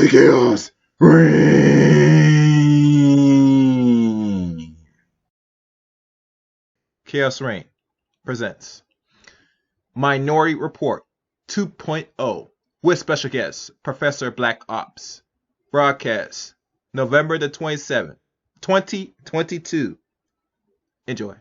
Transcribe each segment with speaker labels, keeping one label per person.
Speaker 1: the chaos reign.
Speaker 2: Chaos Reign presents Minority Report 2.0 with special guest Professor BlackOp. Broadcast November the 27th, 2022. Enjoy.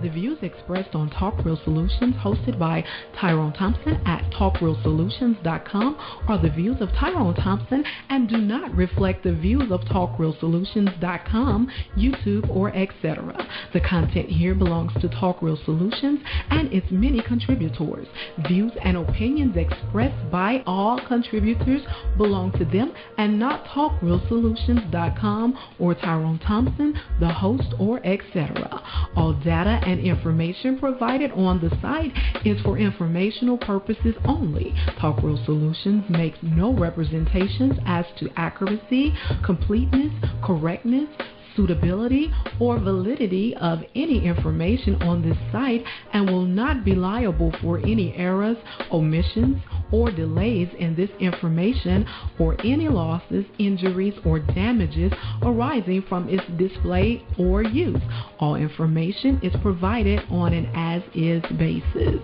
Speaker 3: The views expressed on Talk Real Solutions, hosted by Tyrone Thompson at TalkRealSolutions.com, are the views of Tyrone Thompson and do not reflect the views of TalkRealSolutions.com, YouTube, or etc. The content here belongs to Talk Real Solutions and its many contributors. Views and opinions expressed by all contributors belong to them and not TalkRealSolutions.com or Tyrone Thompson, the host, or etc. All data and information provided on the site is for informational purposes only. Talk Real Solutions makes no representations as to accuracy, completeness, correctness, suitability, or validity of any information on this site and will not be liable for any errors, omissions, or delays in this information or any losses, injuries, or damages arising from its display or use. All information is provided on an as-is basis.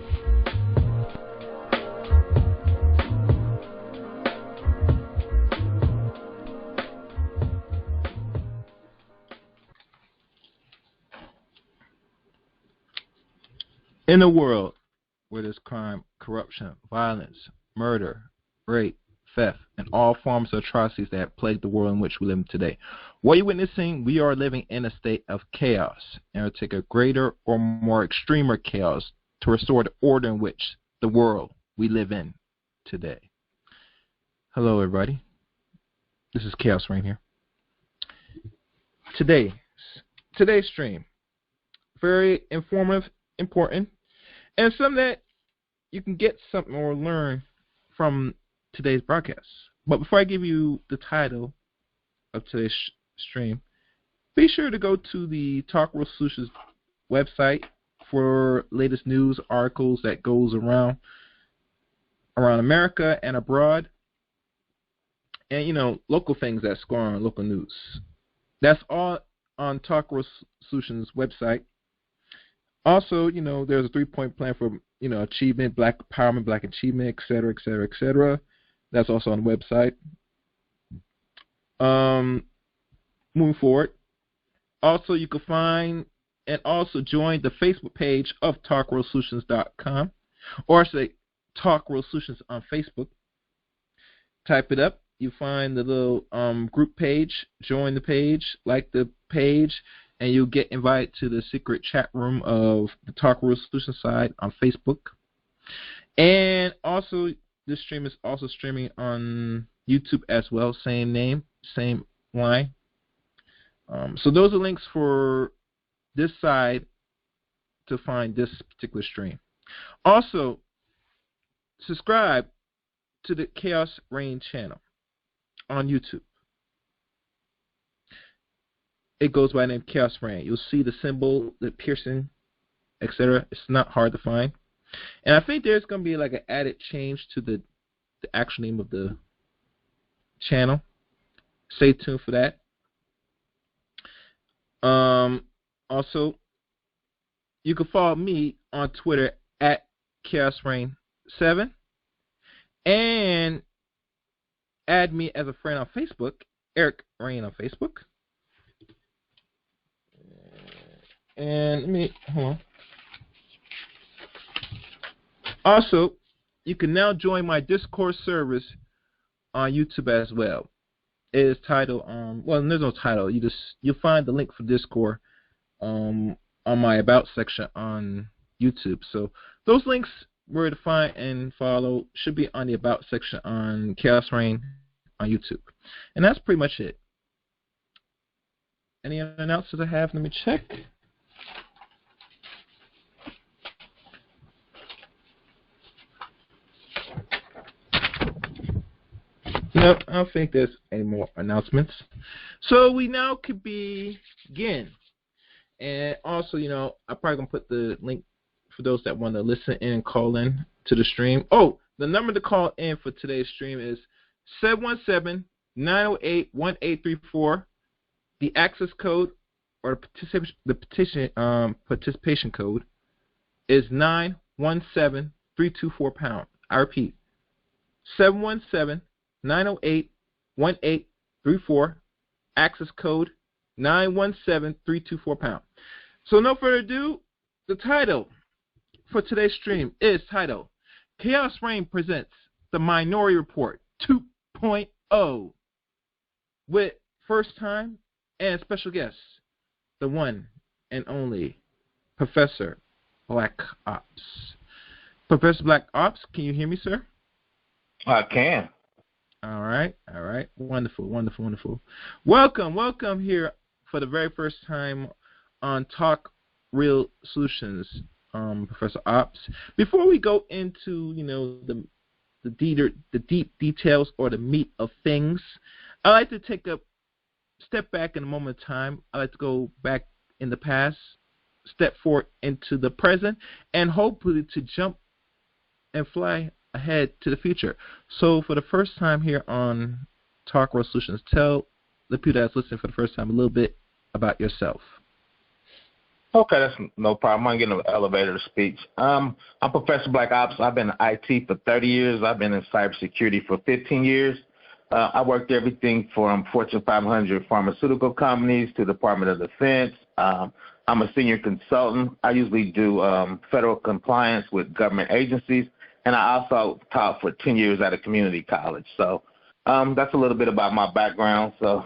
Speaker 2: In a world where there's crime, corruption, violence, murder, rape, theft, and all forms of atrocities that have plagued the world in which we live today, what you're witnessing, we are living in a state of chaos, and it'll take a greater or more extremer chaos to restore the order in which the world we live in today. Hello, everybody. This is Chaos Reign here. Today's stream, very informative, important, and something that you can get something or learn from today's broadcast. But before I give you the title of today's stream, be sure to go to the Talk World Solutions website for latest news articles that goes around America and abroad, and local things that's going on, local news. That's all on Talk World Solutions website. Also, there's a 3-point plan for achievement, Black empowerment, Black achievement, et cetera, et cetera, et cetera. That's also on the website. Moving forward, also you can find and also join the Facebook page of TalkWorldSolutions.com, or I say Talk World Solutions on Facebook. Type it up. You find the little group page. Join the page, like the page, and you'll get invited to the secret chat room of the Talk World Solutions side on Facebook. And also, this stream is also streaming on YouTube as well. Same name, same line. So those are links for this side to find this particular stream. Also, subscribe to the Chaos Reign channel on YouTube. It goes by the name Chaos Reign. You'll see the symbol, the piercing, etc. It's not hard to find. And I think there's going to be like an added change to the actual name of the channel. Stay tuned for that. Also, you can follow me on Twitter at ChaosReign7 and add me as a friend on Facebook, Eric Reign on Facebook. And hold on. Also, you can now join my Discord service on YouTube as well. It is titled, well, there's no title. You'll find the link for Discord on my About section on YouTube. So those links where to find and follow should be on the About section on Chaos Reign on YouTube. And that's pretty much it. Any other announcements I have? Let me check. No, I don't think there's any more announcements. So we now could begin. And also, I'm probably going to put the link for those that want to listen in and call in to the stream. Oh, the number to call in for today's stream is 717-908-1834. The access code or the participation code is 917-324#. I repeat, 717-908-1834. Access code 917-324#. So no further ado, the title for today's stream is titled Chaos Reign presents the Minority Report 2.0 with first time and special guest, the one and only Professor BlackOp. Professor BlackOp, can you hear me, sir?
Speaker 4: I can.
Speaker 2: All right. Wonderful. Welcome here for the very first time on Talk Real Solutions, Professor Ops. Before we go into, the deep details or the meat of things, I like to take a step back in a moment of time. I like to go back in the past, step forward into the present, and hopefully to jump and fly ahead to the future. So for the first time here on Talk World Solutions, tell the people that's listening for the first time a little bit about yourself.
Speaker 4: Okay, that's no problem. I'm getting an elevator speech. I'm Professor BlackOps. I've been in IT for 30 years. I've been in cybersecurity for 15 years. I worked everything from Fortune 500 pharmaceutical companies to Department of Defense. I'm a senior consultant. I usually do federal compliance with government agencies. And I also taught for 10 years at a community college. So that's a little bit about my background. So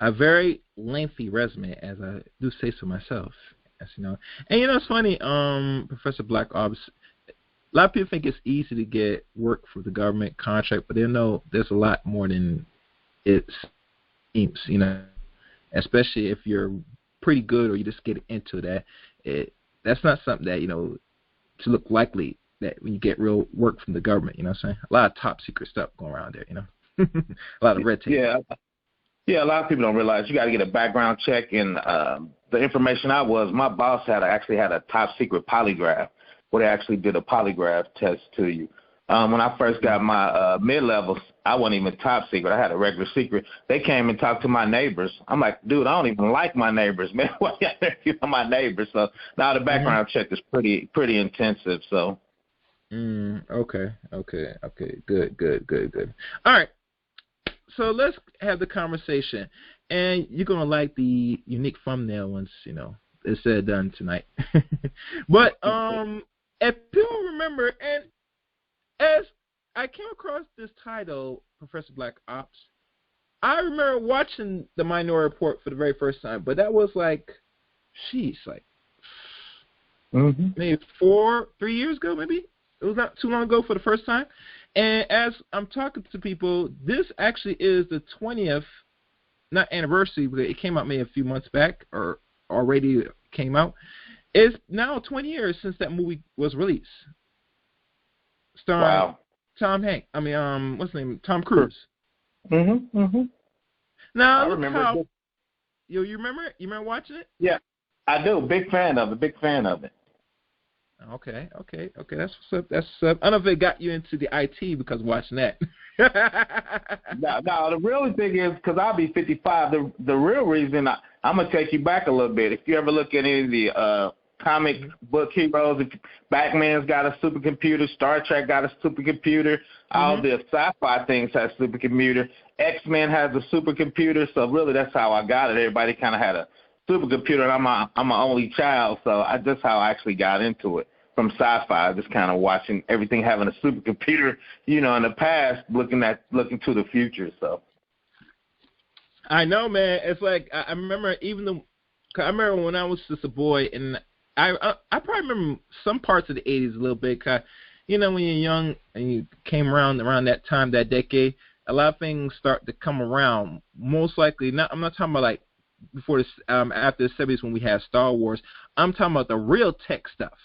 Speaker 2: A very lengthy resume, as I do say so myself. As you know. And it's funny, Professor BlackOps, a lot of people think it's easy to get work for the government contract, but they know there's a lot more than it seems, especially if you're pretty good or you just get into that. That's not something that, to look likely that when you get real work from the government, you know what I'm saying? A lot of top secret stuff going around there, you know? A lot of red tape.
Speaker 4: Yeah, a lot of people don't realize you got to get a background check. And the information my boss actually had a top secret polygraph where they actually did a polygraph test to you. When I first got my mid-levels, I wasn't even top secret. I had a regular secret. They came and talked to my neighbors. I'm like, dude, I don't even like my neighbors, man. Why you my neighbors? So now the background check is pretty intensive. So.
Speaker 2: Okay. Good. All right. So let's have the conversation, and you're gonna like the unique thumbnail once you know it's said done tonight. But if people remember, and as I came across this title, Professor BlackOp, I remember watching the Minority Report for the very first time, but that was like, maybe 3 years ago, maybe. It was not too long ago for the first time. And as I'm talking to people, this actually is the 20th, not anniversary, but it came out maybe a few months back, or already came out. It's now 20 years since that movie was released. Starring Tom Hanks. What's his name? Tom Cruise. Now,
Speaker 4: I remember.
Speaker 2: You remember it? You remember watching it?
Speaker 4: Yeah, I do. Big fan of it.
Speaker 2: Okay. That's what's up. I don't know if it got you into the IT because of watching that.
Speaker 4: No, the real thing is, because I'll be 55, the real reason, I'm going to take you back a little bit. If you ever look at any of the comic book heroes, Batman's got a supercomputer, Star Trek got a supercomputer, all the sci-fi things have supercomputer, X-Men has a supercomputer, so really that's how I got it. Everybody kind of had a supercomputer, and I'm an only child, so that's how I actually got into it, from sci-fi, just kind of watching everything having a supercomputer, in the past, looking to the future. So
Speaker 2: I know, man. It's like I remember I remember when I was just a boy, and I probably remember some parts of the 80s a little bit. Cause, when you're young and you came around that time, that decade, a lot of things start to come around. Most likely, I'm not talking about like before this, after the 70s when we had Star Wars. I'm talking about the real tech stuff.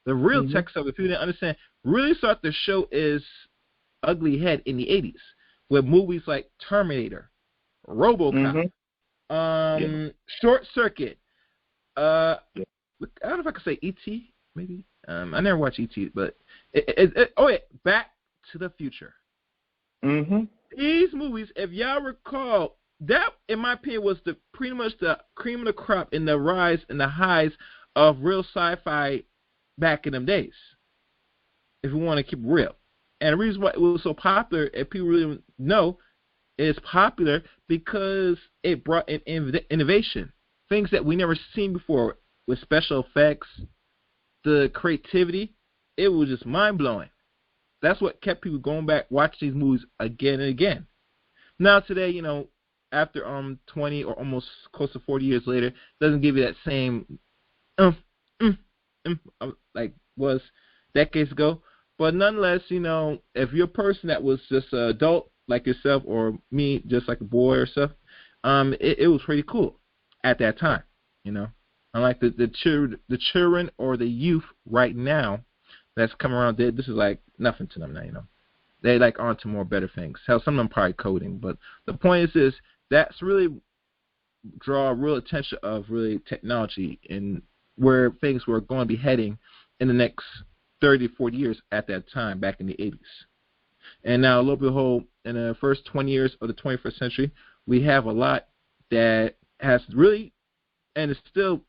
Speaker 2: The real tech stuff, if you didn't understand, really start to show its ugly head in the 80s with movies like Terminator, RoboCop, Short Circuit. I don't know if I could say E.T. maybe. I never watched E.T., but Back to the Future. These movies, if y'all recall, that, in my opinion, was pretty much the cream of the crop in the rise and the highs of real sci-fi back in them days, if we want to keep it real. And the reason why it was so popular, if people really know, it's popular because it brought in innovation, things that we never seen before with special effects, the creativity. It was just mind-blowing. That's what kept people going back, watching these movies again and again. Now today, after 20 or almost close to 40 years later, doesn't give you that same like was decades ago. But nonetheless, if you're a person that was just an adult like yourself or me, just like a boy or stuff, it was pretty cool at that time. Unlike the children or the youth right now that's coming around, this is like nothing to them now. They like on to more better things. Hell, some of them probably coding, but the point is that's really draw real attention of really technology and where things were going to be heading in the next 30, 40 years at that time, back in the 80s. And now, lo and behold, in the first 20 years of the 21st century, we have a lot that has really, and it's still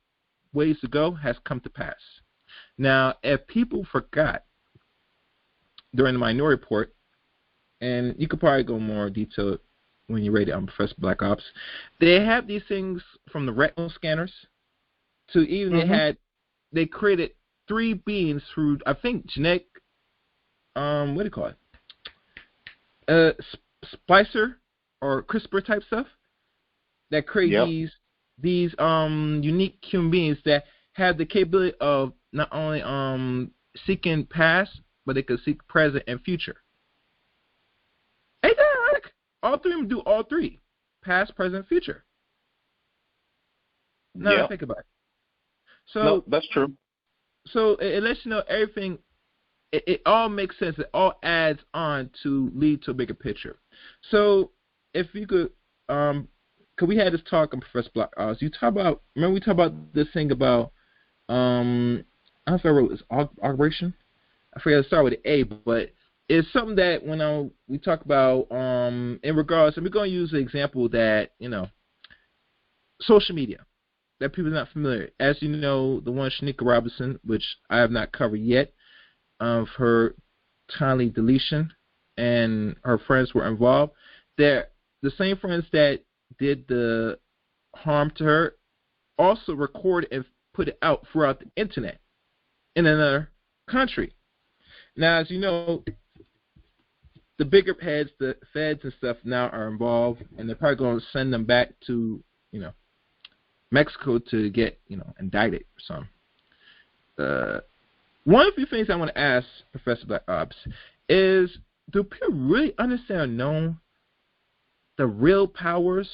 Speaker 2: ways to go, has come to pass. Now, if people forgot during the Minority Report, and you could probably go more detailed when you rate it on Professor BlackOp, they have these things from the retinal scanners to even they created 3 beings through, I think, genetic, what do you call it? Splicer or CRISPR type stuff that create these unique human beings that have the capability of not only seeking past, but they could seek present and future. Ain't that ironic? All 3 of them do all 3. Past, present, future. Now think about it. So
Speaker 4: no, that's true.
Speaker 2: So it lets you know everything. It all makes sense. It all adds on to lead to a bigger picture. So if you could, cause we had this talk on Professor BlackOp. You talk about, remember we talked about this thing about, I don't know if I wrote this, augmentation. I forget to start with an A, but it's something that when we talk about in regards, and we're going to use the example that, social media, that people are not familiar. As you know, the one Shanika Robinson, which I have not covered yet, of her timely deletion, and her friends were involved. They're the same friends that did the harm to her also recorded and put it out throughout the internet in another country. Now, as you know, the bigger heads, the feds and stuff now are involved, and they're probably going to send them back to, Mexico to get, indicted or something. One of the things I want to ask Professor BlackOp is, do people really understand or know the real powers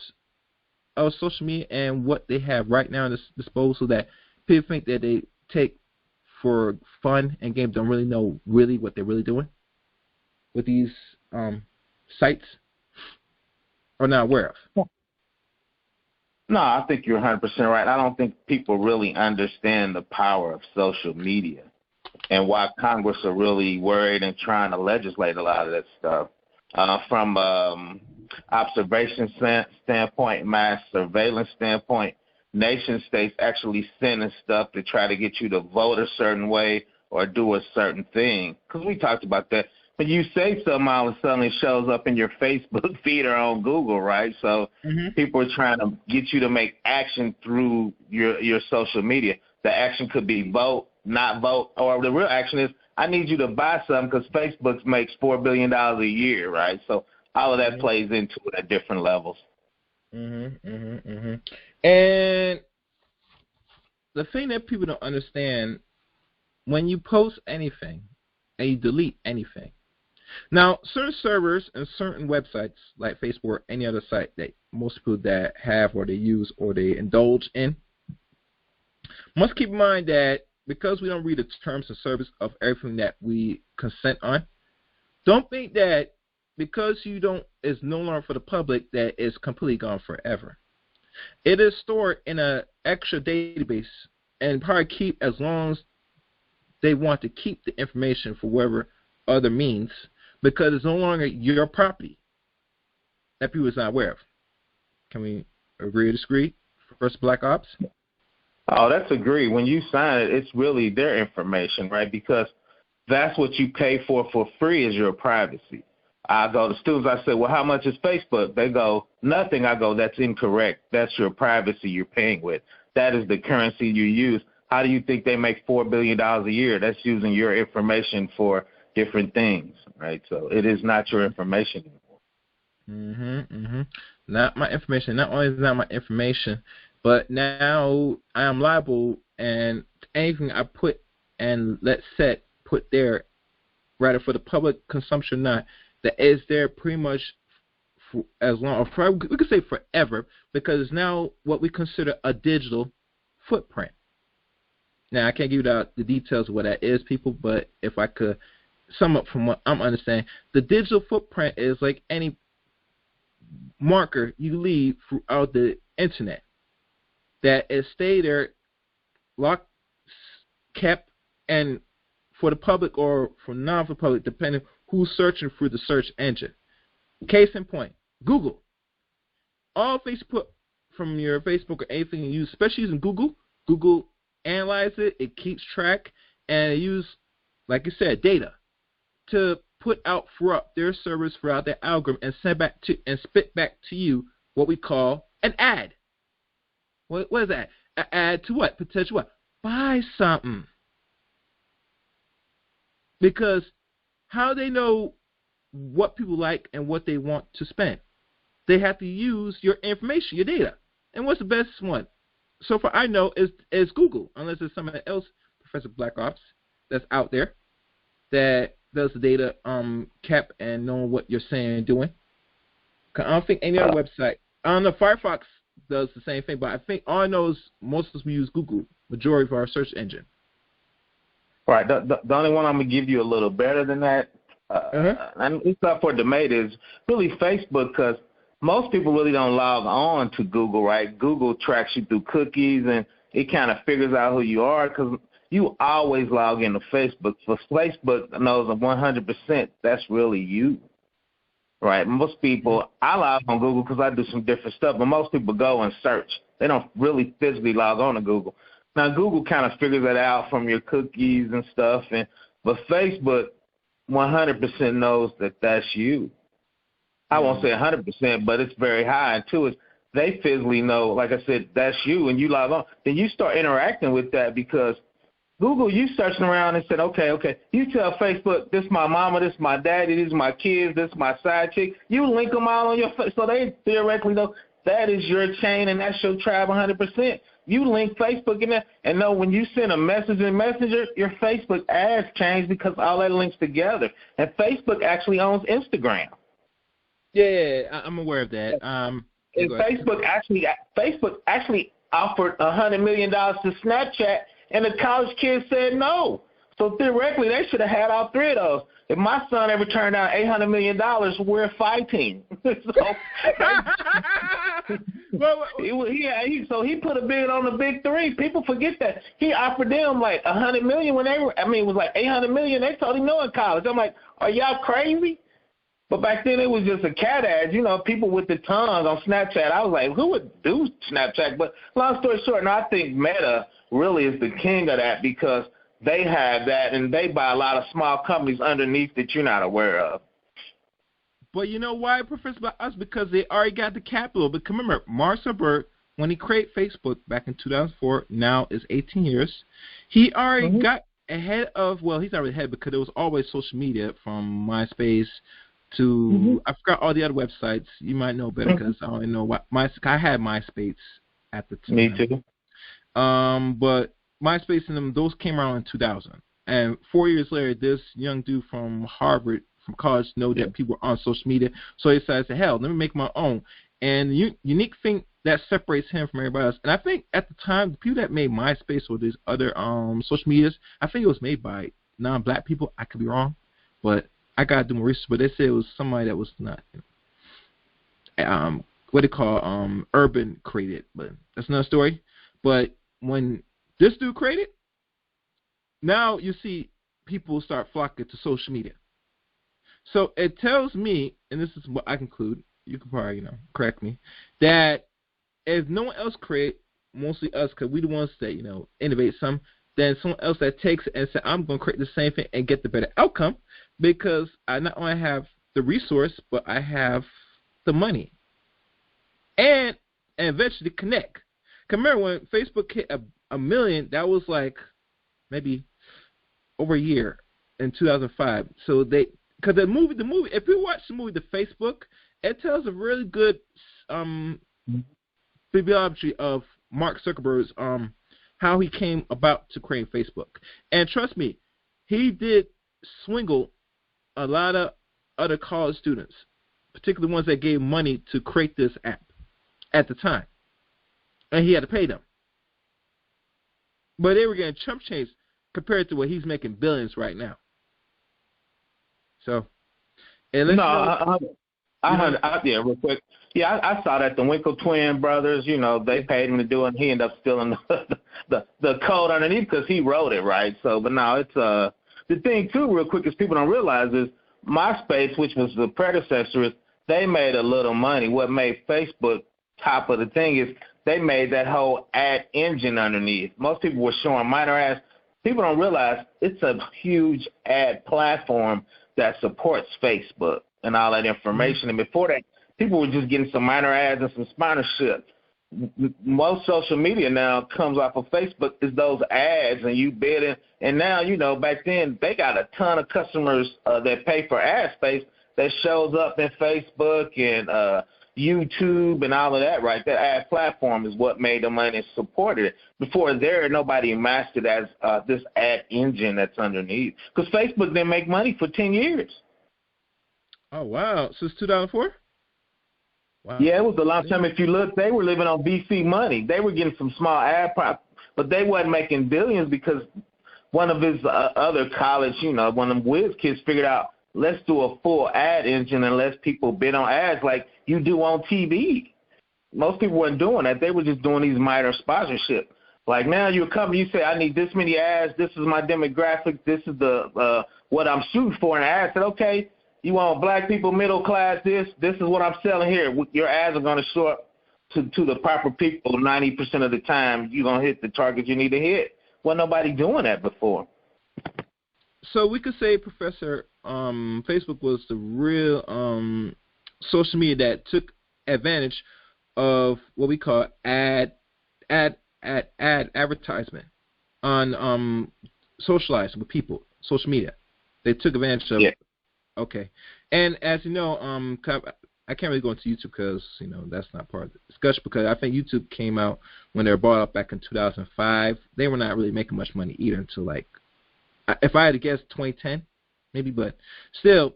Speaker 2: of social media and what they have right now at this disposal that people think that they take for fun and games, don't really know really what they're really doing with these sites, or not aware of?
Speaker 4: No, I think you're 100% right. I don't think people really understand the power of social media and why Congress are really worried and trying to legislate a lot of that stuff. From observation standpoint, mass surveillance standpoint, nation states actually sending stuff to try to get you to vote a certain way or do a certain thing. Because we talked about that. When you say something, all of a sudden it shows up in your Facebook feed or on Google, right? So people are trying to get you to make action through your social media. The action could be vote, not vote, or the real action is I need you to buy something because Facebook makes $4 billion a year, right? So all of that plays into it at different levels.
Speaker 2: And the thing that people don't understand, when you post anything and you delete anything, now certain servers and certain websites like Facebook or any other site that most people that have or they use or they indulge in must keep in mind that because we don't read the terms and service of everything that we consent on, don't think that because it's no longer for the public that it's completely gone forever. It is stored in an extra database and probably keep as long as they want to keep the information for whatever other means, because it's no longer your property that people is not aware of. Can we agree or disagree? Professor BlackOp?
Speaker 4: Oh, that's agree. When you sign it, it's really their information, right? Because that's what you pay for free is your privacy. I go to students, I say, well, how much is Facebook? They go, nothing. I go, that's incorrect. That's your privacy you're paying with. That is the currency you use. How do you think they make $4 billion a year? That's using your information for different things, right? So it is not your information anymore.
Speaker 2: Not my information. Not only is it not my information, but now I am liable, and anything I put and put there, rather for the public consumption or not, that is there pretty much for as long, or we could say forever, because it's now what we consider a digital footprint. Now, I can't give you the details of what that is, people, but if I could sum up from what I'm understanding, the digital footprint is like any marker you leave throughout the internet that is stay there, locked, kept, and for the public or for non-for-public, depending who's searching through the search engine. Case in point, Google. All Facebook from your Facebook or anything you use, especially using Google analyzes it, it keeps track, and it uses, like you said, data to put out throughout their servers, throughout their algorithm, and send back to and spit back to you what we call an ad. What is that? An ad to what? Potential what? Buy something. Because how they know what people like and what they want to spend? They have to use your information, your data. And what's the best one? So far I know is Google, unless there's somebody else, Professor BlackOp, that's out there that does the data cap and knowing what you're saying and doing. I don't think any other website. I don't know, Firefox does the same thing, but I think all I know is most of us use Google, majority of our search engine.
Speaker 4: Right. The only one I'm going to give you a little better than that, and it's up for debate, is really Facebook, because most people really don't log on to Google, right? Google tracks you through cookies, and it kind of figures out who you are, because you always log into Facebook. So Facebook knows 100% that's really you, right? Most people, I log on Google because I do some different stuff, but most people go and search. They don't really physically log on to Google. Now, Google kind of figures that out from your cookies and stuff, but Facebook 100% knows that that's you. I won't say 100%, but it's very high. And two is they physically know, like I said, that's you, and you log on. Then you start interacting with that, because Google, you searching around and said, okay, you tell Facebook, this is my mama, this is my daddy, these are my kids, this is my side chick. You link them all on your face, so they theoretically know that is your chain and that's your tribe 100%. You link Facebook in there, and know when you send a message in Messenger, your Facebook ads change because all that links together. And Facebook actually owns Instagram.
Speaker 2: Yeah, I'm aware of that.
Speaker 4: And Facebook actually offered $100 million to Snapchat, and the college kids said no. So theoretically, they should have had all three of those. If my son ever turned down $800 million, we're fighting. So he put a bid on the big three. People forget that. He offered them like $100 million when it was like $800 million. They told him no in college. I'm like, are y'all crazy? But back then it was just a cat ad, people with the tongues on Snapchat. I was like, who would do Snapchat? But long story short, I think Meta really is the king of that, because they have that, and they buy a lot of small companies underneath that you're not aware of.
Speaker 2: But you know why, Professor? Us, because they already got the capital. But remember, Mark Zuckerberg, when he created Facebook back in 2004, now is 18 years, he already got ahead of, well, he's already ahead because there was always social media, from MySpace to, I forgot all the other websites. You might know better because I don't know what, I had MySpace at the time.
Speaker 4: Me too.
Speaker 2: But MySpace and them, those came around in 2000. And 4 years later, this young dude from Harvard, from college, know that people were on social media. So he decided, hell, let me make my own. And the unique thing that separates him from everybody else, and I think at the time, the people that made MySpace or these other social medias, I think it was made by non-black people. I could be wrong, but I got to do more research. But they said it was somebody that was not, what they call urban created. But that's another story. But when this dude created, now you see people start flocking to social media. So it tells me, and this is what I conclude, you can probably, correct me, that if no one else create, mostly us, because we the ones that, innovate some, then someone else that takes it and says, I'm going to create the same thing and get the better outcome, because I not only have the resource, but I have the money. And eventually connect. Because remember, when Facebook hit a million, that was like maybe over a year in 2005. So because the movie, if you watch the movie, The Facebook, it tells a really good bibliography of Mark Zuckerberg's how he came about to create Facebook. And trust me, he did swingle a lot of other college students, particularly ones that gave money to create this app at the time. And he had to pay them. But they were getting chump change compared to what he's making billions right now. So, and real quick. Yeah, I saw that the Winkle twin brothers, they paid him to do it, and he ended up stealing the code underneath because he wrote it, right? So, but now it's the thing too, real quick, is people don't realize is MySpace, which was the predecessor, they made a little money. What made Facebook top of the thing is they made that whole ad engine underneath. Most people were showing minor ads. People don't realize it's a huge ad platform that supports Facebook and all that information. And before that, people were just getting some minor ads and some sponsorship. Most social media now comes off of Facebook is those ads, and you bid it. And now, back then, they got a ton of customers that pay for ad space that shows up in Facebook and YouTube and all of that, right? That ad platform is what made the money and supported it. Before there, nobody mastered as this ad engine that's underneath. Because Facebook didn't make money for 10 years. Oh, wow. Since 2004? Wow.
Speaker 4: Yeah, it was a long time. If you look, they were living on VC money. They were getting some small ad, but they wasn't making billions because one of his other college, one of them whiz kids figured out, let's do a full ad engine and let people bid on ads like you do on TV. Most people weren't doing that. They were just doing these minor sponsorship. Like now you're a company, you say, I need this many ads. This is my demographic. This is the what I'm shooting for. And the ad said, okay, you want black people, middle class, this is what I'm selling here. Your ads are going to show up to the proper people 90% of the time. You're going to hit the target you need to hit. Wasn't nobody doing that before.
Speaker 2: So we could say, Professor, Facebook was the real social media that took advantage of what we call advertisement on socializing with people, social media. They took advantage of.
Speaker 4: Yeah.
Speaker 2: Okay, and as you know, I can't really go into YouTube because that's not part of the discussion, because I think YouTube came out when they were bought up back in 2005. They were not really making much money either until, like, if I had to guess, 2010 maybe. But still,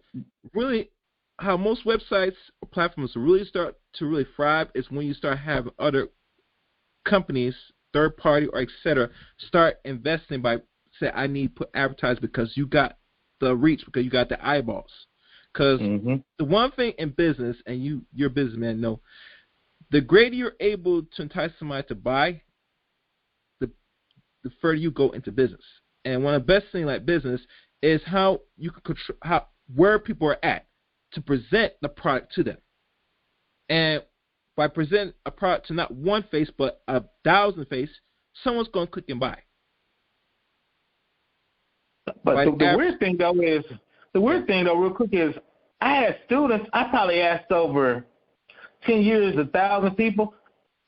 Speaker 2: really, how most websites or platforms really start to really thrive is when you start having other companies, third party or etc., start investing by say, I need to put advertise because you got the reach, because you got the eyeballs. Because the one thing in business, and you're a businessman, know, the greater you're able to entice somebody to buy, the further you go into business. And one of the best things like business is how you can control where people are at to present the product to them. And by presenting a product to not one face but 1,000 face, someone's going to click and buy.
Speaker 4: But the weird thing though, real quick, is I had students. I probably asked over 10 years, 1,000 people.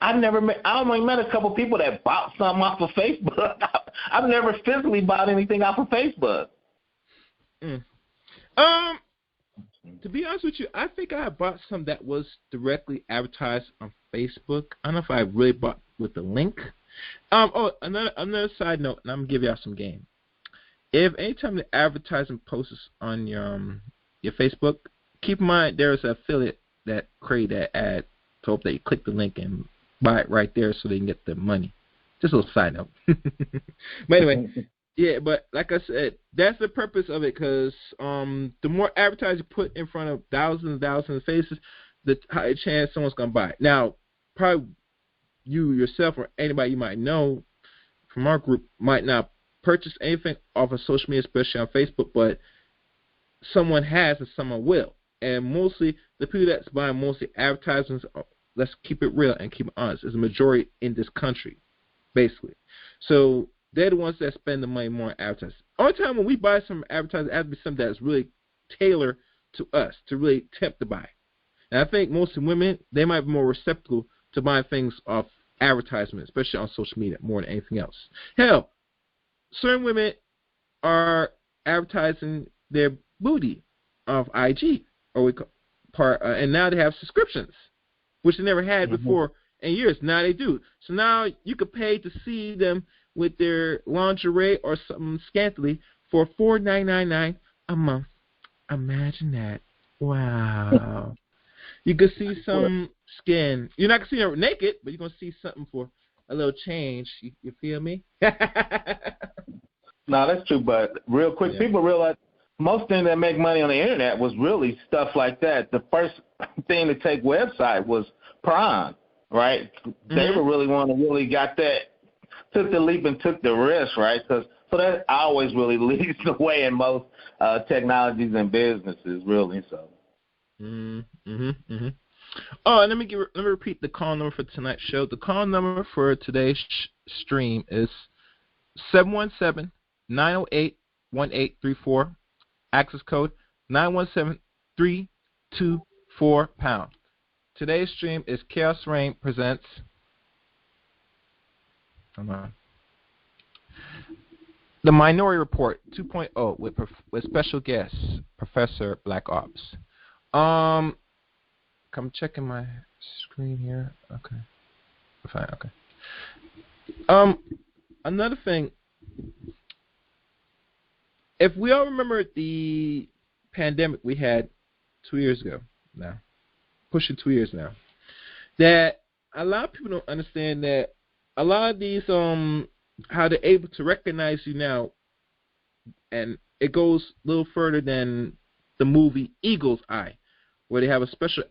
Speaker 4: I only met a couple people that bought something off of Facebook. I've never physically bought anything off of Facebook.
Speaker 2: To be honest with you, I think I bought some that was directly advertised on Facebook. I don't know if I really bought with the link. Another side note, and I'm gonna give y'all some game. If anytime the advertising posts on your Facebook, keep in mind there's an affiliate that created that ad to hope that you click the link and buy it right there so they can get the money. Just a little side note. But anyway, yeah, but like I said, that's the purpose of it, because the more advertising you put in front of thousands and thousands of faces, the higher chance someone's going to buy it. Now, probably you yourself or anybody you might know from our group might not purchase anything off of social media, especially on Facebook, but someone has and someone will. And mostly, the people that's buying mostly advertisements, let's keep it real and keep it honest, is a majority in this country, basically. So they're the ones that spend the money more on advertising. Only time when we buy some advertising, it has to be something that's really tailored to us, to really tempt to buy. And I think most women, they might be more receptive to buying things off advertisements, especially on social media, more than anything else. Hell, certain women are advertising their booty off IG, and now they have subscriptions, which they never had before in years. Now they do. So now you could pay to see them with their lingerie or something scantily for $4.99 a month. Imagine that. Wow. You could see some skin. You're not going to see her naked, but you're going to see something for a little change. You feel me?
Speaker 4: No, that's true. But real quick, people realize most things that make money on the internet was really stuff like that. The first thing to take website was Prime, right? They were really one that really got that, took the leap and took the risk, right? So that always really leads the way in most technologies and businesses, really. So.
Speaker 2: Oh, and let me repeat the call number for tonight's show. The call number for today's stream is 717-908-1834. Access code 917324#. Today's stream is Chaos Reign presents. The Minority Report 2.0 with special guest Professor BlackOp. I'm checking my screen here. Okay. Fine, okay. Another thing, if we all remember the pandemic we had 2 years ago now, pushing 2 years now, that a lot of people don't understand that a lot of these how they're able to recognize you now and it goes a little further than the movie Eagle's Eye, where they have a special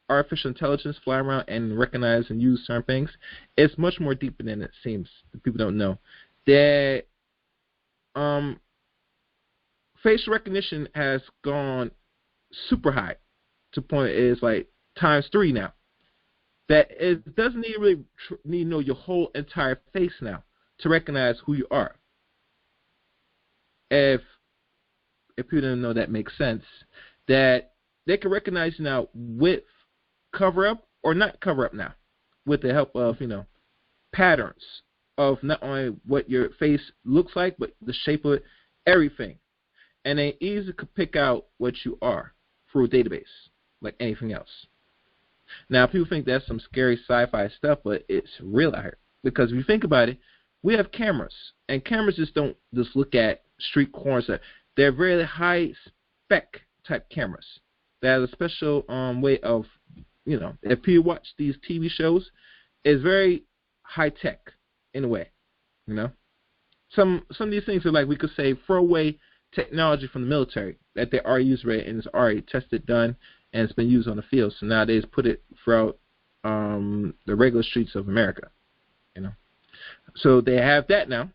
Speaker 2: artificial intelligence fly around and recognize and use certain things. It's much more deeper than it seems. People don't know that facial recognition has gone super high to the point it is like ×3 now. That it doesn't need really need to know your whole entire face now to recognize who you are. If people don't know, that makes sense. That they can recognize you now with cover up or not cover up now, with the help of patterns of not only what your face looks like but the shape of it, everything, and they easily could pick out what you are through a database like anything else. Now, people think that's some scary sci-fi stuff, but it's real out here. Because if you think about it, we have cameras, and cameras just don't just look at street corners. They're very high-spec type cameras. They have a special way of, if you watch these TV shows, it's very high-tech in a way, Some of these things are like, we could say, throwaway technology from the military that they already use, right, and it's already tested, done, and it's been used on the field. So nowadays, put it throughout the regular streets of America, So they have that now.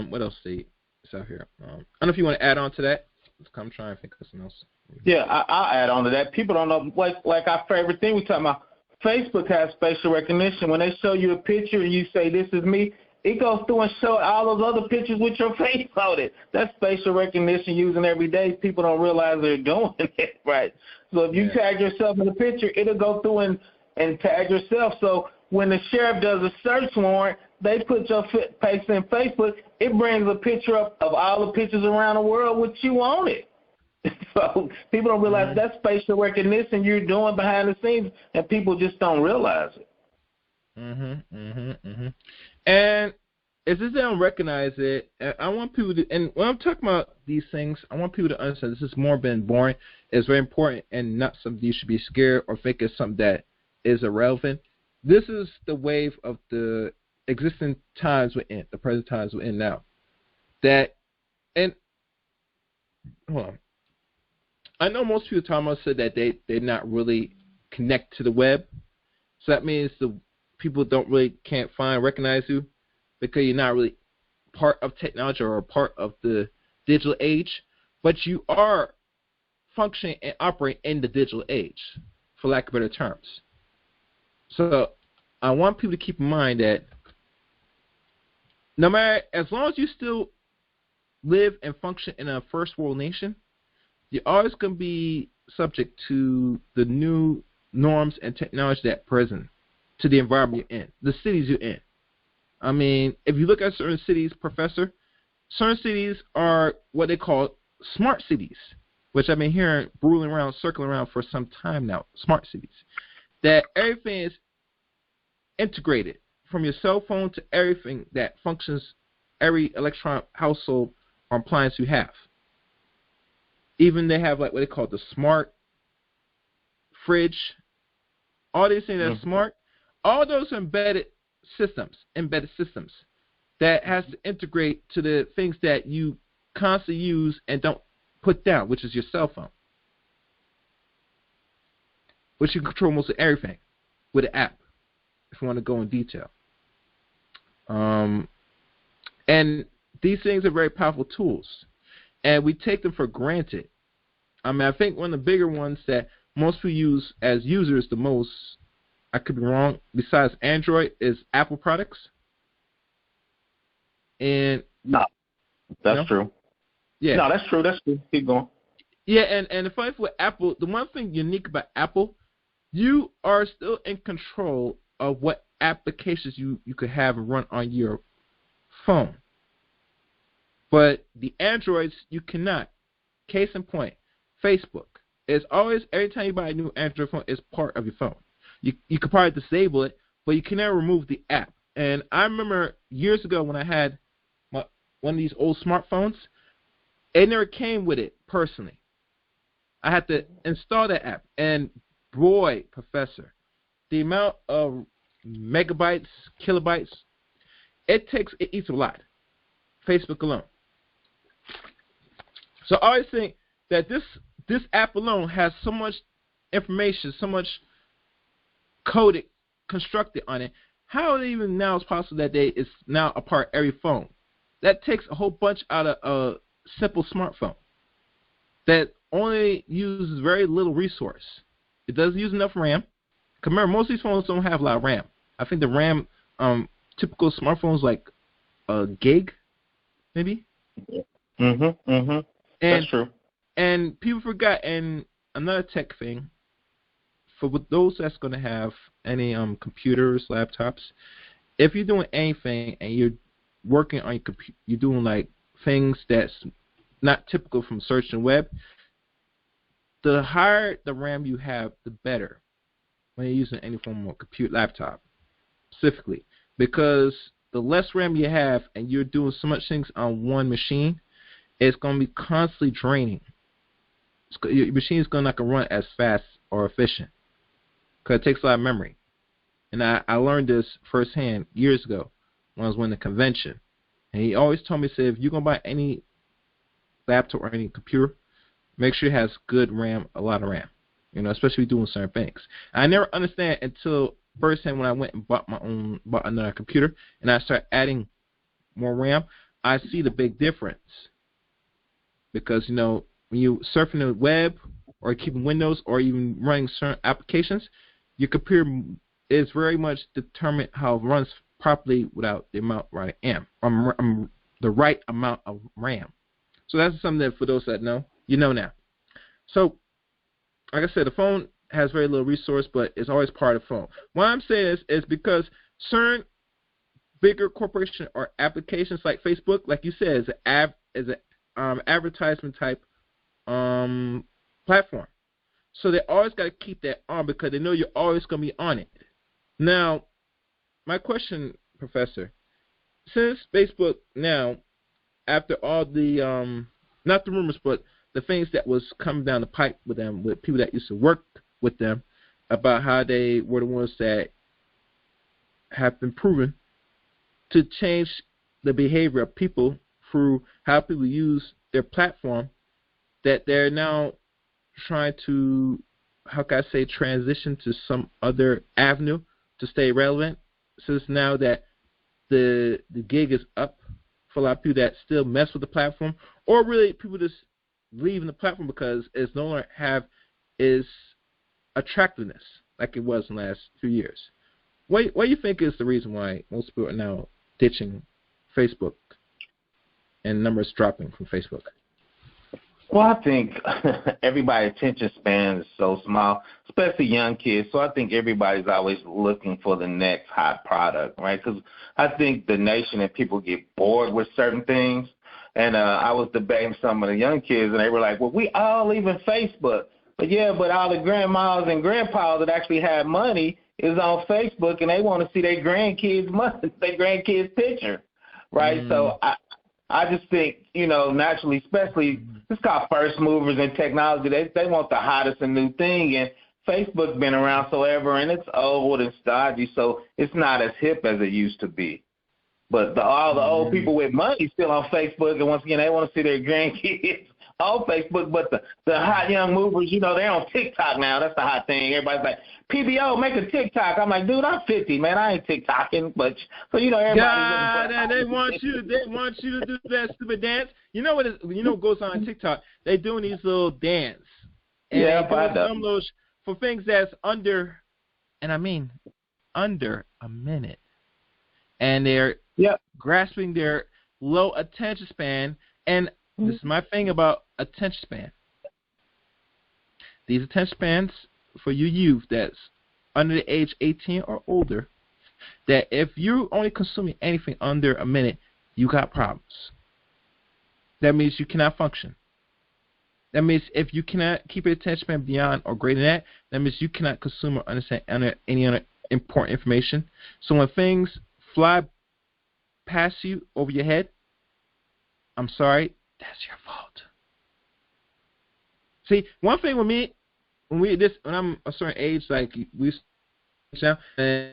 Speaker 2: What else is out here? I don't know if you want to add on to that. I'm trying to think of something else.
Speaker 4: Yeah, I'll add on to that. People don't know, like our favorite thing we talking about. Facebook has facial recognition. When they show you a picture and you say, "This is me," it goes through and show all those other pictures with your face on it. That's facial recognition using every day. People don't realize they're doing it, right? So if you tag yourself in the picture, it'll go through and tag yourself. So when the sheriff does a search warrant, they put your face in Facebook. It brings a picture up of all the pictures around the world with you on it. So people don't realize that's facial recognition you're doing behind the scenes, and people just don't realize it.
Speaker 2: And if they don't recognize it, I want people to, and when I'm talking about these things, I want people to understand this is more than boring. It's very important and not something you should be scared or think it's something that is irrelevant. This is the wave of the existing times we're in, the present times we're in now. Hold on. I know most people talking about said that they're not really connect to the web. So that means the people can't recognize you because you're not really part of technology or a part of the digital age, but you are functioning and operating in the digital age, for lack of better terms. So I want people to keep in mind that no matter, as long as you still live and function in a first world nation, you're always going to be subject to the new norms and technology that present to the environment you're in, the cities you're in. I mean, if you look at certain cities, Professor, certain cities are what they call smart cities, which I've been hearing circling around for some time now, smart cities, that everything is integrated from your cell phone to everything that functions, every electronic household or appliance you have. Even they have like what they call the smart fridge. All these things that are smart, all those are embedded systems that has to integrate to the things that you constantly use and don't put down, which is your cell phone, which you control most of everything with an app, if you want to go in detail. And these things are very powerful tools, and we take them for granted. I mean, I think one of the bigger ones that most people use as users the most, I could be wrong, besides Android, is Apple products. And
Speaker 4: no, that's true.
Speaker 2: Yeah,
Speaker 4: no, that's true. That's true. Keep going.
Speaker 2: Yeah, and the funny thing with Apple, the one thing unique about Apple, you are still in control of what applications you could have and run on your phone. But the Androids, you cannot. Case in point, Facebook. It's always, every time you buy a new Android phone, it's part of your phone. You could probably disable it, but you can never remove the app. And I remember years ago when I had one of these old smartphones, it never came with it personally. I had to install that app. And boy, Professor, the amount of megabytes, kilobytes, it eats a lot. Facebook alone. So I always think that this app alone has so much information, so much coded, constructed on it. How it even now is possible that it's now a part of every phone? That takes a whole bunch out of a simple smartphone that only uses very little resource. It doesn't use enough RAM. Remember, most of these phones don't have a lot of RAM. I think the RAM, typical smartphones like a gig, maybe.
Speaker 4: That's true.
Speaker 2: And people forgot. And another tech thing, for those that's going to have any computers, laptops, if you're doing anything and you're working on your computer, you're doing like things that's not typical from search and web, the higher the RAM you have, the better when you're using any form of computer, laptop specifically, because the less RAM you have and you're doing so much things on one machine, it's going to be constantly draining. Your machine is not going to run as fast or efficient because it takes a lot of memory. And I learned this firsthand years ago when I was winning a convention. And he always told me, if you're going to buy any laptop or any computer, make sure it has good RAM, a lot of RAM, especially doing certain things. I never understand until firsthand when I went and bought another computer and I started adding more RAM, I see the big difference. Because, when you surfing the web or keeping Windows or even running certain applications, your computer is very much determined how it runs properly without the amount the right amount of RAM. So that's something that for those that know, now. So, like I said, the phone has very little resource, but it's always part of the phone. Why I'm saying this is because certain bigger corporation or applications like Facebook, like you said, is an advertisement type platform. So they always got to keep that on because they know you're always going to be on it. Now, my question, Professor, since Facebook now, after all the, not the rumors, but the things that was coming down the pipe with them, with people that used to work with them, about how they were the ones that have been proven to change the behavior of people through how people use their platform, that they're now trying to, how can I say, transition to some other avenue to stay relevant, since now that the gig is up for a lot of people that still mess with the platform, or really people just leaving the platform because it's no longer have its attractiveness like it was in the last few years. What do you think is the reason why most people are now ditching Facebook and numbers dropping from Facebook?
Speaker 4: Well, I think everybody's attention span is so small, especially young kids. So I think everybody's always looking for the next hot product, right? Because I think the nation and people get bored with certain things. And I was debating some of the young kids, and they were like, well, we all leaving Facebook. But, yeah, but all the grandmas and grandpas that actually have money is on Facebook, and they want to see their grandkids' money, their grandkids' picture, right? So I just think, naturally, especially, it's called first movers in technology. They want the hottest and new thing, and Facebook's been around forever, and it's old and stodgy, so it's not as hip as it used to be. But all the old people with money still on Facebook, and once again, they want to see their grandkids on Facebook. But the hot young movers, they're on TikTok now. That's the hot thing. Everybody's like, PBO, make a TikTok. I'm like, dude, I'm 50, man. I ain't TikToking. But so everybody's
Speaker 2: they want you to do that stupid dance. You know what goes on TikTok? They're doing these little dance. And some little for things that's under, and I mean under a minute. And they're grasping their low attention span. And this is my thing about attention span. These attention spans for you youth that's under the age 18 or older, that if you're only consuming anything under a minute, you got problems. That means you cannot function. That means if you cannot keep your attention span beyond or greater than that means you cannot consume or understand any other important information. So when things fly past you over your head, I'm sorry, that's your fault. See, one thing with me, when I'm a certain age, like we now, and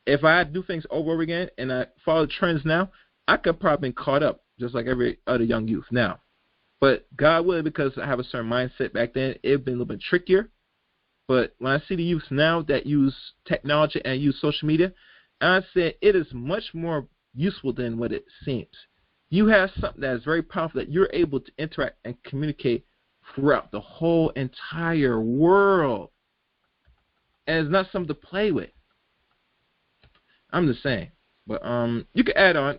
Speaker 2: if I do things over again and I follow trends now, I could probably be caught up just like every other young youth now. But God willing, because I have a certain mindset back then, it would been a little bit trickier. But when I see the youth now that use technology and use social media, I said it is much more useful than what it seems. You have something that is very powerful that you're able to interact and communicate throughout the whole entire world. And it's not something to play with. I'm just saying. But you can add on,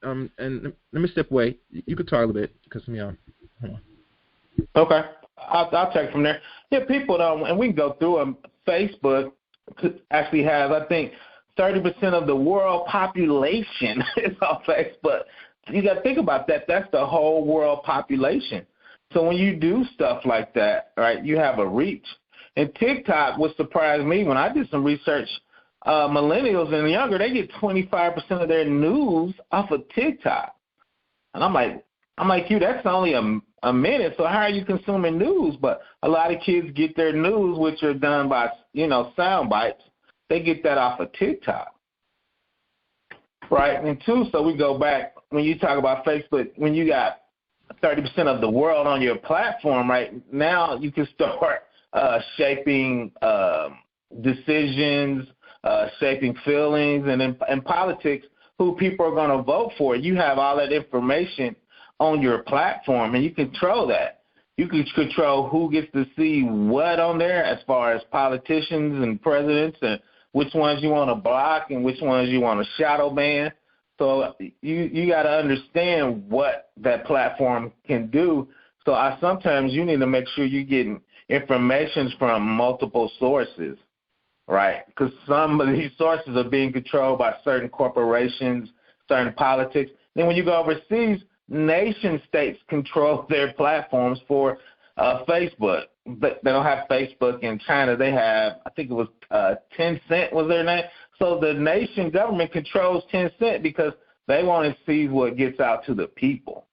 Speaker 2: and let me step away. You can talk a little bit because me on.
Speaker 4: Okay, I'll take from there. Yeah, people don't, and we can go through them. Facebook actually has, I think, 30% of the world population is on Facebook. You got to think about that. That's the whole world population. So when you do stuff like that, right, you have a reach. And TikTok, what surprised me when I did some research, millennials and younger, they get 25% of their news off of TikTok. And I'm like you, that's only a minute, so how are you consuming news? But a lot of kids get their news, which are done by, sound bites. They get that off of TikTok. Right? And two, so we go back, when you talk about Facebook, when you got 30% of the world on your platform, right, now you can start shaping decisions, shaping feelings, and in politics, who people are going to vote for. You have all that information on your platform, and you control that. You can control who gets to see what on there as far as politicians and presidents, and which ones you want to block and which ones you want to shadow ban. So you got to understand what that platform can do. So sometimes you need to make sure you're getting information from multiple sources, right? Because some of these sources are being controlled by certain corporations, certain politics. Then when you go overseas, nation states control their platforms for Facebook. But they don't have Facebook in China. They have, I think it was Tencent was their name. So the nation government controls Tencent because they want to see what gets out to the people,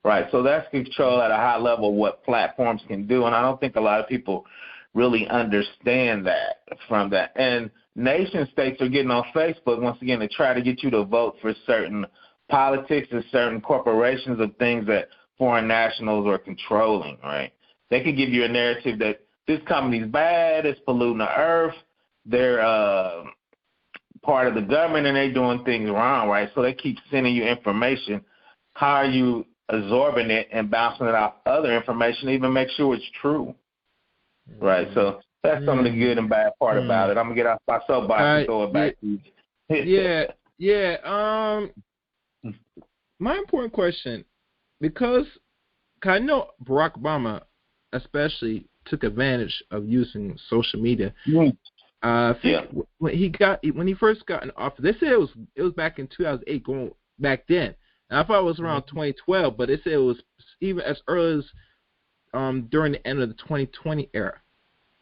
Speaker 4: right? So that's control at a high level what platforms can do, and I don't think a lot of people really understand that from that. And nation states are getting on Facebook, once again, to try to get you to vote for certain politics and certain corporations of things that foreign nationals are controlling, right? They could give you a narrative that this company's bad, it's polluting the earth, they're part of the government and they're doing things wrong, right? So they keep sending you information. How are you absorbing it and bouncing it off other information to even make sure it's true, right? So that's some of the good and bad part about it. I'm going to get off my soapbox and throw it back to you.
Speaker 2: Yeah. My important question, because I know Barack Obama especially took advantage of using social media. I think when he first got in office, they said it was back in 2008, going back then. And I thought it was around 2012, but they said it was even as early as during the end of the 2020 era.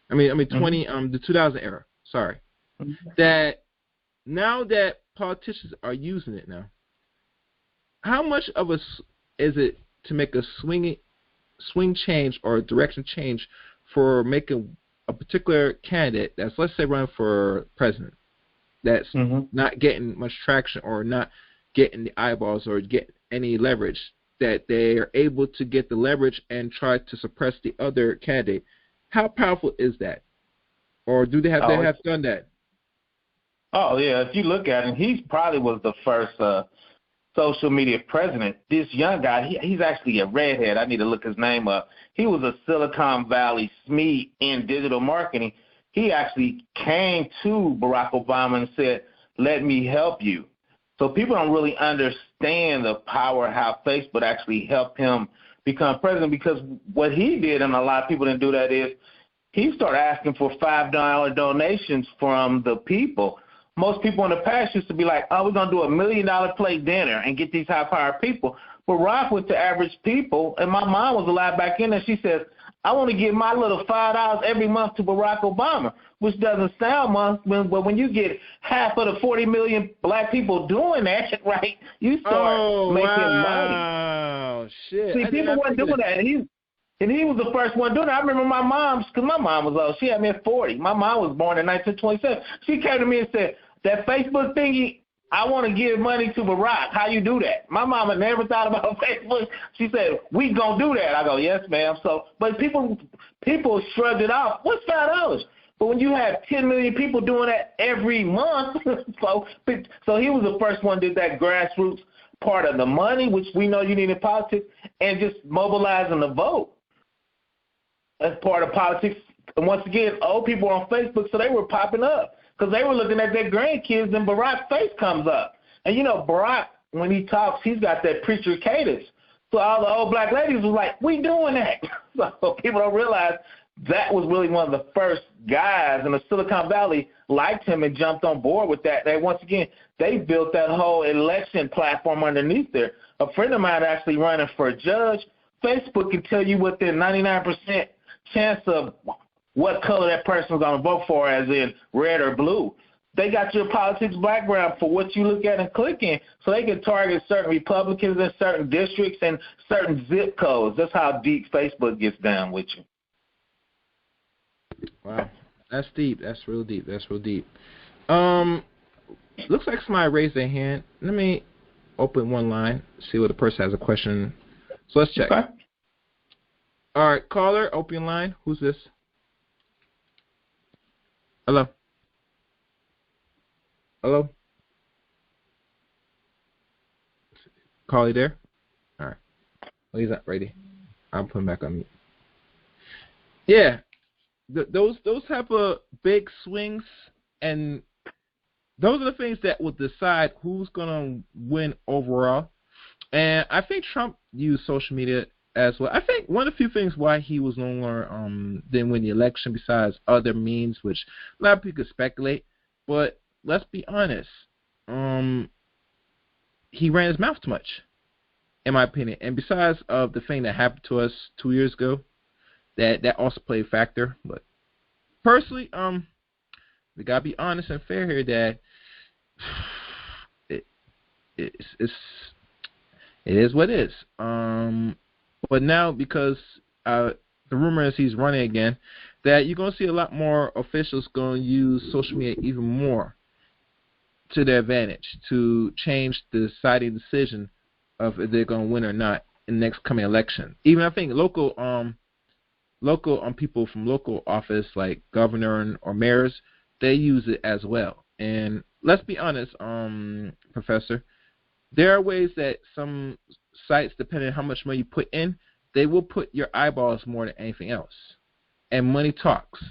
Speaker 2: The 2000 era. Sorry. That now that politicians are using it now, how much of is it to make a swing change or direction change for making a particular candidate that's, let's say, running for president, that's not getting much traction or not getting the eyeballs or get any leverage, that they are able to get the leverage and try to suppress the other candidate? How powerful is that? Or do they have done that?
Speaker 4: Oh, yeah. If you look at him, he probably was the first social media president. This young guy, he's actually a redhead. I need to look his name up. He was a Silicon Valley SME in digital marketing. He actually came to Barack Obama and said, let me help you. So people don't really understand the power, how Facebook actually helped him become president, because what he did, and a lot of people didn't do that, is he started asking for $5 donations from the people. Most people in the past used to be like, we're going to do $1 million plate dinner and get these high-powered people. But Rock went to average people, and my mom was alive back in there. She says, I want to give my little $5 every month to Barack Obama, which doesn't sound much, but when you get half of the 40 million black people doing that, right, you start making money.
Speaker 2: Wow, shit.
Speaker 4: See, people weren't doing that, and he was the first one doing it. I remember my mom, because my mom was old. She had me at 40. My mom was born in 1927. She came to me and said, that Facebook thing, I want to give money to Barack. How you do that? My mama never thought about Facebook. She said, we going to do that. I go, yes, ma'am. So, but people shrugged it off. What's $5? But when you have 10 million people doing that every month, so he was the first one that did that grassroots part of the money, which we know you need in politics, and just mobilizing the vote as part of politics. And once again, old people on Facebook, so they were popping up because they were looking at their grandkids and Barack's face comes up. And, you know, Barack, when he talks, he's got that preacher cadence. So all the old black ladies was like, we doing that. So people don't realize that was really one of the first guys in the Silicon Valley liked him and jumped on board with that. And once again, they built that whole election platform underneath there. A friend of mine actually running for a judge. Facebook can tell you within 99% chance of what color that person's going to vote for, as in red or blue. They got your politics background for what you look at and click in, so they can target certain Republicans in certain districts and certain zip codes. That's how deep Facebook gets down with you.
Speaker 2: Wow, that's deep. That's real deep. Looks like somebody raised their hand. Let me open one line, see what the person has a question. So let's check.
Speaker 4: Okay.
Speaker 2: All right, caller, open line. Who's this? Hello. Hello. Caller, there? All right. Well, he's not ready. I'll put him back on mute. Yeah. Those type of big swings, and those are the things that will decide who's going to win overall. And I think Trump used social media as well. I think one of the few things why he was no longer didn't win the election, besides other means, which a lot of people could speculate. But let's be honest, he ran his mouth too much, in my opinion. And besides of the thing that happened to us 2 years ago, that also played a factor. But personally, we gotta be honest and fair here that it is what it is. But now, because the rumor is he's running again, that you're gonna see a lot more officials gonna use social media even more to their advantage to change the deciding decision of if they're gonna win or not in the next coming election. Even I think local people from local office like governor or mayors, they use it as well. And let's be honest, Professor, there are ways that some sites, depending on how much money you put in, they will put your eyeballs more than anything else. And money talks.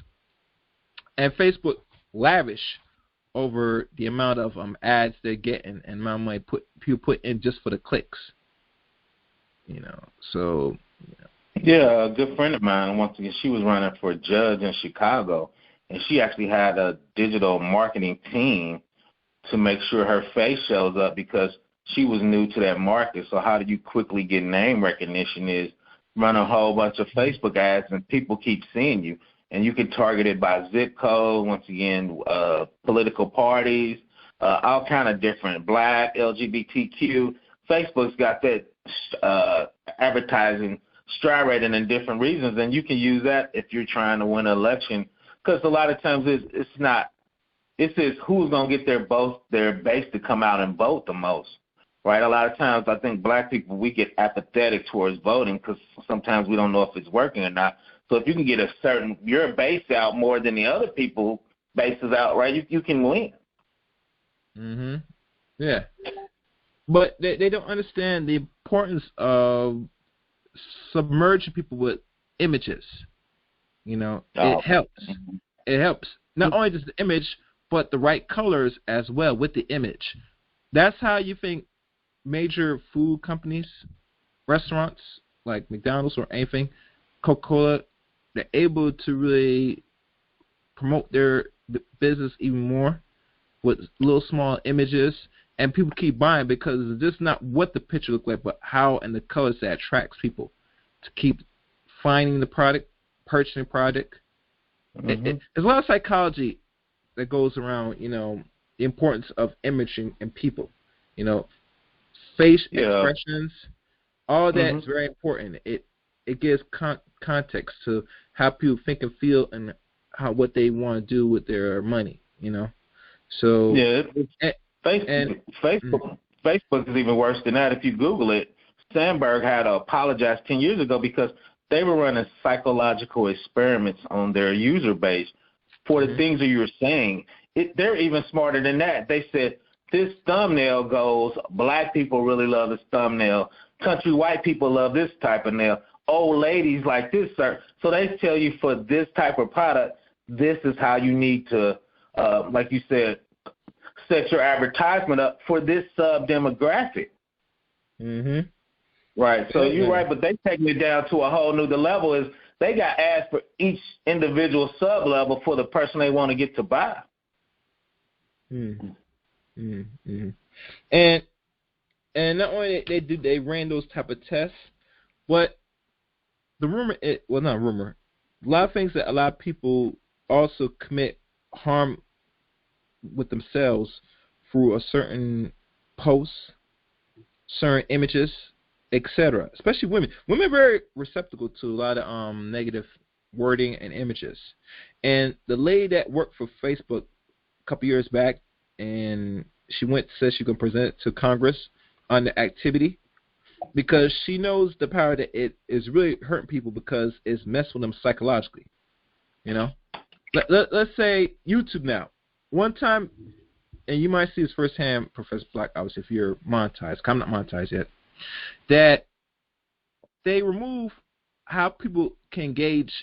Speaker 2: And Facebook lavish over the amount of ads they're getting and amount of money people put in just for the clicks. You know, so.
Speaker 4: Yeah, a good friend of mine, once again, she was running for a judge in Chicago, and she actually had a digital marketing team to make sure her face shows up because she was new to that market. So how do you quickly get name recognition is run a whole bunch of Facebook ads, and people keep seeing you. And you can target it by zip code, once again, political parties, all kind of different, black, LGBTQ. Facebook's got that advertising striated in different reasons, and you can use that if you're trying to win an election, because a lot of times it's who's going to get their base to come out and vote the most, right? A lot of times I think black people, we get apathetic towards voting because sometimes we don't know if it's working or not. So if you can get your base out more than the other people bases out, right, you can win.
Speaker 2: Mhm. Yeah. But they don't understand the importance of submerging people with images. You know, it helps.
Speaker 4: Mm-hmm.
Speaker 2: It helps. Not only just the image, but the right colors as well with the image. That's how you think major food companies, restaurants like McDonald's or anything, Coca-Cola, they're able to really promote their business even more with little small images, and people keep buying because it's just not what the picture looks like, but how and the colors that attracts people to keep finding the product, purchasing the product. Mm-hmm. There's a lot of psychology that goes around, you know, the importance of imaging in people. You know, face expressions, all that is very important. It gives context to how people think and feel and what they want to do with their money, you know. So
Speaker 4: Facebook is even worse than that. If you Google it, Sandberg had to apologize 10 years ago because they were running psychological experiments on their user base for the things that you were saying. They're even smarter than that. They said, this thumbnail goes, black people really love this thumbnail. Country white people love this type of nail. Old ladies like this, sir. So they tell you for this type of product, this is how you need to, like you said, set your advertisement up for this sub-demographic.
Speaker 2: Mm-hmm.
Speaker 4: Right. So you're right, but they taking it down to a whole new level. Is they got ads for each individual sub-level for the person they want to get to buy.
Speaker 2: Mm-hmm. Mm-hmm. And not only they ran those type of tests, but the rumor, not rumor, a lot of things that a lot of people also commit harm with themselves through a certain posts, certain images, etc. Especially women. Women are very receptive to a lot of negative wording and images. And the lady that worked for Facebook a couple years back, and she said she can present it to Congress on the activity because she knows the power that it is really hurting people because it's messing with them psychologically. You know, let's say YouTube now. One time, and you might see this firsthand, Professor Black, obviously, if you're monetized. I'm not monetized yet. That they remove how people can engage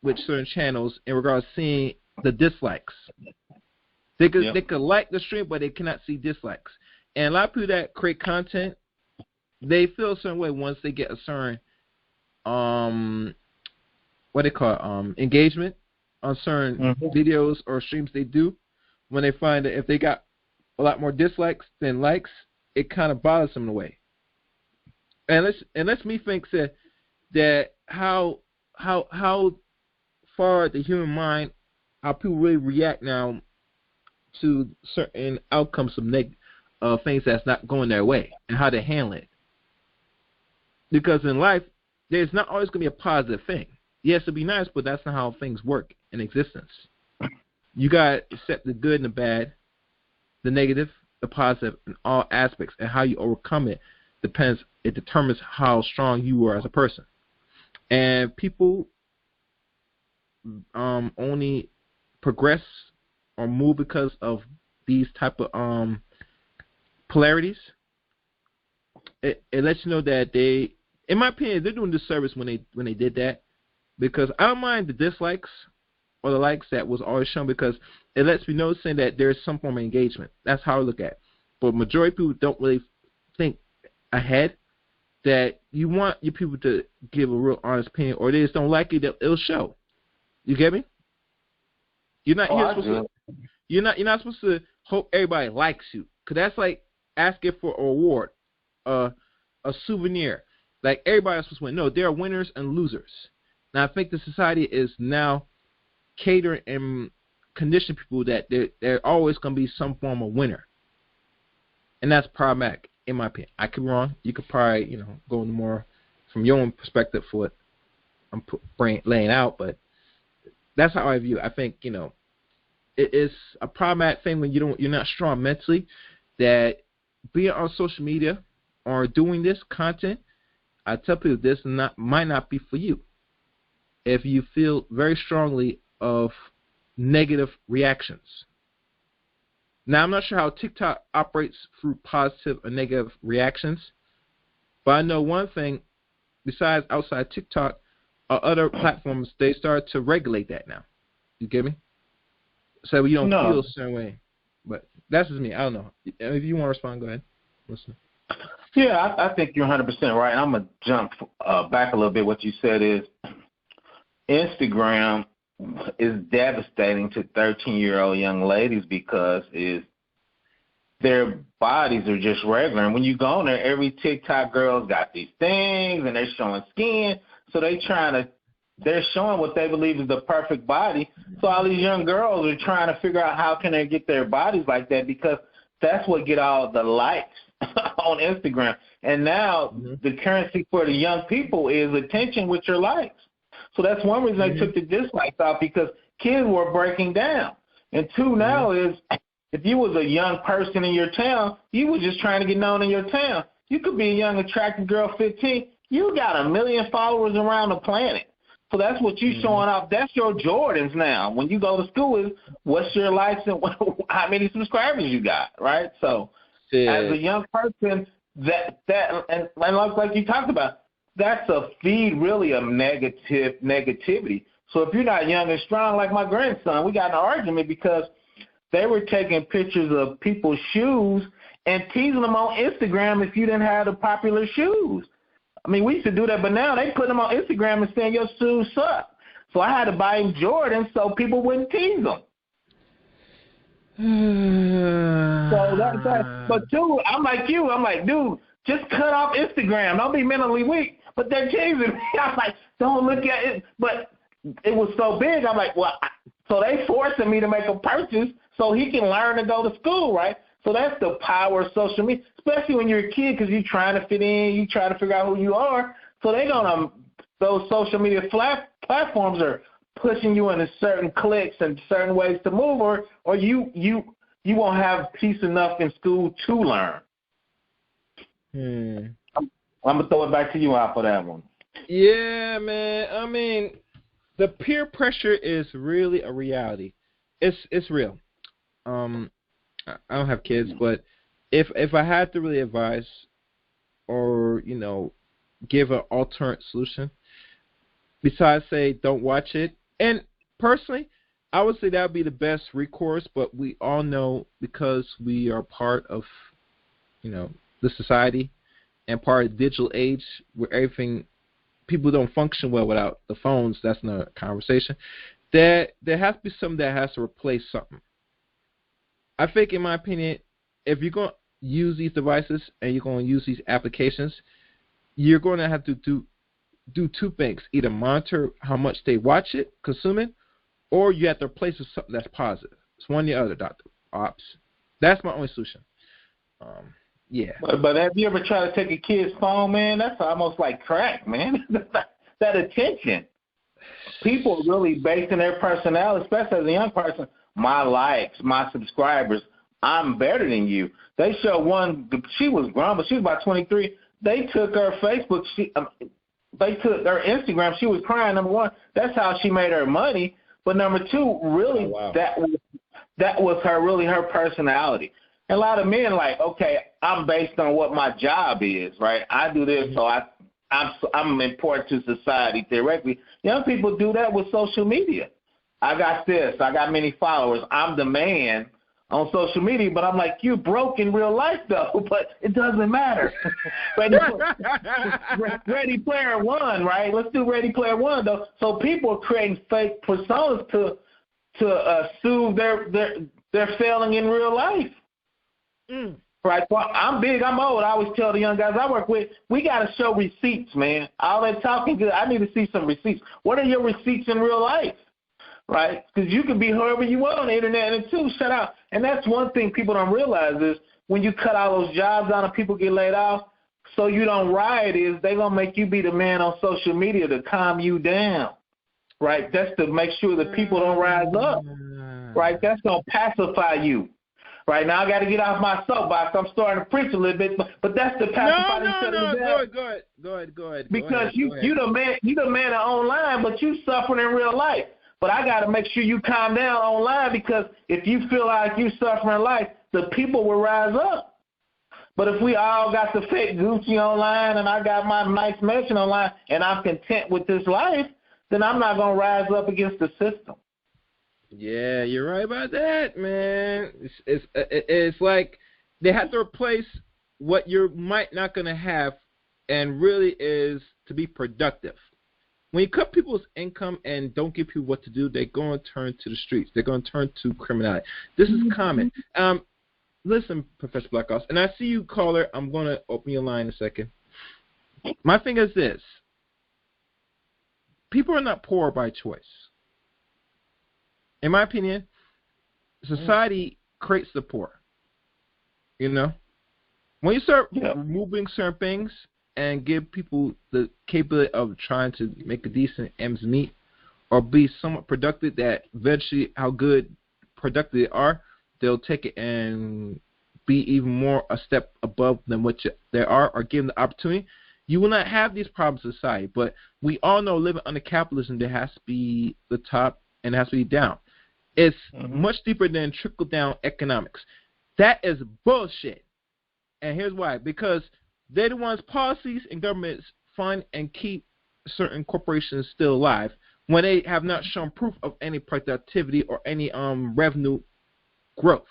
Speaker 2: with certain channels in regards to seeing the dislikes. They could like the stream, but they cannot see dislikes. And a lot of people that create content, they feel a certain way once they get a certain engagement on certain videos or streams they do. When they find that if they got a lot more dislikes than likes, it kind of bothers them in a way. And let's me think that how far the human mind, how people really react now to certain outcomes of things that's not going their way and how they handle it. Because in life, there's not always going to be a positive thing. Yes, it'd be nice, but that's not how things work in existence. You got to accept the good and the bad, the negative, the positive, in all aspects, and how you overcome it it determines how strong you are as a person. And people only progress or move because of these type of polarities. It lets you know that they, in my opinion, they're doing disservice when they did that, because I don't mind the dislikes or the likes that was always shown because it lets me know saying that there's some form of engagement. That's how I look at it. But majority of people don't really think ahead that you want your people to give a real honest opinion, or they just don't like it, it'll show. You get me? You're not supposed to hope everybody likes you, because that's like asking for an award, a souvenir. Like everybody's supposed to win. No, there are winners and losers. Now I think the society is now catering and conditioning people that they're always going to be some form of winner, and that's problematic in my opinion. I could be wrong. You could probably go into more from your own perspective for what I'm laying out, but that's how I view it. I think it is a problematic thing when you're not strong mentally. That being on social media or doing this content, I tell people this might not be for you. If you feel very strongly of negative reactions. Now, I'm not sure how TikTok operates through positive or negative reactions, but I know one thing, besides outside TikTok, other platforms, they start to regulate that now. You get me? So you don't feel a certain way. But that's just me. I don't know. If you want to respond, go ahead. Listen.
Speaker 4: Yeah, I think you're 100% right. And I'm going to jump back a little bit. What you said is Instagram is devastating to 13-year-old young ladies because their bodies are just regular. And when you go on there, every TikTok girl's got these things, and they're showing skin. So they're showing what they believe is the perfect body. So all these young girls are trying to figure out how can they get their bodies like that, because that's what get all the likes on Instagram. And now the currency for the young people is attention with your likes. So that's one reason they took the dislikes out, because kids were breaking down. And two now is if you was a young person in your town, you was just trying to get known in your town. You could be a young, attractive girl, 15. You got 1 million followers around the planet. So that's what you showing off. That's your Jordans now. When you go to school, is what's your likes and how many subscribers you got, right? So as a young person, that and like you talked about, that's a feed really of negativity. So if you're not young and strong like my grandson, we got in an argument because they were taking pictures of people's shoes and teasing them on Instagram if you didn't have the popular shoes. I mean, we used to do that, but now they put them on Instagram and saying your shoes suck. So I had to buy him Jordans so people wouldn't tease them. So that's that. But too, I'm like you. I'm like, dude, just cut off Instagram. Don't be mentally weak. But they're teasing me. I'm like, don't look at it. But it was so big. I'm like, well, so they forcing me to make a purchase so he can learn to go to school, right? So that's the power of social media, especially when you're a kid because you're trying to fit in, you try to figure out who you are. So those social media platforms are pushing you into certain clicks and certain ways to move, or you won't have peace enough in school to learn. I'm going to throw it back to you out for that one.
Speaker 2: Yeah, man. I mean, the peer pressure is really a reality. It's real. I don't have kids, but if I had to really advise or, give an alternate solution, besides say don't watch it, and personally, I would say that would be the best recourse, but we all know because we are part of, the society and part of the digital age where people don't function well without the phones, that's another conversation, there has to be something that has to replace something. I think, in my opinion, if you're going to use these devices and you're going to use these applications, you're going to have to do two things. Either monitor how much they watch it, consume it, or you have to replace it with something that's positive. It's one or the other, Dr. Ops. That's my only solution. Yeah.
Speaker 4: But have you ever tried to take a kid's phone, man? That's almost like crack, man. That attention. People are really basing their personality, especially as a young person, my likes, my subscribers, I'm better than you. They show one, she was grown, but she was about 23. They took her Facebook, they took her Instagram. She was crying, number one. That's how she made her money. But number two, really, that was her personality. And a lot of men like, okay, I'm based on what my job is, right? I do this, so I'm important to society theoretically. Young people do that with social media. I got this. I got many followers. I'm the man on social media, but I'm like, you broke in real life, though, but it doesn't matter. Ready Player One, right? Let's do Ready Player One, though. So people are creating fake personas to soothe their failing in real life. Right? So I'm big. I'm old. I always tell the young guys I work with, we got to show receipts, man. All that talking good, I need to see some receipts. What are your receipts in real life? Right? Because you can be whoever you want on the internet, and too, shut out. And that's one thing people don't realize is when you cut all those jobs out and people get laid off, so you don't riot, is they're going to make you be the man on social media to calm you down. Right? That's to make sure that people don't rise up. Right? That's going to pacify you. Right? Now I got to get off my soapbox. I'm starting to preach a little bit, but that's the pacify.
Speaker 2: No. Go ahead.
Speaker 4: Because you the man online, but you suffering in real life. But I got to make sure you calm down online, because if you feel like you suffering in life, the people will rise up. But if we all got the fake Gucci online and I got my nice mansion online and I'm content with this life, then I'm not going to rise up against the system.
Speaker 2: Yeah, you're right about that, man. It's like they have to replace what you might not going to have, and really is to be productive. When you cut people's income and don't give people what to do, they're going to turn to the streets. They're going to turn to criminality. This is common. Listen, Professor BlackOp, and I see you, caller. I'm going to open your line in a second. My thing is this. People are not poor by choice. In my opinion, society creates the poor. When you start removing certain things and give people the capability of trying to make a decent ends meet or be somewhat productive, that eventually how good productive they are, they'll take it and be even more a step above than what they are, or give them the opportunity, you will not have these problems in society. But we all know living under capitalism, there has to be the top and it has to be down. It's much deeper than trickle-down economics. That is bullshit. And here's why. Because they're the ones, policies and governments fund and keep certain corporations still alive when they have not shown proof of any productivity or any revenue growth.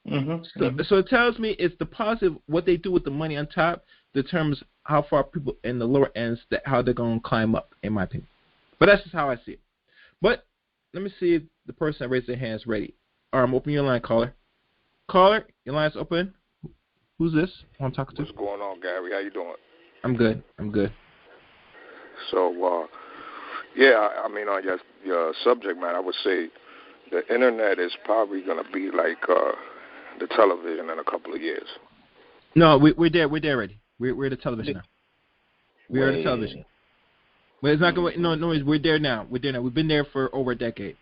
Speaker 2: So it tells me it's the positive, what they do with the money on top determines how far people in the lower ends, how they're going to climb up, in my opinion. But that's just how I see it. But let me see if the person that raised their hand is ready. Open your line, caller. Caller, your line's open. Who's this? Who I'm talking to?
Speaker 5: What's going on, Gary? How you doing?
Speaker 2: I'm good.
Speaker 5: So, yeah, I mean, on your subject matter, I would say the internet is probably going to be like the television in a couple of years.
Speaker 2: No, we're there already. We're the television now. We are the television. But it's not going to, no, we're there now. We've been there for over a decade.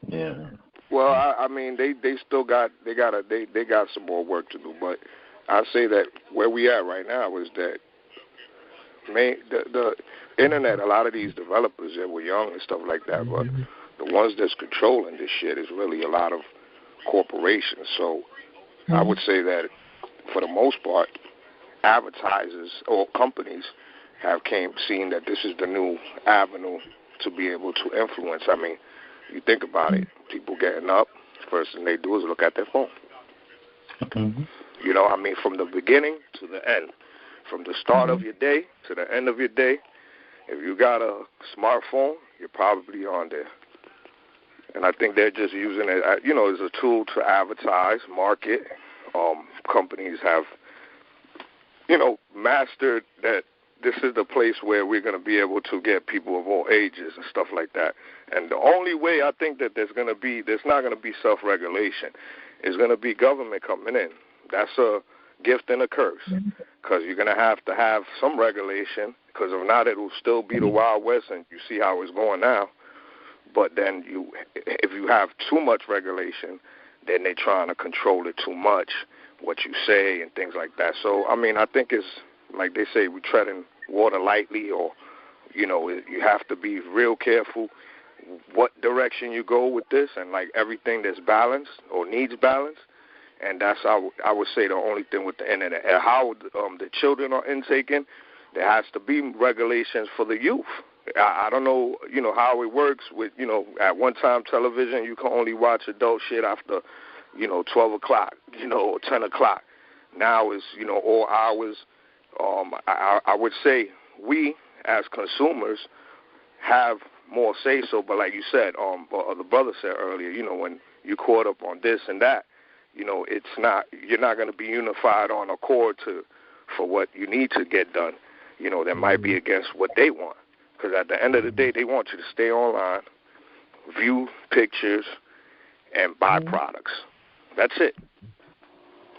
Speaker 4: Yeah.
Speaker 5: Well, I mean, they still got some more work to do, but I say that where we at right now is that the internet, a lot of these developers that were young and stuff like that, but the ones that's controlling this shit is really a lot of corporations. So I would say that for the most part, advertisers or companies have seen that this is the new avenue to be able to influence. I mean, you think about it, people getting up, first thing they do is look at their phone. You know, I mean, from the beginning to the end, from the start of your day to the end of your day, if you got a smartphone, you're probably on there. And I think they're just using it, as a tool to advertise, market. Companies have, mastered that this is the place where we're going to be able to get people of all ages and stuff like that. And the only way I think that there's not going to be self-regulation is going to be government coming in. That's a gift and a curse, because you're going to have some regulation, because if not, it will still be the Wild West, and you see how it's going now. But then if you have too much regulation, then they're trying to control it too much, what you say and things like that. So, I mean, I think it's, like they say, we treading water lightly, or, you have to be real careful what direction you go with this, and like everything that's balanced or needs balance. And that's how I would say the only thing with the internet. And how the children are intaken, there has to be regulations for the youth. I don't know, how it works with, at one time television, you can only watch adult shit after, 12 o'clock, or 10 o'clock. Now it's, all hours. I would say we, as consumers, have more say-so. But like you said, the brother said earlier, when you caught up on this and that, you're not going to be unified on accord for what you need to get done. That might be against what they want. Because at the end of the day, they want you to stay online, view pictures, and buy products. That's it.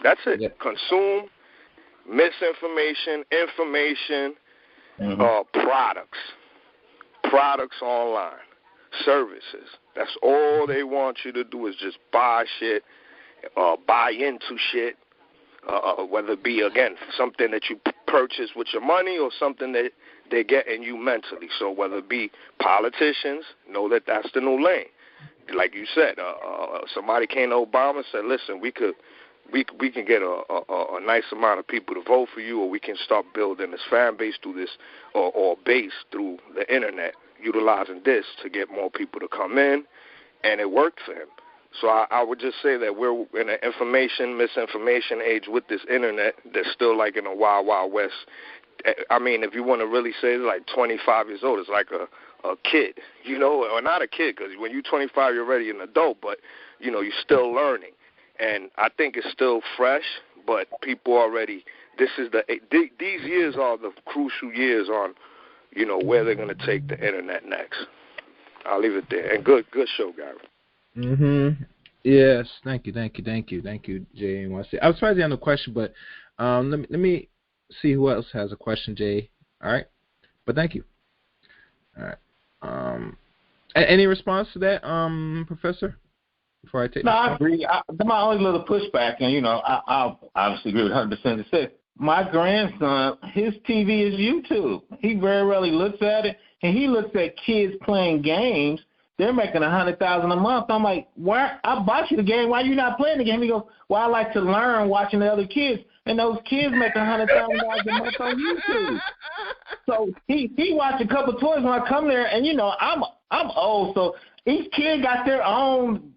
Speaker 5: Yeah. Consume misinformation, information, products online, services. That's all they want you to do is just buy shit, buy into shit, whether it be, again, something that you purchase with your money or something that they're getting you mentally. So whether it be politicians, know that that's the new lane. Like you said, somebody came to Obama and said, listen, we can get a nice amount of people to vote for you, or we can start building this fan base through this, or base through the internet, utilizing this to get more people to come in, and it worked for him. So I would just say that we're in an misinformation age with this internet that's still like in a wild, wild west. I mean, if you want to really say it's like 25 years old, it's like a kid, or not a kid, because when you're 25, you're already an adult, but, you're still learning. And I think it's still fresh, but people already, these years are the crucial years on, where they're going to take the internet next. I'll leave it there. And good show, Gary.
Speaker 2: Yes, thank you, Jay. I was surprised you had no question, but let me see who else has a question, Jay. All right, but thank you. All right. Any response to that, Professor? before I take
Speaker 4: No,
Speaker 2: this
Speaker 4: I
Speaker 2: call?
Speaker 4: agree. My only little pushback, and, I obviously agree with 100% of this. My grandson, his TV is YouTube. He very rarely looks at it, and he looks at kids playing games. They're making $100,000 a month. I'm like, why? I bought you the game. Why are you not playing the game? He goes, well, I like to learn watching the other kids, and those kids make $100,000 a month on YouTube. So he watched a couple toys when I come there, and I'm old, so each kid got their own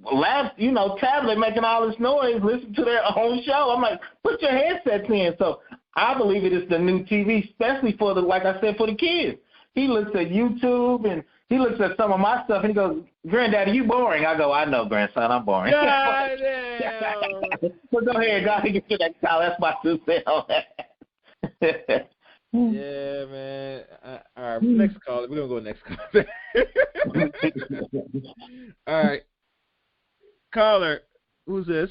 Speaker 4: tablet making all this noise, listening to their own show. I'm like, put your headsets in. So I believe it is the new TV, especially for like I said, for the kids. He looks at YouTube and he looks at some of my stuff and he goes, Granddaddy, you boring. I go, I know, grandson, I'm boring.
Speaker 2: God damn.
Speaker 4: So go ahead, get to that call. That's my 2 cents on that.
Speaker 2: Yeah, man. All right, next caller. We're going to go next caller. All right. Caller, who's this?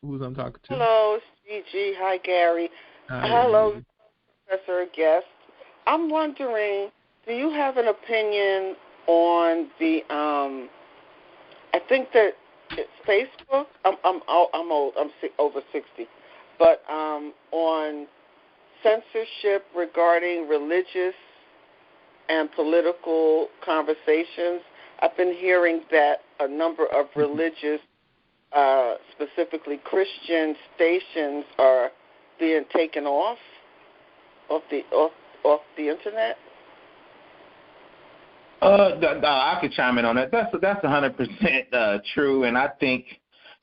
Speaker 2: Who's I'm talking to?
Speaker 6: Hello, CG. Hi, Gary.
Speaker 2: Hi.
Speaker 6: Hello, Professor Guest. I'm wondering, do you have an opinion on the, I think that it's Facebook. I'm old. I'm over 60. But on censorship regarding religious and political conversations. I've been hearing that a number of religious, specifically Christian stations, are being taken off the internet.
Speaker 4: I could chime in on that. That's 100% true, and I think,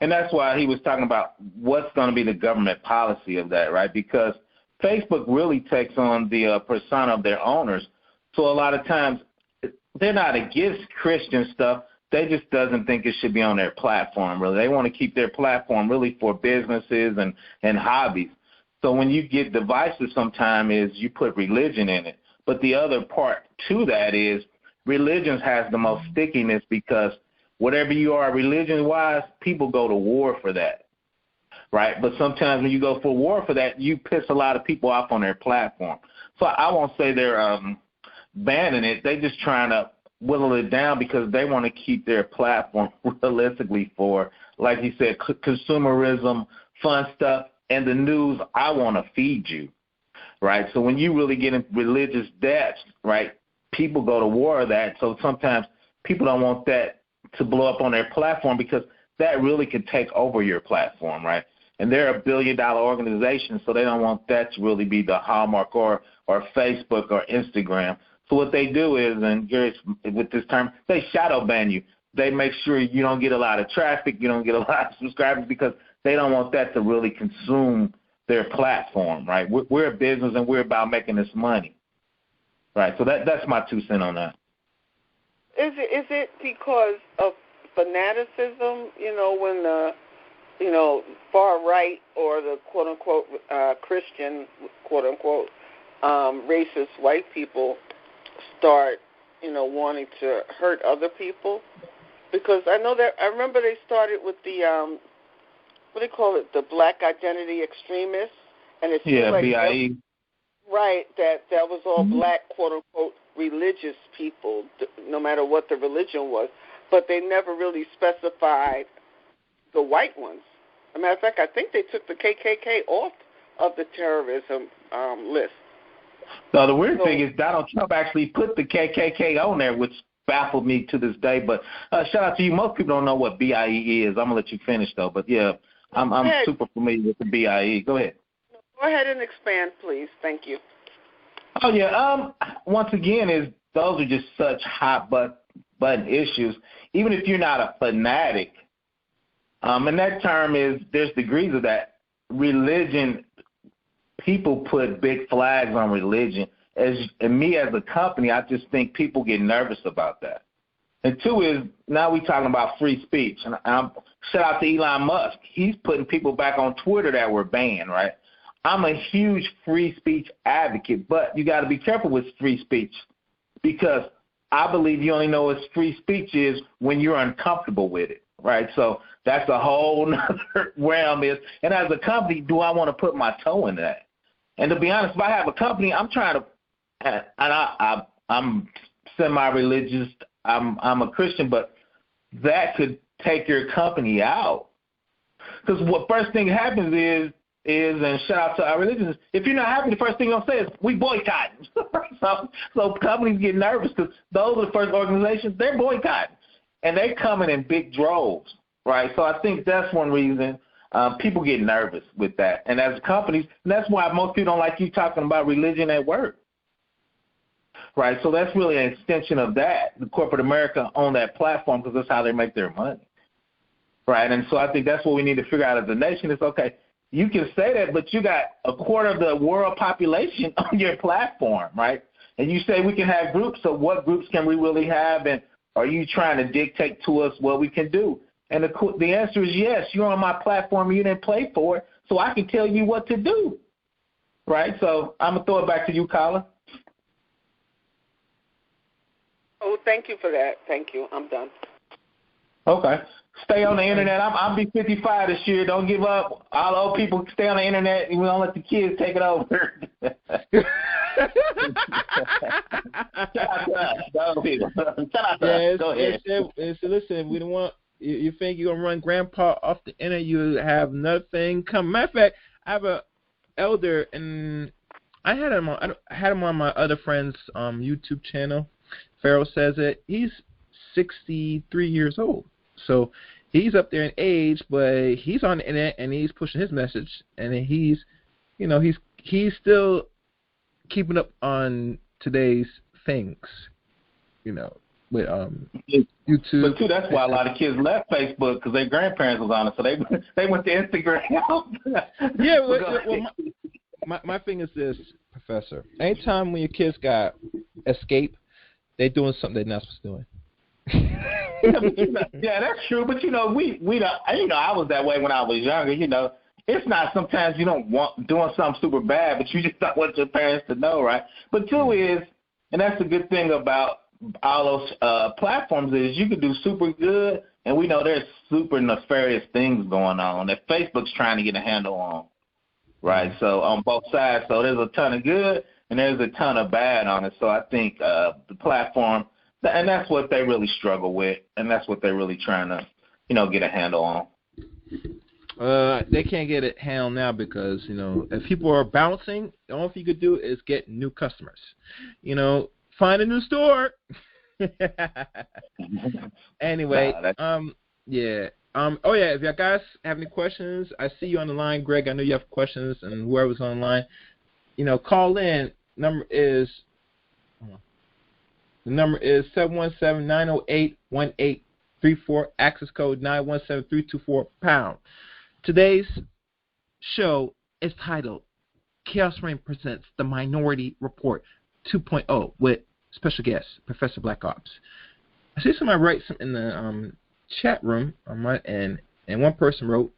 Speaker 4: and that's why he was talking about what's going to be the government policy of that, right? Because Facebook really takes on the persona of their owners. So a lot of times they're not against Christian stuff. They just doesn't think it should be on their platform, really. They want to keep their platform really for businesses and hobbies. So when you get divisive sometimes is you put religion in it. But the other part to that is religion has the most stickiness because whatever you are religion-wise, people go to war for that. Right, but sometimes when you go for war for that, you piss a lot of people off on their platform. So I won't say they're banning it. They're just trying to whittle it down because they want to keep their platform realistically for, like you said, consumerism, fun stuff, and the news I want to feed you. Right, so when you really get in religious depths, right, people go to war with that. So sometimes people don't want that to blow up on their platform because that really could take over your platform, right? And they're a billion-dollar organization, so they don't want that to really be the hallmark or Facebook or Instagram. So what they do is, and Gary, with this term, they shadow ban you. They make sure you don't get a lot of traffic, you don't get a lot of subscribers because they don't want that to really consume their platform, right? We're a business and we're about making this money, right? So that's my 2 cents on that.
Speaker 6: Is it because of fanaticism? When the far right or the quote unquote Christian quote unquote racist white people start wanting to hurt other people, because I remember they started with the what do they call it, the Black Identity Extremists, and it seemed like
Speaker 4: BIE.
Speaker 6: Right, that was all black quote unquote religious people, no matter what the religion was, but they never really specified the white ones. As a matter of fact, I think they took the KKK off of the terrorism list.
Speaker 4: No, the weird thing is Donald Trump actually put the KKK on there, which baffled me to this day. But shout out to you. Most people don't know what BIE is. I'm going to let you finish, though. But, yeah, I'm super familiar with the BIE. Go ahead.
Speaker 6: Go ahead and expand, please. Thank you.
Speaker 4: Oh, yeah. Once again, those are just such hot button issues. Even if you're not a fanatic, and that term is, there's degrees of that. Religion, people put big flags on religion. And me as a company, I just think people get nervous about that. And 2 is, now we're talking about free speech. And shout out to Elon Musk. He's putting people back on Twitter that were banned, right? I'm a huge free speech advocate, but you got to be careful with free speech because I believe you only know what free speech is when you're uncomfortable with it, right? So that's a whole nother realm. And as a company, do I want to put my toe in that? And to be honest, if I have a company, I'm trying to, and I'm semi-religious, I'm a Christian, but that could take your company out. Because what first thing happens is, and shout out to our religions, if you're not happy, the first thing you'll say is, we boycotting. so companies get nervous because those are the first organizations, they're boycotting. And they coming in big droves, right? So I think that's one reason people get nervous with that. And as companies, and that's why most people don't like you talking about religion at work. Right, so that's really an extension of that, the corporate America on that platform, because that's how they make their money. Right, and so I think that's what we need to figure out as a nation is, okay, you can say that, but you got a quarter of the world population on your platform, right? And you say we can have groups, so what groups can we really have, and are you trying to dictate to us what we can do? And the answer is yes, you're on my platform and you didn't pay for it, so I can tell you what to do. Right, so I'm going to throw it back to you, Colin.
Speaker 6: Oh, thank you for that. Thank you. I'm done.
Speaker 4: Okay. Stay on the internet. I'll be 55 this year. Don't give up. All old people stay on the internet, and we don't let the kids take it over. Shout out to us. Go ahead.
Speaker 2: Listen, we don't want you think you're gonna run grandpa off the internet. You have nothing come. Matter of fact, I have a elder, and I had him on my other friend's YouTube channel. Pharaoh says it. He's 63 years old, so he's up there in age, but he's on the internet and he's pushing his message, and he's still keeping up on today's things, with YouTube.
Speaker 4: But too, that's why a lot of kids left Facebook because their grandparents was on it, so they went to Instagram.
Speaker 2: Yeah, well my thing is this, Professor. Anytime when your kids got escape, they're doing something they're not supposed to be doing.
Speaker 4: Yeah, that's true. But we don't. I was that way when I was younger. It's not sometimes you don't want doing something super bad, but you just don't want your parents to know, right? But two is, and that's the good thing about all those platforms is you can do super good, and we know there's super nefarious things going on that Facebook's trying to get a handle on, right? So on both sides, so there's a ton of good and there's a ton of bad on it. So I think the platform, and that's what they really struggle with, and that's what they're really trying to, get a handle on.
Speaker 2: They can't get it handled now because, if people are bouncing, the only thing you could do is get new customers. Find a new store. Anyway, yeah. If you guys have any questions, I see you on the line, Greg. I know you have questions, and whoever's online, call in. The number is 717-908-1834. Access code 917324#. Today's show is titled Chaos Reign Presents The Minority Report 2.0 with special guest Professor BlackOp. I see somebody write something in the chat room on my end, and one person wrote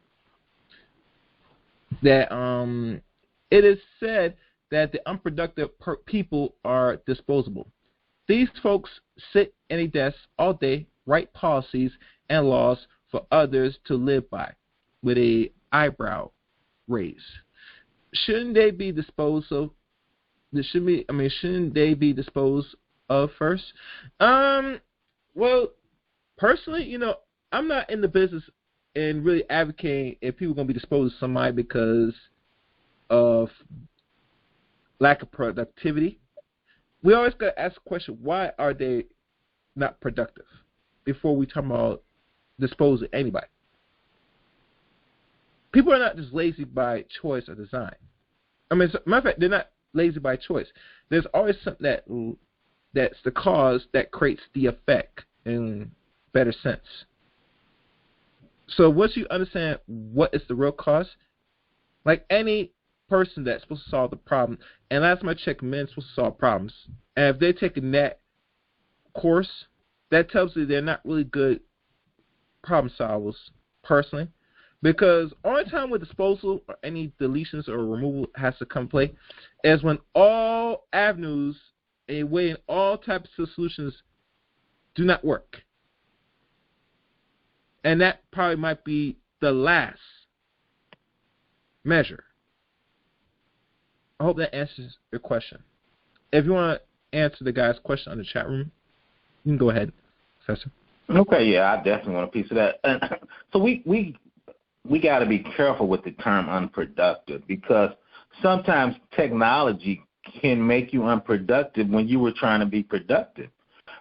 Speaker 2: that it is said that the unproductive people are disposable. These folks sit in a desk all day, write policies and laws for others to live by, with a eyebrow raise. Shouldn't they be disposed of? Shouldn't they be disposed of first? Well, personally, I'm not in the business in really advocating if people are going to be disposed of somebody because of lack of productivity. We always got to ask the question, why are they not productive before we talk about disposing of anybody? People are not just lazy by choice or design. As a matter of fact, they're not lazy by choice. There's always something that's the cause that creates the effect in better sense. So once you understand what is the real cause, like any person that's supposed to solve the problem, and last time I checked, men are supposed to solve problems, and if they're taking that course, that tells you they're not really good problem solvers personally, because only time with disposal or any deletions or removal has to come play is when all avenues and way in all types of solutions do not work. And that probably might be the last measure. I hope that answers your question. If you want to answer the guy's question on the chat room, you can go ahead, Professor.
Speaker 4: Okay, yeah, I definitely want a piece of that. So we got to be careful with the term unproductive, because sometimes technology can make you unproductive when you were trying to be productive.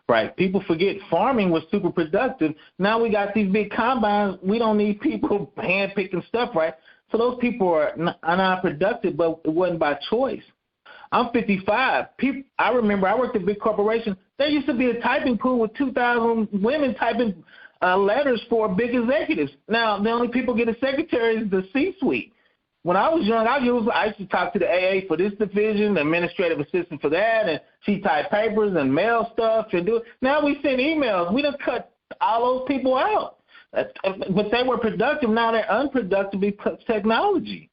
Speaker 4: Right. People forget farming was super productive. Now we got these big combines. We don't need people hand picking stuff, right? So those people are not productive, but it wasn't by choice. I'm 55. I remember I worked at a big corporation. There used to be a typing pool with 2,000 women typing letters for big executives. Now the only people get a secretary is the C-suite. When I was young, I used to talk to the AA for this division, the administrative assistant for that, and she typed papers and mail stuff and do it. Now we send emails. We done cut all those people out. But they were productive. Now they're unproductive because of technology.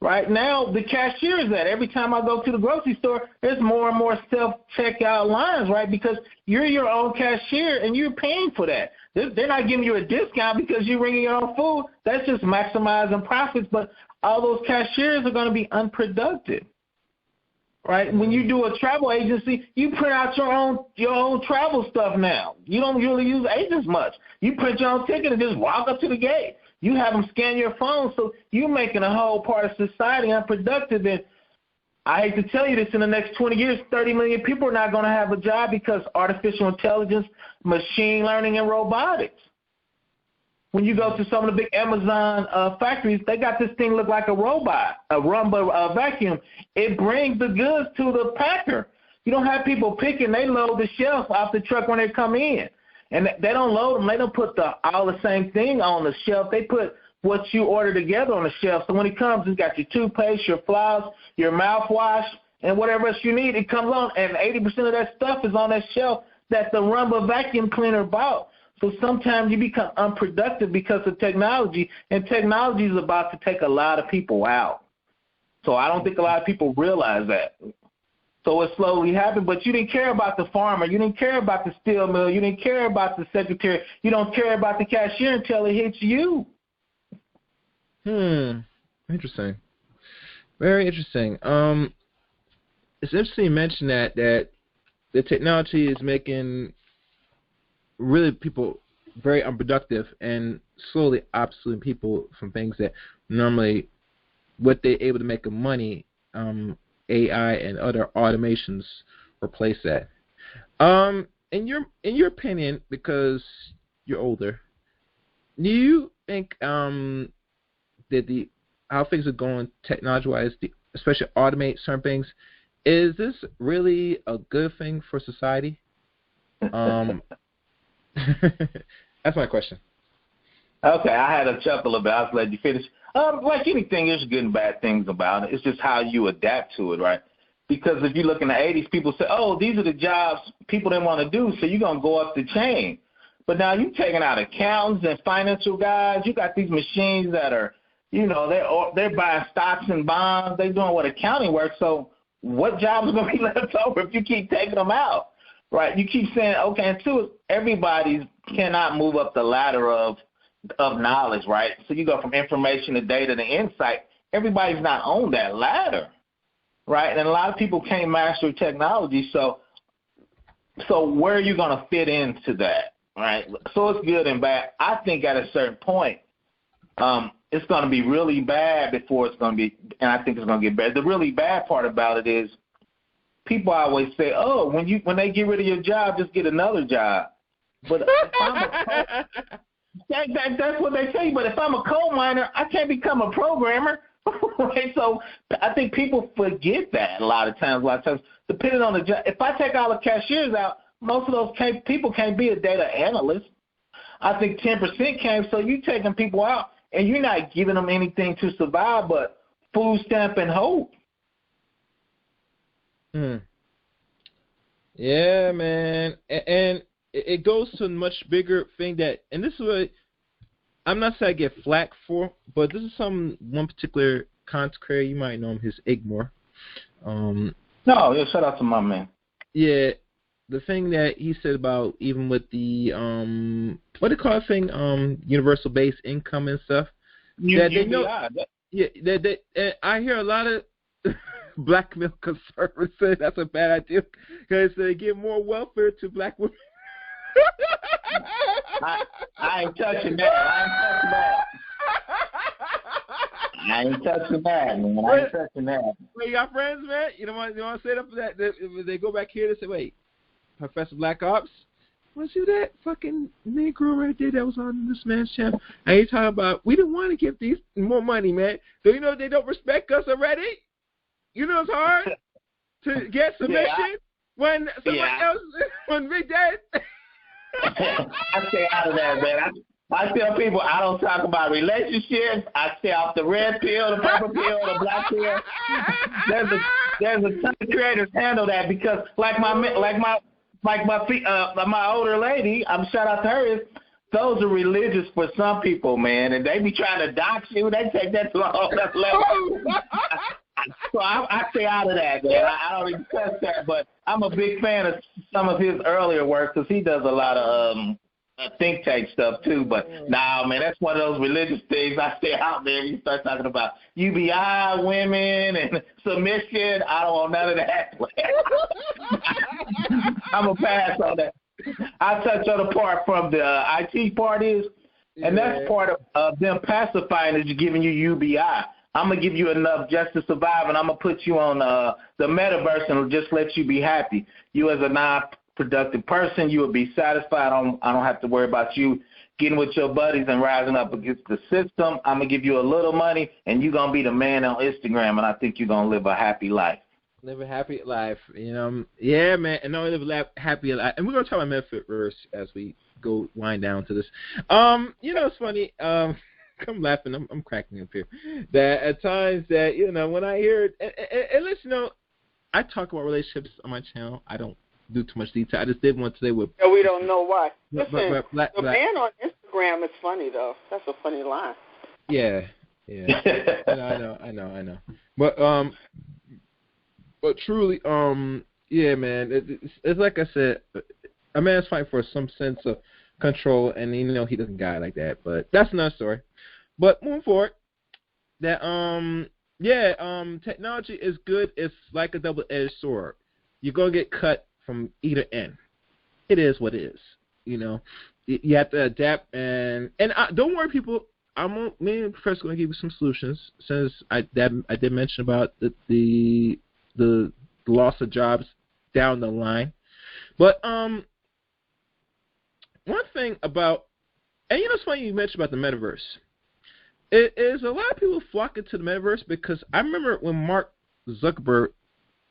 Speaker 4: Right now, the cashier is that. Every time I go to the grocery store, there's more and more self-checkout lines, right? Because you're your own cashier and you're paying for that. They're not giving you a discount because you're bringing your own food. That's just maximizing profits. But all those cashiers are going to be unproductive, right? When you do a travel agency, you print out your own travel stuff now. You don't really use agents much. You print your own ticket and just walk up to the gate. You have them scan your phone, so you're making a whole part of society unproductive. And I hate to tell you this, in the next 20 years, 30 million people are not going to have a job because artificial intelligence, machine learning, and robotics. When you go to some of the big Amazon factories, they got this thing look like a robot, a Roomba vacuum. It brings the goods to the packer. You don't have people picking. They load the shelf off the truck when they come in. And they don't load them. They don't put all the same thing on the shelf. They put what you order together on the shelf. So when it comes, it's got your toothpaste, your floss, your mouthwash, and whatever else you need. It comes on, and 80% of that stuff is on that shelf that the Roomba vacuum cleaner bought. So sometimes you become unproductive because of technology, and technology is about to take a lot of people out. So I don't think a lot of people realize that. So it slowly happened, but you didn't care about the farmer. You didn't care about the steel mill. You didn't care about the secretary. You don't care about the cashier until it hits you.
Speaker 2: Interesting. Very interesting. It's interesting you mention that the technology is making really people very unproductive and slowly obsoleting people from things that normally what they're able to make of money, AI and other automations replace that. In your opinion, because you're older, do you think that how things are going technology-wise, especially automate certain things, is this really a good thing for society? That's my question.
Speaker 4: Okay, I had a chuckle about it. I'll let you finish. Like anything, there's good and bad things about it. It's just how you adapt to it, right? Because if you look in the 80s, people say, oh, these are the jobs people didn't want to do, so you're going to go up the chain. But now you're taking out accountants and financial guys. You got these machines that are, they're buying stocks and bonds. They're doing what accounting works. So what jobs are going to be left over if you keep taking them out, right? You keep saying, okay, and two, everybody cannot move up the ladder of knowledge, right? So you go from information to data to insight. Everybody's not on that ladder, right? And a lot of people can't master technology. So where are you going to fit into that, right? So it's good and bad. I think at a certain point, it's going to be really bad before it's going to be, and I think it's going to get better. The really bad part about it is people always say, oh, when they get rid of your job, just get another job. But if I'm that's what they say. But if I'm a coal miner, I can't become a programmer. Right? So I think people forget that a lot of times. Depending on the job. If I take all the cashiers out, most of those people can't be a data analyst. I think 10% can. So you're taking people out, and you're not giving them anything to survive but food stamp and hope.
Speaker 2: Yeah, man. And it goes to a much bigger thing and this is what I'm not saying I get flack for, but this is one particular content creator, you might know him, his Igmore.
Speaker 4: Shout out to my man.
Speaker 2: Yeah, the thing that he said about even with the what do you call it thing, universal base income and stuff. I hear a lot of black male conservatives say that's a bad idea because they give more welfare to black women.
Speaker 4: I ain't touching that. I ain't touching that, man. I ain't touching that.
Speaker 2: Wait, you got friends, man? You don't want to say that for that? They go back here to say, wait, Professor BlackOps, was you that fucking Negro right there that was on this man's channel? And you talking about, we didn't want to give these more money, man. So you know they don't respect us already? You know it's hard to get submission when someone else, when Big Dad.
Speaker 4: I stay out of that, man. I tell people I don't talk about relationships. I stay off the red pill, the purple pill, the black pill. There's a ton of creators handle that because like my older lady, I'm shout out to her, is those are religious for some people, man, and they be trying to dox you. They take that to a whole other level. So I stay out of that, man. I don't even touch that, but I'm a big fan of some of his earlier work because he does a lot of think tank stuff too. But nah, man, that's one of those religious things. I stay out there. You start talking about UBI, women, and submission. I don't want none of that. I'm a pass on that. I touch on the part from the IT part is, and that's part of them pacifying is giving you UBI. I'm going to give you enough just to survive, and I'm going to put you on the metaverse and just let you be happy. You as a non-productive person, you will be satisfied. I don't have to worry about you getting with your buddies and rising up against the system. I'm going to give you a little money, and you're going to be the man on Instagram, and I think you're going to live a happy life.
Speaker 2: Live a happy life, you know. Yeah, man, and no, live a happy life. And we're going to talk about metaverse as we go wind down to this. You know, it's funny. I'm laughing. I'm cracking up here. That at times that, you know, when I hear it, and listen, you know, I talk about relationships on my channel. I don't do too much detail. I just did one today with.
Speaker 6: Yeah, we don't know why. Listen,
Speaker 2: the
Speaker 6: man on Instagram is funny though. That's a funny line.
Speaker 2: Yeah. I know. But truly, yeah, man. It's like I said, a man's fighting for some sense of control, and you know he doesn't guy like that. But that's another story. But moving forward, that technology is good. It's like a double-edged sword. You're gonna get cut from either end. It is what it is. You know, you have to adapt, and don't worry, people. Me and the Professor going to give you some solutions. Since I did mention about the loss of jobs down the line, but one thing about, and you know, it's funny you mentioned about the metaverse. It is a lot of people flocking to the metaverse because I remember when Mark Zuckerberg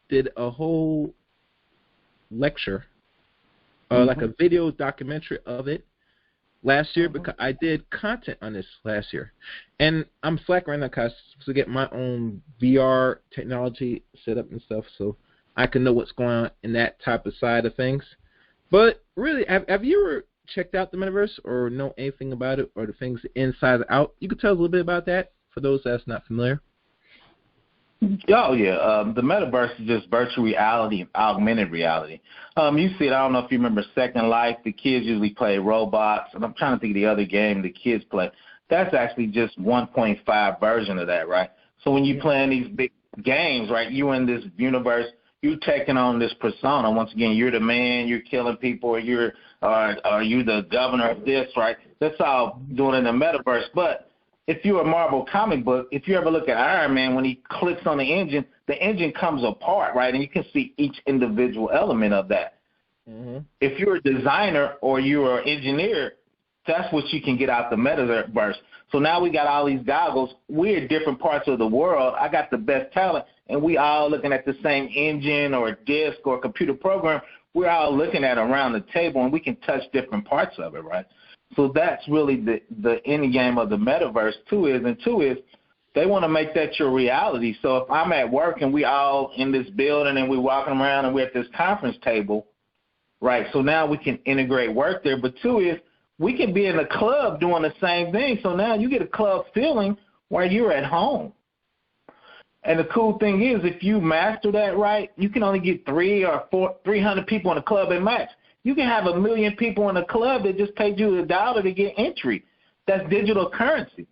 Speaker 2: did a whole lecture, like a video documentary of it last year, because I did content on this last year. And I'm slacking right now because to get my own VR technology set up and stuff so I can know what's going on in that type of side of things. But really, have you ever checked out the metaverse or know anything about it or the things inside and out? You could tell us a little bit about that for those that's not familiar.
Speaker 4: Oh, yeah. The metaverse is just virtual reality, augmented reality. You see it, I don't know if you remember Second Life. The kids usually play Roblox, and I'm trying to think of the other game the kids play. That's actually just 1.5 version of that, right? So when you're playing these big games, right, you in this universe, you taking on this persona. Once again, you're the man, you're killing people, or you're the governor of this, right? That's all doing in the metaverse. But if you're a Marvel comic book, if you ever look at Iron Man, when he clicks on the engine comes apart, right? And you can see each individual element of that. Mm-hmm. If you're a designer or you're an engineer, that's what you can get out the metaverse. So now we got all these goggles. We're in different parts of the world. I got the best talent, and we all looking at the same engine or disk or computer program. We're all looking at around the table, and we can touch different parts of it, right? So that's really the end game of the metaverse, two is they want to make that your reality. So if I'm at work and we all in this building and we're walking around and we're at this conference table, right, so now we can integrate work there. But two is we can be in a club doing the same thing. So now you get a club feeling while you're at home. And the cool thing is if you master that right, you can only get 300 people in a club at max. You can have 1 million people in a club that just paid you $1 to get entry. That's digital currency.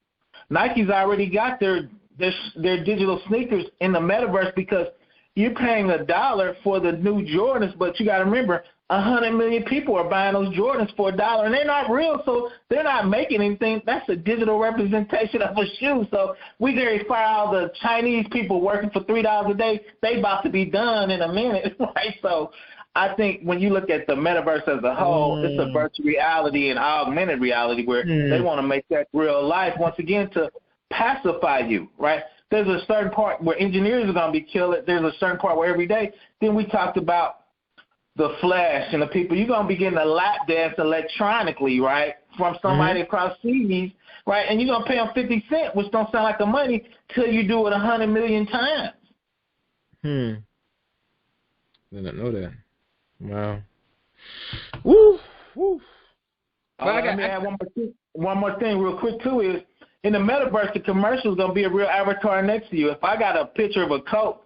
Speaker 4: Nike's already got their digital sneakers in the metaverse because you're paying $1 for the new Jordans, but you got to remember 100 million people are buying those Jordans for $1, and they're not real, so they're not making anything. That's a digital representation of a shoe. So we verify all the Chinese people working for $3 a day. They about to be done in a minute, right? So I think when you look at the metaverse as a whole, it's a virtual reality and augmented reality where they want to make that real life, once again, to pacify you, right? There's a certain part where engineers are going to be killed. There's a certain part where every day. Then we talked about the flash and the people. You're going to be getting a lap dance electronically, right, from somebody across seas, right? And you're going to pay them 50 cents, which don't sound like the money, till you do it 100 million times.
Speaker 2: Did not know that. Wow. Woo.
Speaker 4: Let me add one more thing real quick, too, is in the metaverse, the commercial is going to be a real avatar next to you. If I got a picture of a Coke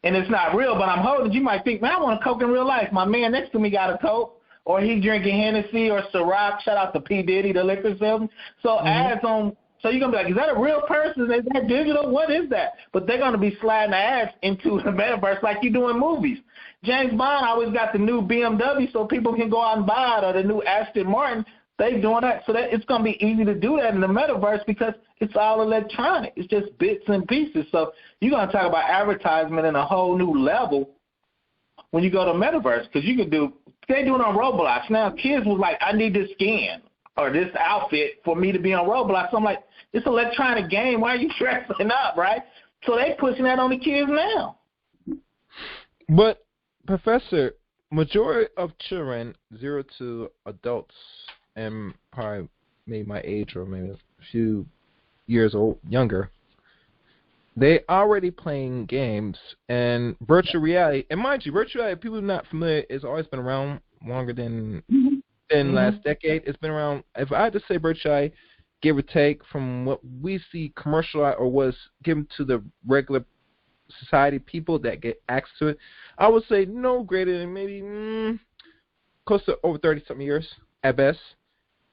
Speaker 4: and it's not real, but I'm holding it, you might think, man, I want a Coke in real life. My man next to me got a Coke, or he drinking Hennessy or Ciroc. Shout out to P. Diddy, the liquor salesman. So ads on, so you're going to be like, is that a real person? Is that digital? What is that? But they're going to be sliding the ads into the metaverse like you do in movies. James Bond always got the new BMW so people can go out and buy it, or the new Aston Martin. They doing that. So that it's going to be easy to do that in the metaverse because it's all electronic. It's just bits and pieces. So you're going to talk about advertisement in a whole new level when you go to metaverse, because you can do – they do it on Roblox. Now kids was like, I need this skin or this outfit for me to be on Roblox. So I'm like, it's an electronic game. Why are you dressing up, right? So they pushing that on the kids now.
Speaker 2: But, Professor, majority of children, 0 to adults, and probably maybe my age or maybe a few years old, younger, they already playing games and virtual reality. And mind you, virtual reality, people who are not familiar, it's always been around longer than last decade. It's been around, if I had to say virtual reality, give or take, from what we see commercialized or was given to the regular society people that get access to it, I would say no greater than maybe close to over 30-something years at best.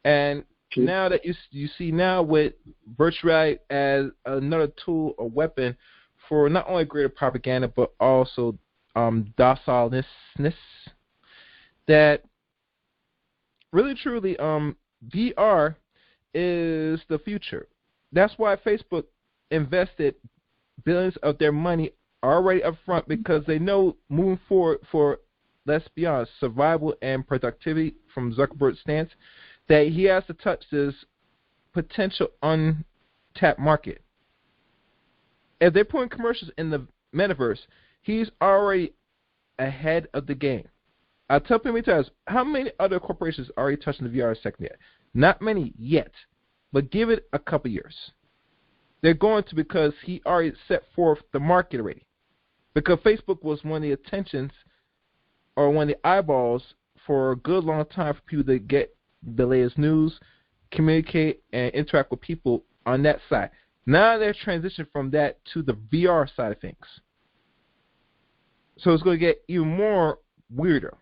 Speaker 2: And now that you see now with virtual reality as another tool or weapon for not only greater propaganda but also docileness, that really truly VR is the future. That's why Facebook invested billions of their money already up front, because they know moving forward for, let's be honest, survival and productivity from Zuckerberg's stance, that he has to touch this potential untapped market. If they're putting commercials in the metaverse, he's already ahead of the game. I tell people many times, how many other corporations are already touching the VR sector yet? Not many yet, but give it a couple years. They're going to, because he already set forth the market already. Because Facebook was one of the attentions or one of the eyeballs for a good long time for people to get the latest news, communicate, and interact with people on that side. Now they're transitioning from that to the VR side of things. So it's going to get even more weirder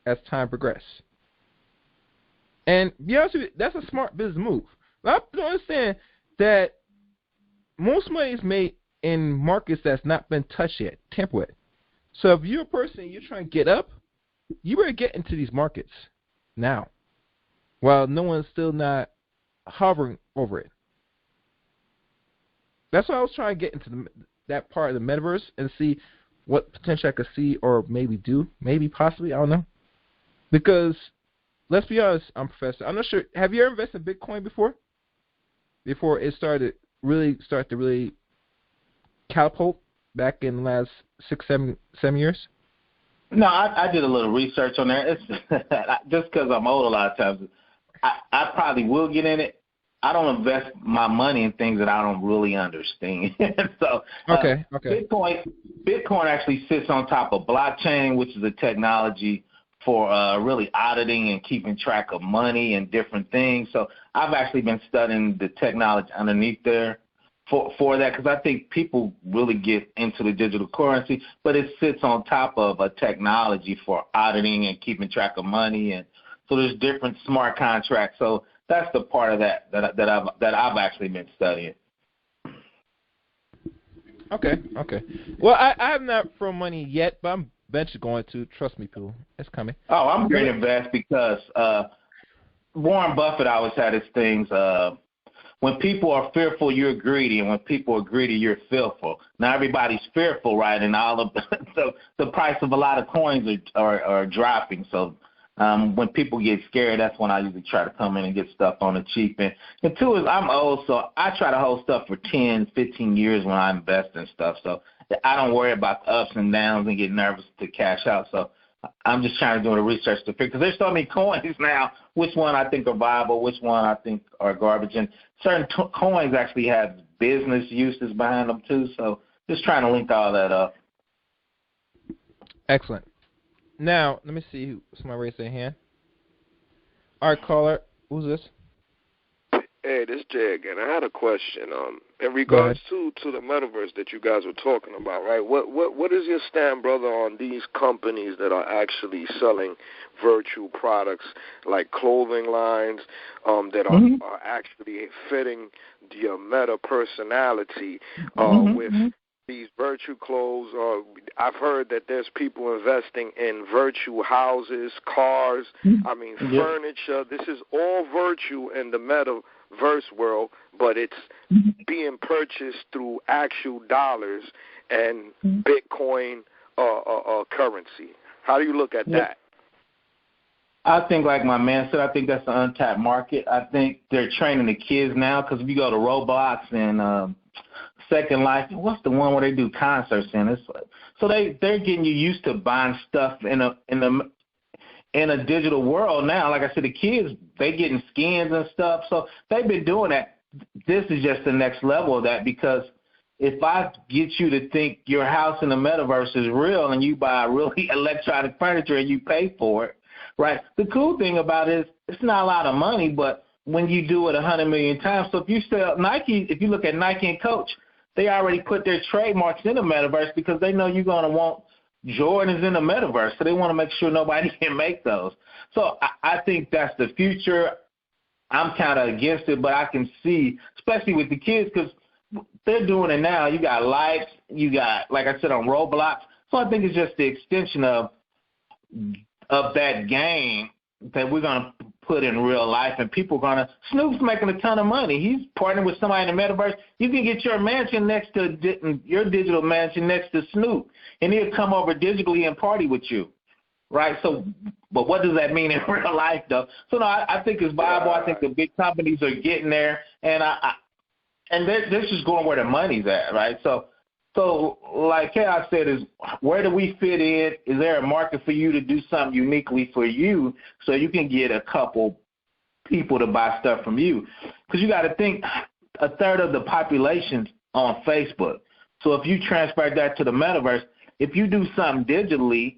Speaker 2: as time progresses. And to be honest with you, that's a smart business move. I don't understand that most money is made in markets that's not been touched yet, tampered with. So if you're a person and you're trying to get up, you better get into these markets now, while no one's still not hovering over it. That's why I was trying to get into that part of the metaverse and see what potential I could see or maybe do, maybe possibly, I don't know. Because let's be honest, Professor, I'm not sure. Have you ever invested in Bitcoin before? Before it started to really catapult back in the last 6-7 years?
Speaker 4: No, I did a little research on that. It's just because I'm old a lot of times. I probably will get in it. I don't invest my money in things that I don't really understand. So
Speaker 2: okay.
Speaker 4: Bitcoin actually sits on top of blockchain, which is a technology for really auditing and keeping track of money and different things. So I've actually been studying the technology underneath there for that, because I think people really get into the digital currency, but it sits on top of a technology for auditing and keeping track of money, and so there's different smart contracts. So that's the part of that I've actually been studying.
Speaker 2: Okay. Well, I have not thrown money yet, but I'm eventually going to. Trust me, people. It's coming.
Speaker 4: Oh, I'm going to invest because Warren Buffett always had his things. When people are fearful, you're greedy, and when people are greedy, you're fearful. Now everybody's fearful, right? And all of the price of a lot of coins are dropping. So when people get scared, that's when I usually try to come in and get stuff on the cheap. And two is I'm old, so I try to hold stuff for 10, 15 years when I invest in stuff. So I don't worry about the ups and downs and get nervous to cash out. So I'm just trying to do the research to figure, because there's so many coins now, which one I think are viable, which one I think are garbage. And certain coins actually have business uses behind them too. So just trying to link all that up.
Speaker 2: Excellent. Now, let me see who somebody raised their hand. All right, caller, who's this?
Speaker 5: Hey, this is Jay again. I had a question. In regards to the metaverse that you guys were talking about, right? What is your stand, brother, on these companies that are actually selling virtual products like clothing lines that are actually fitting your meta personality with these virtual clothes? I've heard that there's people investing in virtual houses, cars, furniture. This is all virtual in the metaverse world, but it's being purchased through actual dollars and Bitcoin currency. How do you look at that?
Speaker 4: I think, like my man said, I think that's an untapped market. I think they're training the kids now, because if you go to Roblox and Second Life, what's the one where they do concerts in? It's like, so they're getting you used to buying stuff in a digital world now. Like I said, the kids, they getting skins and stuff. So they've been doing that. This is just the next level of that, because if I get you to think your house in the metaverse is real and you buy really electronic furniture and you pay for it, right? The cool thing about it is it's not a lot of money, but when you do it 100 million times. So if you sell Nike, if you look at Nike and Coach, they already put their trademarks in the metaverse because they know you're going to want Jordans in the metaverse. So they want to make sure nobody can make those. So I think that's the future. I'm kind of against it, but I can see, especially with the kids, because they're doing it now. You got lights, you got, like I said, on Roblox. So I think it's just the extension of that game that we're going to put in real life, and people are going to, Snoop's making a ton of money. He's partnering with somebody in the metaverse. You can get your mansion next to, your digital mansion next to Snoop, and he'll come over digitally and party with you, right? So, but what does that mean in real life, though? So, no, I think it's viable. I think the big companies are getting there, and they're just going where the money's at, right? So like Chaos said, is where do we fit in? Is there a market for you to do something uniquely for you so you can get a couple people to buy stuff from you? Because you got to think, a third of the population's on Facebook. So if you transfer that to the metaverse, if you do something digitally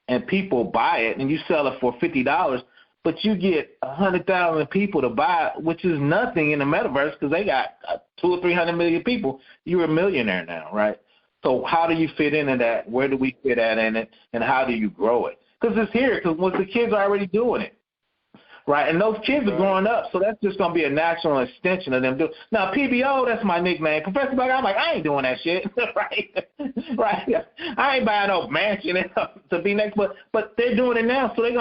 Speaker 4: and people buy it and you sell it for $50, but you get 100,000 people to buy it, which is nothing in the metaverse because they got 200 or 300 million people, you're a millionaire now, right? So how do you fit into that? Where do we fit in it? And how do you grow it? Because it's here, because the kids are already doing it, right? And those kids are growing up, so that's just going to be a natural extension of them doing. Now, PBO, that's my nickname. Professor BlackOp, I'm like, I ain't doing that shit, right? Right? I ain't buying no mansion to be next, but they're doing it now, so they're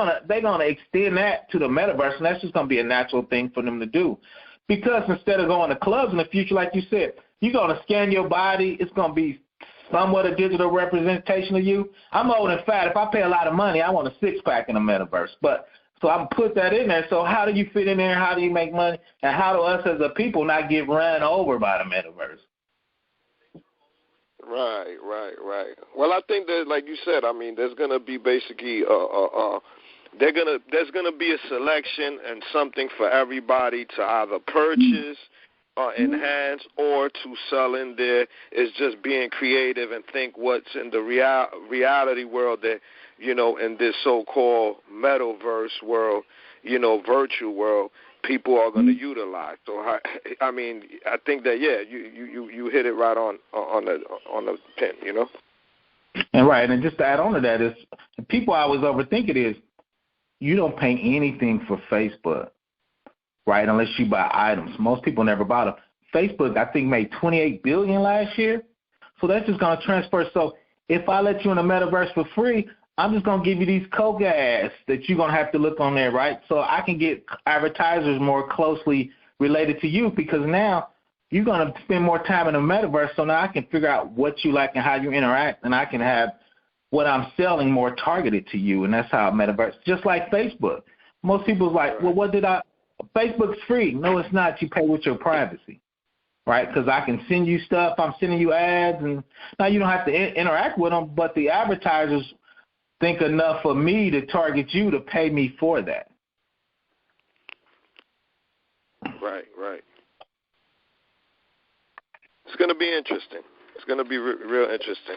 Speaker 4: gonna extend that to the metaverse, and that's just going to be a natural thing for them to do. Because instead of going to clubs in the future, like you said, you're going to scan your body. It's going to be somewhat a digital representation of you. I'm old and fat. If I pay a lot of money, I want a six-pack in the metaverse. So I put that in there. So how do you fit in there? How do you make money? And how do us as a people not get run over by the metaverse?
Speaker 5: Right. Well, I think that, like you said, I mean, there's going to be basically there's going to be a selection and something for everybody to either purchase, enhance, or to sell in there. Is just being creative and think what's in the reality world that, you know, in this so-called metaverse world, you know, virtual world, people are going to utilize. So, I mean, I think that, yeah, you hit it right on the pin, you know?
Speaker 4: And right, and just to add on to that is, people always overthink it is, you don't pay anything for Facebook, right, unless you buy items. Most people never buy them. Facebook, I think, made $28 billion last year, so that's just going to transfer. So if I let you in the metaverse for free, I'm just going to give you these Coke ads that you're going to have to look on there, right? So I can get advertisers more closely related to you, because now you're going to spend more time in the metaverse, so now I can figure out what you like and how you interact, and I can have what I'm selling more targeted to you, and that's how metaverse, just like Facebook. Most people's like, well, Facebook's free. No, it's not. You pay with your privacy, right? Because I can send you stuff. I'm sending you ads, and now you don't have to interact with them, but the advertisers think enough of me to target you to pay me for that.
Speaker 5: Right. It's going to be interesting. It's going to be real interesting.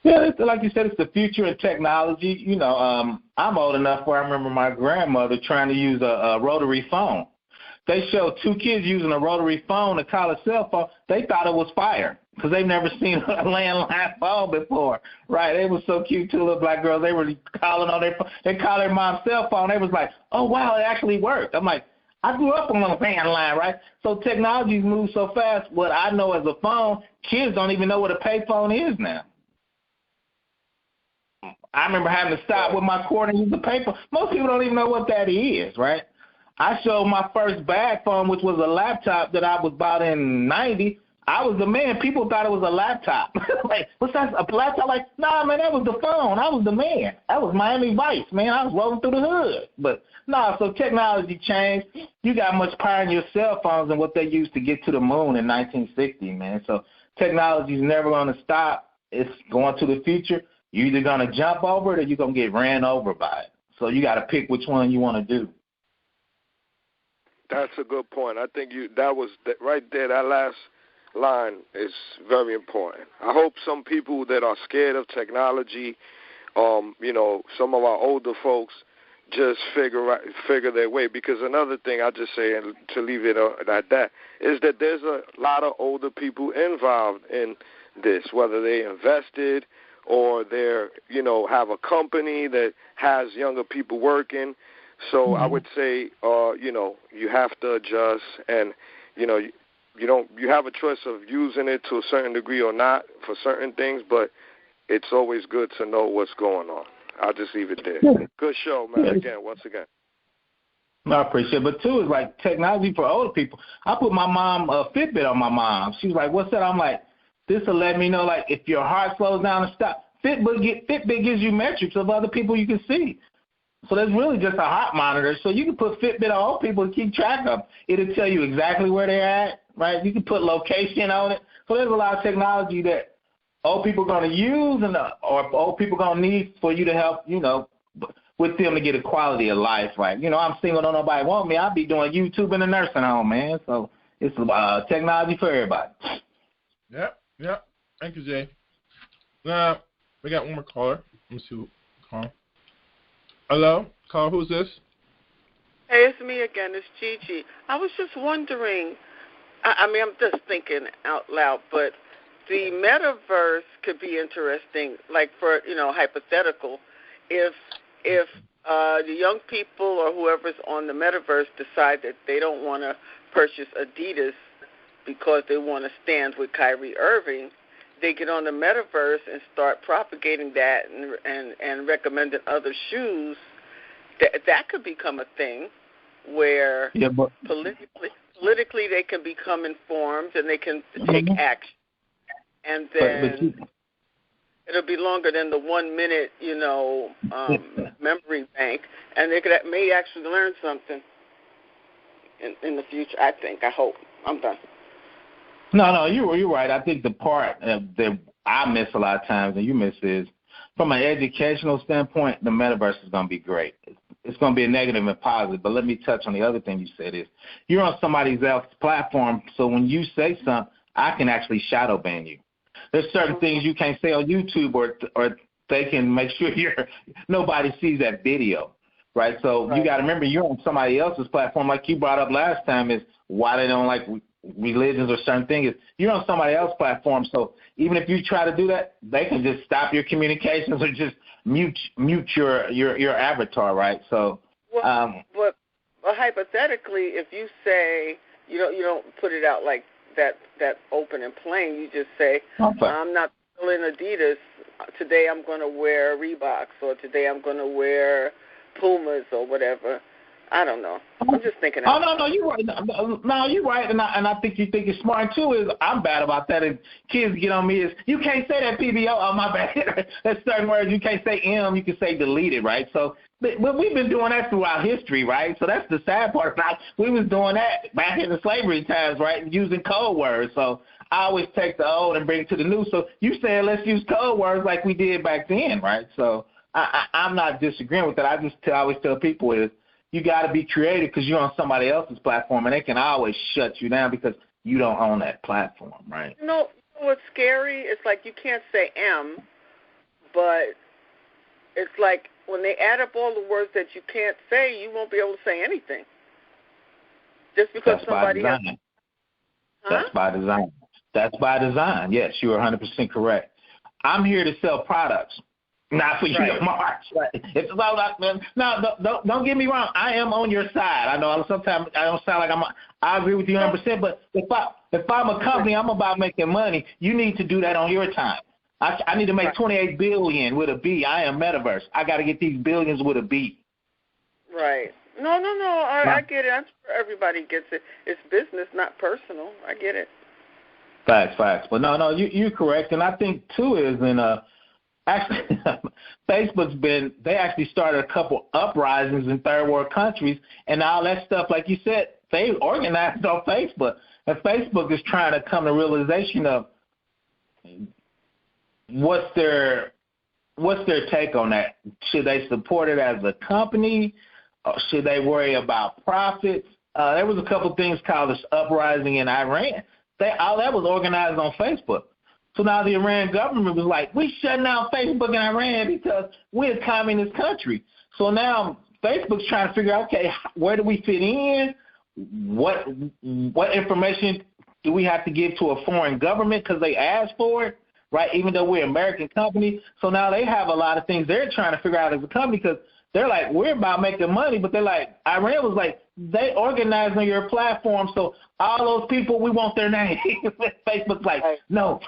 Speaker 4: Yeah, like you said, it's the future of technology. You know, I'm old enough where I remember my grandmother trying to use a rotary phone. They showed 2 kids using a rotary phone to call a cell phone. They thought it was fire because they've never seen a landline phone before, right? They were so cute, 2 little black girls. They were calling on their phone. They called their mom's cell phone. They was like, oh, wow, it actually worked. I'm like, I grew up on a landline, right? So technology's moved so fast. What I know as a phone, kids don't even know what a pay phone is now. I remember having to stop with my cord and use the paper. Most people don't even know what that is, right? I showed my first bag phone, which was a laptop that I was bought in 90. I was the man. People thought it was a laptop. Like, what's that, a laptop? Like, nah, man, that was the phone. I was the man. That was Miami Vice, man. I was rolling through the hood. But, no, so technology changed. You got much power in your cell phones than what they used to get to the moon in 1960, man. So technology's never going to stop. It's going to the future. You're either going to jump over it or you're going to get ran over by it. So you got to pick which one you want to do.
Speaker 5: That's a good point. I think that was right there. That last line is very important. I hope some people that are scared of technology, you know, some of our older folks, just figure their way. Because another thing I just say, and to leave it at that, is that there's a lot of older people involved in this, whether they invested or they're, you know, have a company that has younger people working. So I would say, you know, you have to adjust, and you know, you have a choice of using it to a certain degree or not for certain things, but it's always good to know what's going on. I'll just leave it there. Good show, man. Once again.
Speaker 4: No, I appreciate it. But two is like technology for older people. I put my mom a Fitbit on my mom. She was like, "What's that?" I'm like, "This will let me know like if your heart slows down and stop." Fitbit gives you metrics of other people you can see. So that's really just a heart monitor. So you can put Fitbit on old people and keep track of them. It'll tell you exactly where they're at, right? You can put location on it. So there's a lot of technology that old people are going to use or old people are going to need for you to help, you know, with them to get a quality of life, right? You know, I'm single, don't nobody want me. I'll be doing YouTube in the nursing home, man. So it's technology for everybody.
Speaker 2: Yep. Thank you, Jay. Now, we got one more caller. Let me see who call. Hello? Caller, who's this?
Speaker 6: Hey, it's me again. It's Gigi. I was just wondering, I mean, I'm just thinking out loud, but the metaverse could be interesting, like for, you know, hypothetical, if the young people or whoever's on the metaverse decide that they don't want to purchase Adidas because they want to stand with Kyrie Irving, they get on the metaverse and start propagating that and recommending other shoes. That could become a thing where politically they can become informed and they can take action. And then it'll be longer than the 1 minute, you know, memory bank, and they may actually learn something in the future. I think. I hope. I'm done.
Speaker 4: No, you're right. I think the part that I miss a lot of times and you miss is, from an educational standpoint, the metaverse is going to be great. It's going to be a negative and positive, but let me touch on the other thing you said is, you're on somebody else's platform, so when you say something, I can actually shadow ban you. There's certain things you can't say on YouTube or they can make sure nobody sees that video, right? So you got to remember you're on somebody else's platform, like you brought up last time, is why they don't like religions or certain things. You're on somebody else's platform, so even if you try to do that, they can just stop your communications or just mute your avatar, right? So,
Speaker 6: but hypothetically, if you say you don't put it out like that open and plain, you just say I'm not selling Adidas today I'm going to wear Reeboks, or today I'm going to wear Pumas or whatever. I don't know. I'm just thinking.
Speaker 4: Oh, no, you're right. No, you're right, and I think you think it's smart too. Is I'm bad about that. And kids get on me is you can't say that PBO. Oh, my bad. That's certain words you can't say M. You can say deleted, right? So, but we've been doing that throughout history, right? So that's the sad part. We was doing that back in the slavery times, right? Using code words. So I always take the old and bring it to the new. So you said let's use code words like we did back then, right? So I'm not disagreeing with that. I always tell people is you got to be creative because you're on somebody else's platform, and they can always shut you down because you don't own that platform, right?
Speaker 6: You know what's scary? It's like you can't say M, but it's like when they add up all the words that you can't say, you won't be able to say anything. Just because
Speaker 4: That's
Speaker 6: somebody
Speaker 4: by design.
Speaker 6: has.
Speaker 4: That's by design. That's by design. Yes, you are 100% correct. I'm here to sell products. Not for you to march. Right. It's all about, man. No, don't get me wrong. I am on your side. I know sometimes I don't sound like I agree with you 100%. But if I'm a company, I'm about making money. You need to do that on your time. I need to make 28 billion with a B. I am Metaverse. I got to get these billions with a B.
Speaker 6: Right. No. I get it. I'm sure everybody gets it. It's business, not personal. I get it.
Speaker 4: Facts. But no, you're correct. And I think too is actually, Facebook's they actually started a couple uprisings in third world countries, and all that stuff, like you said, they organized on Facebook. And Facebook is trying to come to realization of what's their take on that. Should they support it as a company, or should they worry about profits? There was a couple things called this uprising in Iran. All that was organized on Facebook. So now the Iran government was like, we shutting down Facebook in Iran because we're a communist country. So now Facebook's trying to figure out, okay, where do we fit in? What information do we have to give to a foreign government because they asked for it, right, even though we're an American company? So now they have a lot of things they're trying to figure out as a company because they're like, we're about making money, but they're like, Iran was like, they organized on your platform, so all those people, we want their name. Facebook's like, no.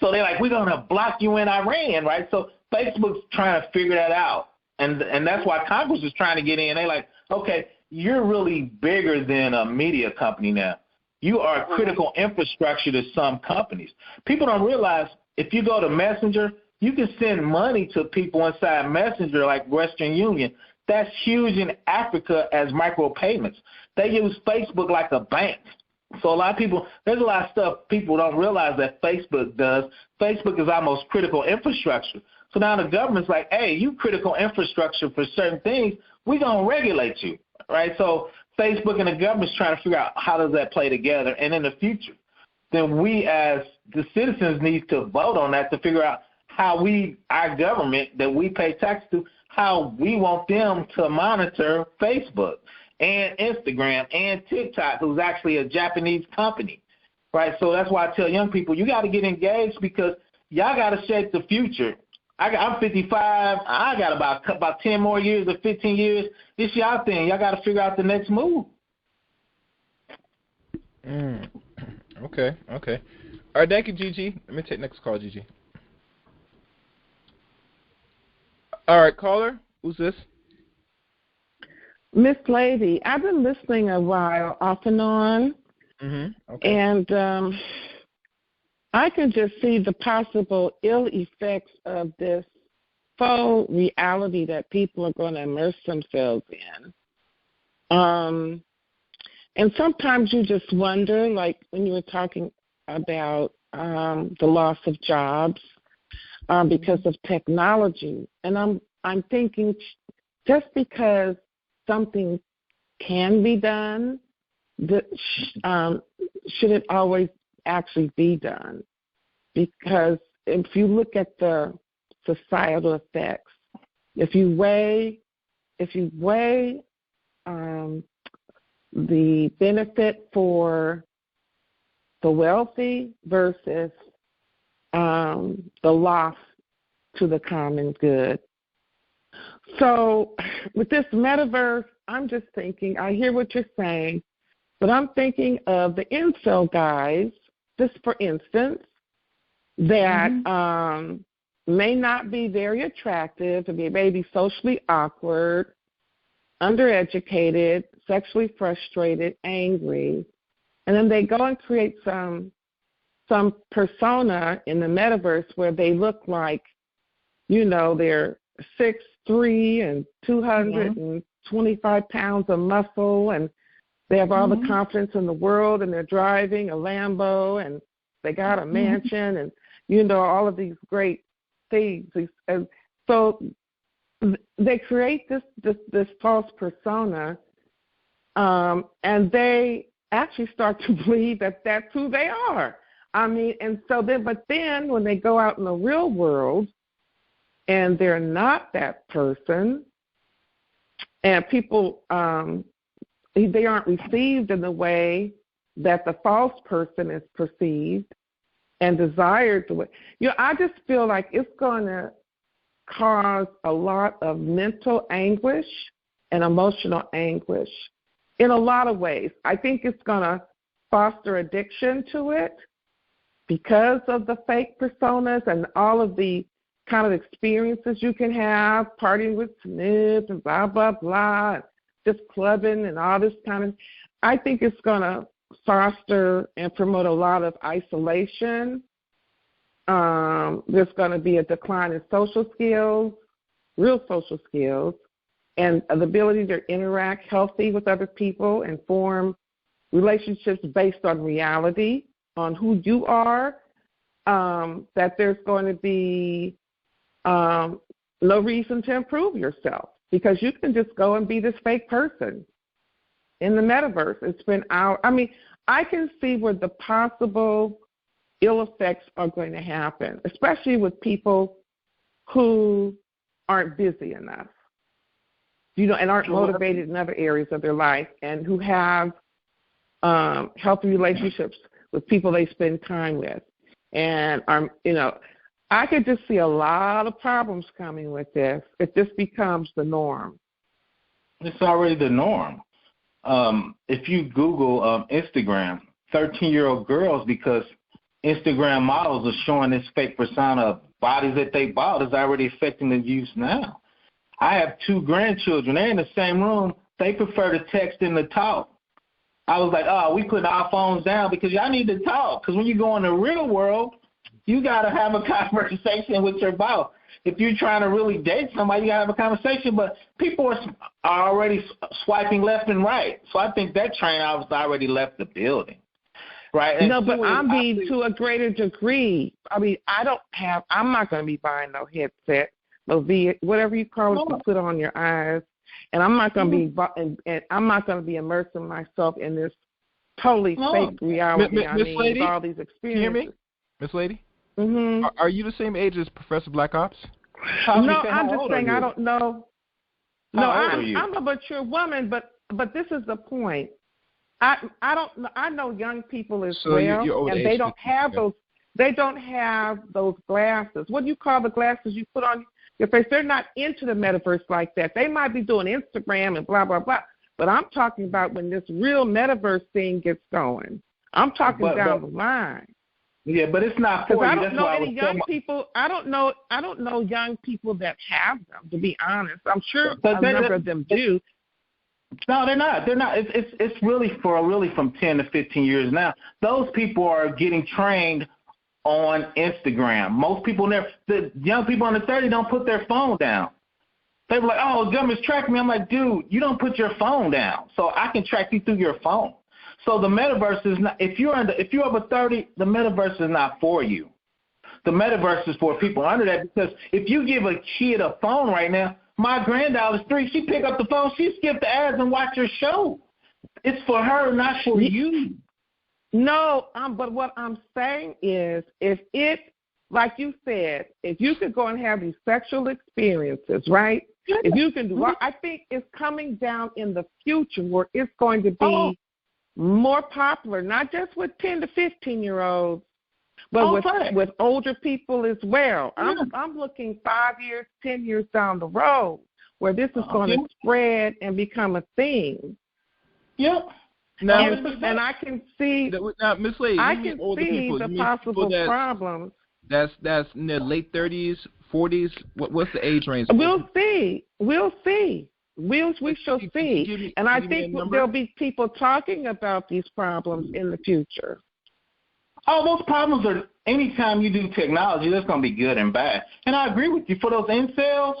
Speaker 4: So they're like, we're going to block you in Iran, right? So Facebook's trying to figure that out. And that's why Congress is trying to get in. They're like, okay, you're really bigger than a media company now. You are critical infrastructure to some companies. People don't realize if you go to Messenger, you can send money to people inside Messenger like Western Union. That's huge in Africa as micropayments. They use Facebook like a bank. So a lot of people, there's a lot of stuff people don't realize that Facebook does. Facebook is almost critical infrastructure. So now the government's like, hey, you critical infrastructure for certain things, we're going to regulate you, right? So Facebook and the government's trying to figure out how does that play together. And in the future, then we as the citizens need to vote on that to figure out how our government that we pay tax to, how we want them to monitor Facebook and Instagram and TikTok, who's actually a Japanese company, right? So that's why I tell young people, you got to get engaged because y'all got to shape the future. I'm 55. I got about 10 more years or 15 years. It's y'all thing. Y'all got to figure out the next move.
Speaker 2: Okay. All right, thank you, Gigi. Let me take next call, Gigi. All right, caller, who's this?
Speaker 7: Miss Lady. I've been listening a while, off and on, and I can just see the possible ill effects of this faux reality that people are going to immerse themselves in. And sometimes you just wonder, like when you were talking about the loss of jobs, because of technology. And I'm thinking just because something can be done, should it always actually be done? Because if you look at the societal effects, if you weigh the benefit for the wealthy versus the loss to the common good. So with this metaverse, I'm just thinking, I hear what you're saying, but I'm thinking of the incel guys, just for instance, that may not be very attractive, to be maybe socially awkward, undereducated, sexually frustrated, angry, and then they go and create some persona in the metaverse where they look like, they're 6'3" and 225 pounds of muscle, and they have all the confidence in the world, and they're driving a Lambo, and they got a mansion, and all of these great things. And so they create this false persona, and they actually start to believe that that's who they are. And so but then when they go out in the real world and they're not that person, and people, they aren't received in the way that the false person is perceived and desired the way. I just feel like it's going to cause a lot of mental anguish and emotional anguish in a lot of ways. I think it's going to foster addiction to it because of the fake personas and all of the kind of experiences you can have, partying with Smith and blah, blah, blah, just clubbing and all this kind of. I think it's going to foster and promote a lot of isolation. There's going to be a decline in social skills, real social skills, and the ability to interact healthy with other people and form relationships based on reality, on who you are, that there's going to be no reason to improve yourself because you can just go and be this fake person in the metaverse and spend hours. I can see where the possible ill effects are going to happen, especially with people who aren't busy enough, and aren't motivated in other areas of their life, and who have healthy relationships with people they spend time with. And, I could just see a lot of problems coming with this if this becomes the norm.
Speaker 4: It's already the norm. If you Google Instagram, 13-year-old girls, because Instagram models are showing this fake persona of bodies that they bought, is already affecting the youth now. I have 2 grandchildren. They're in the same room. They prefer to text than to talk. I was like, we put our phones down because y'all need to talk. Because when you go in the real world, you got to have a conversation with your boss. If you're trying to really date somebody, you got to have a conversation. But people are already swiping left and right. So I think that train has already left the building. Right? And
Speaker 7: but I'm being to a greater degree. I'm not going to be buying no headset, no whatever you call it, to put on your eyes. And I'm not going to be, and I'm not going to be immersing myself in this totally fake reality.
Speaker 2: Miss Lady,
Speaker 7: with all these experiences.
Speaker 2: Can you hear me, Miss Lady?
Speaker 7: Mm-hmm.
Speaker 2: Are you the same age as Professor BlackOps?
Speaker 7: No, I'm just saying I don't know. No, I'm a mature woman, but this is the point. I know young people as well, and they don't have those. They don't have those glasses. What do you call the glasses you put on your face? They're not into the metaverse like that. They might be doing Instagram and blah blah blah. But I'm talking about when this real metaverse thing gets going. I'm talking down the line.
Speaker 4: Yeah, but it's not for you.
Speaker 7: I don't know any young people. I don't know young people that have them. To be honest, I'm sure a number of them do.
Speaker 4: No, they're not. They're not. It's really from 10 to 15 years now. Those people are getting trained on Instagram. Most people, the young people under 30 don't put their phone down. They were like, "Oh, government's tracking me." I'm like, "Dude, you don't put your phone down, so I can track you through your phone." So the metaverse is not. If you're over 30, the metaverse is not for you. The metaverse is for people under that, because if you give a kid a phone right now, my granddaughter's 3. She pick up the phone, she skip the ads and watch your show. It's for her, not for you.
Speaker 7: No, but what I'm saying is, if it, like you said, if you could go and have these sexual experiences, right? Yeah. If you can do, I think it's coming down in the future where it's going to be more popular, not just with 10 to 15-year-olds, but with older people as well. Yeah. I'm looking 5 years, 10 years down the road where this is going to spread and become a thing.
Speaker 4: Yep.
Speaker 7: And I can see,
Speaker 2: Miss Lady,
Speaker 7: I can see the possible problems.
Speaker 2: That's in their late 30s, 40s. What's the age range?
Speaker 7: We'll see. We shall see. And I think there'll be people talking about these problems in the future.
Speaker 4: Oh, those problems are, anytime you do technology, that's going to be good and bad. And I agree with you. For those incels,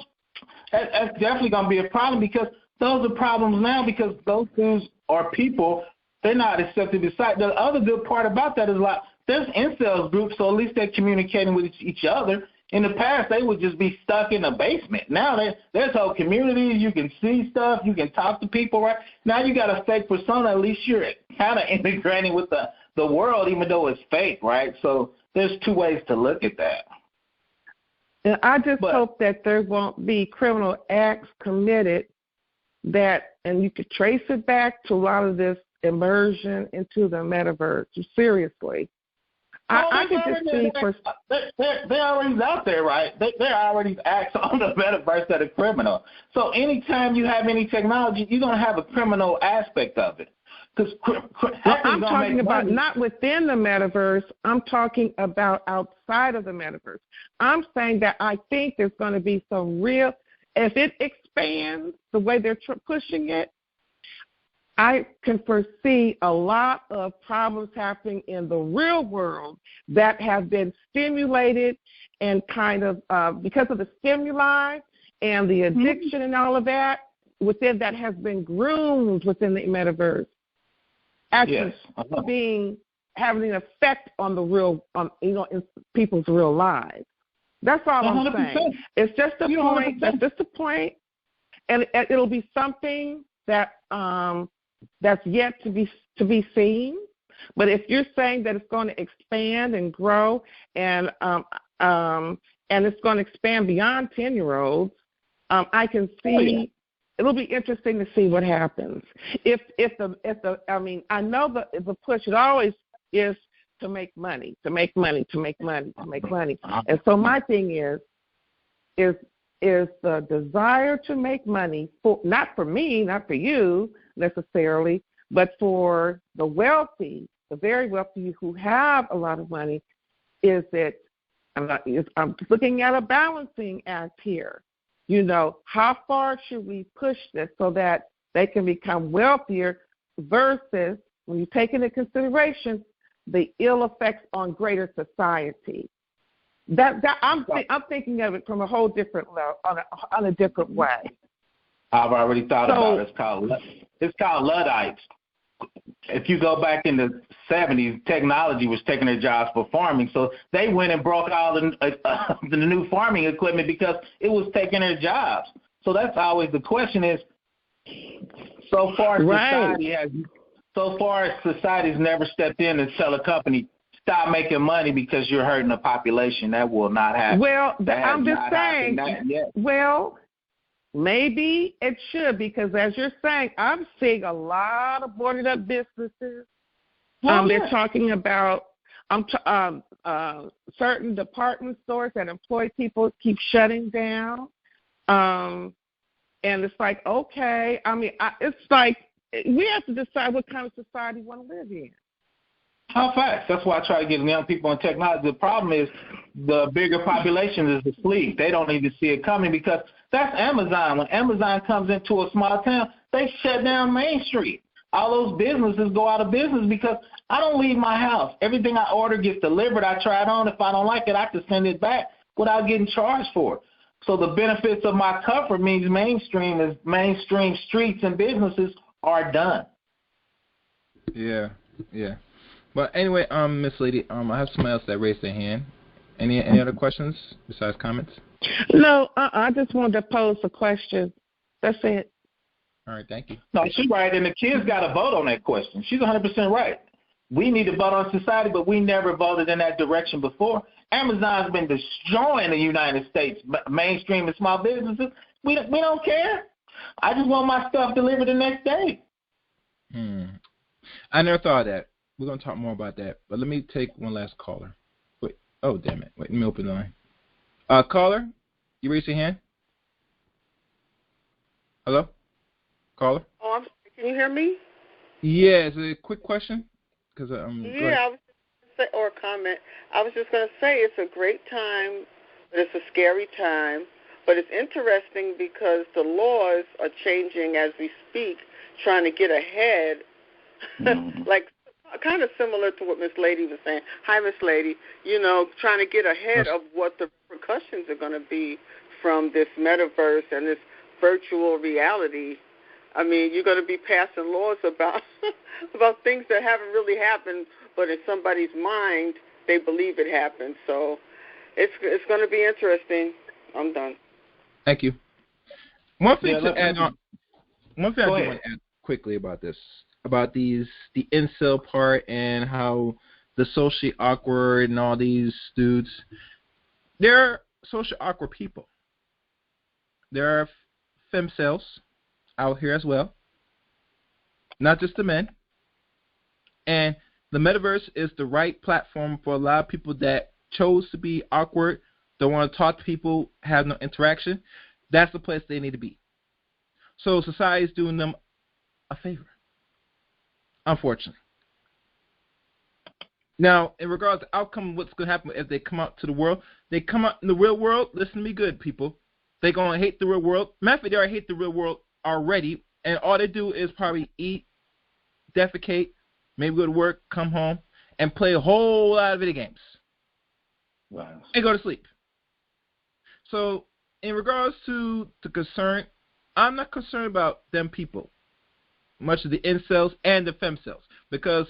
Speaker 4: that's definitely going to be a problem, because those are problems now, because those dudes are people, they're not accepted beside. The other good part about that is, like, there's incels groups, so at least they're communicating with each other. In the past, they would just be stuck in a basement. Now there's whole communities. You can see stuff. You can talk to people, right? Now you got a fake persona. At least you're kind of integrating with the world, even though it's fake, right? So there's two ways to look at that.
Speaker 7: And I just hope that there won't be criminal acts committed and you could trace it back to a lot of this immersion into the metaverse. Seriously. I could just see
Speaker 4: they're already out there, right? They're already acts on the metaverse that are criminal. So anytime you have any technology, you're going to have a criminal aspect of it. Because
Speaker 7: I'm talking about not within the metaverse. I'm talking about outside of the metaverse. I'm saying that I think there's going to be some real, if it expands the way they're pushing it, I can foresee a lot of problems happening in the real world that have been stimulated and kind of because of the stimuli and the addiction and all of that, within that has been groomed within the metaverse. Actually having an effect on the real, in people's real lives. That's all I'm 100%. Saying. It's just a point. 100%. That's just a point, and it'll be something that that's yet to be seen. But if you're saying that it's going to expand and grow, and it's going to expand beyond 10-year-olds, I can see. It'll be interesting to see what happens. I know the push it always is to make money. And so my thing is the desire to make money, not for me, not for you necessarily, but for the wealthy, the very wealthy who have a lot of money, I'm looking at a balancing act here. How far should we push this so that they can become wealthier versus, when you take into consideration, the ill effects on greater society? I'm thinking of it from a whole different level, on a different way.
Speaker 4: I've already thought about it. It's called Luddites. If you go back in the 70s, technology was taking their jobs for farming, so they went and broke all the new farming equipment because it was taking their jobs. So that's always the question is, so far society's never stepped in and tell a company, stop making money because you're hurting the population. That will not happen.
Speaker 7: Well, I'm just saying, maybe it should, because as you're saying, I'm seeing a lot of boarded up businesses. They're talking about certain department stores that employ people keep shutting down. And it's like, okay, it's like we have to decide what kind of society we want to live in.
Speaker 4: How fast? That's why I try to get young people in technology. The problem is the bigger population is asleep. They don't even see it coming, because that's Amazon. When Amazon comes into a small town, they shut down Main Street. All those businesses go out of business because I don't leave my house. Everything I order gets delivered. I try it on. If I don't like it, I can send it back without getting charged for it. So the benefits of my comfort means mainstream streets and businesses are done.
Speaker 2: Yeah. But anyway, Miss Lady, I have someone else that raised their hand. Any other questions besides comments?
Speaker 7: No, I just wanted to pose a question. That's it.
Speaker 2: All right, thank you.
Speaker 4: No, she's right, and the kids got to vote on that question. She's 100% right. We need to vote on society, but we never voted in that direction before. Amazon's been destroying the United States, mainstream and small businesses. We don't care. I just want my stuff delivered the next day.
Speaker 2: I never thought of that. We're going to talk more about that, but let me take one last caller. Wait, oh, damn it. Wait, let me open the line. Caller, you raise your hand? Hello? Caller?
Speaker 6: Oh, can you hear me?
Speaker 2: Yeah, is it a quick question?
Speaker 6: I was say, or comment. I was just going to say it's a great time, but it's a scary time. But it's interesting because the laws are changing as we speak, trying to get ahead, like kind of similar to what Miss Lady was saying. Hi, Miss Lady. You know, trying to get ahead of what the repercussions are going to be from this metaverse and this virtual reality. I mean, you're going to be passing laws about about things that haven't really happened, but in somebody's mind, they believe it happened. So it's going to be interesting. I'm done.
Speaker 2: Thank you. One thing to add on. One thing I do want to add quickly about this, about the incel part and how the socially awkward and all these dudes. They're socially awkward people. There are femcells out here as well, not just the men. And the metaverse is the right platform for a lot of people that chose to be awkward, don't want to talk to people, have no interaction. That's the place they need to be. So society is doing them a favor, unfortunately. Now, in regards to outcome, what's going to happen if they come out to the world? They come out in the real world. Listen to me good, people. They're going to hate the real world. Matter of fact, they already hate the real world already, and all they do is probably eat, defecate, maybe go to work, come home, and play a whole lot of video games.
Speaker 4: Wow.
Speaker 2: And go to sleep. So, in regards to the concern, I'm not concerned about them people, much of the incels and the femcells, because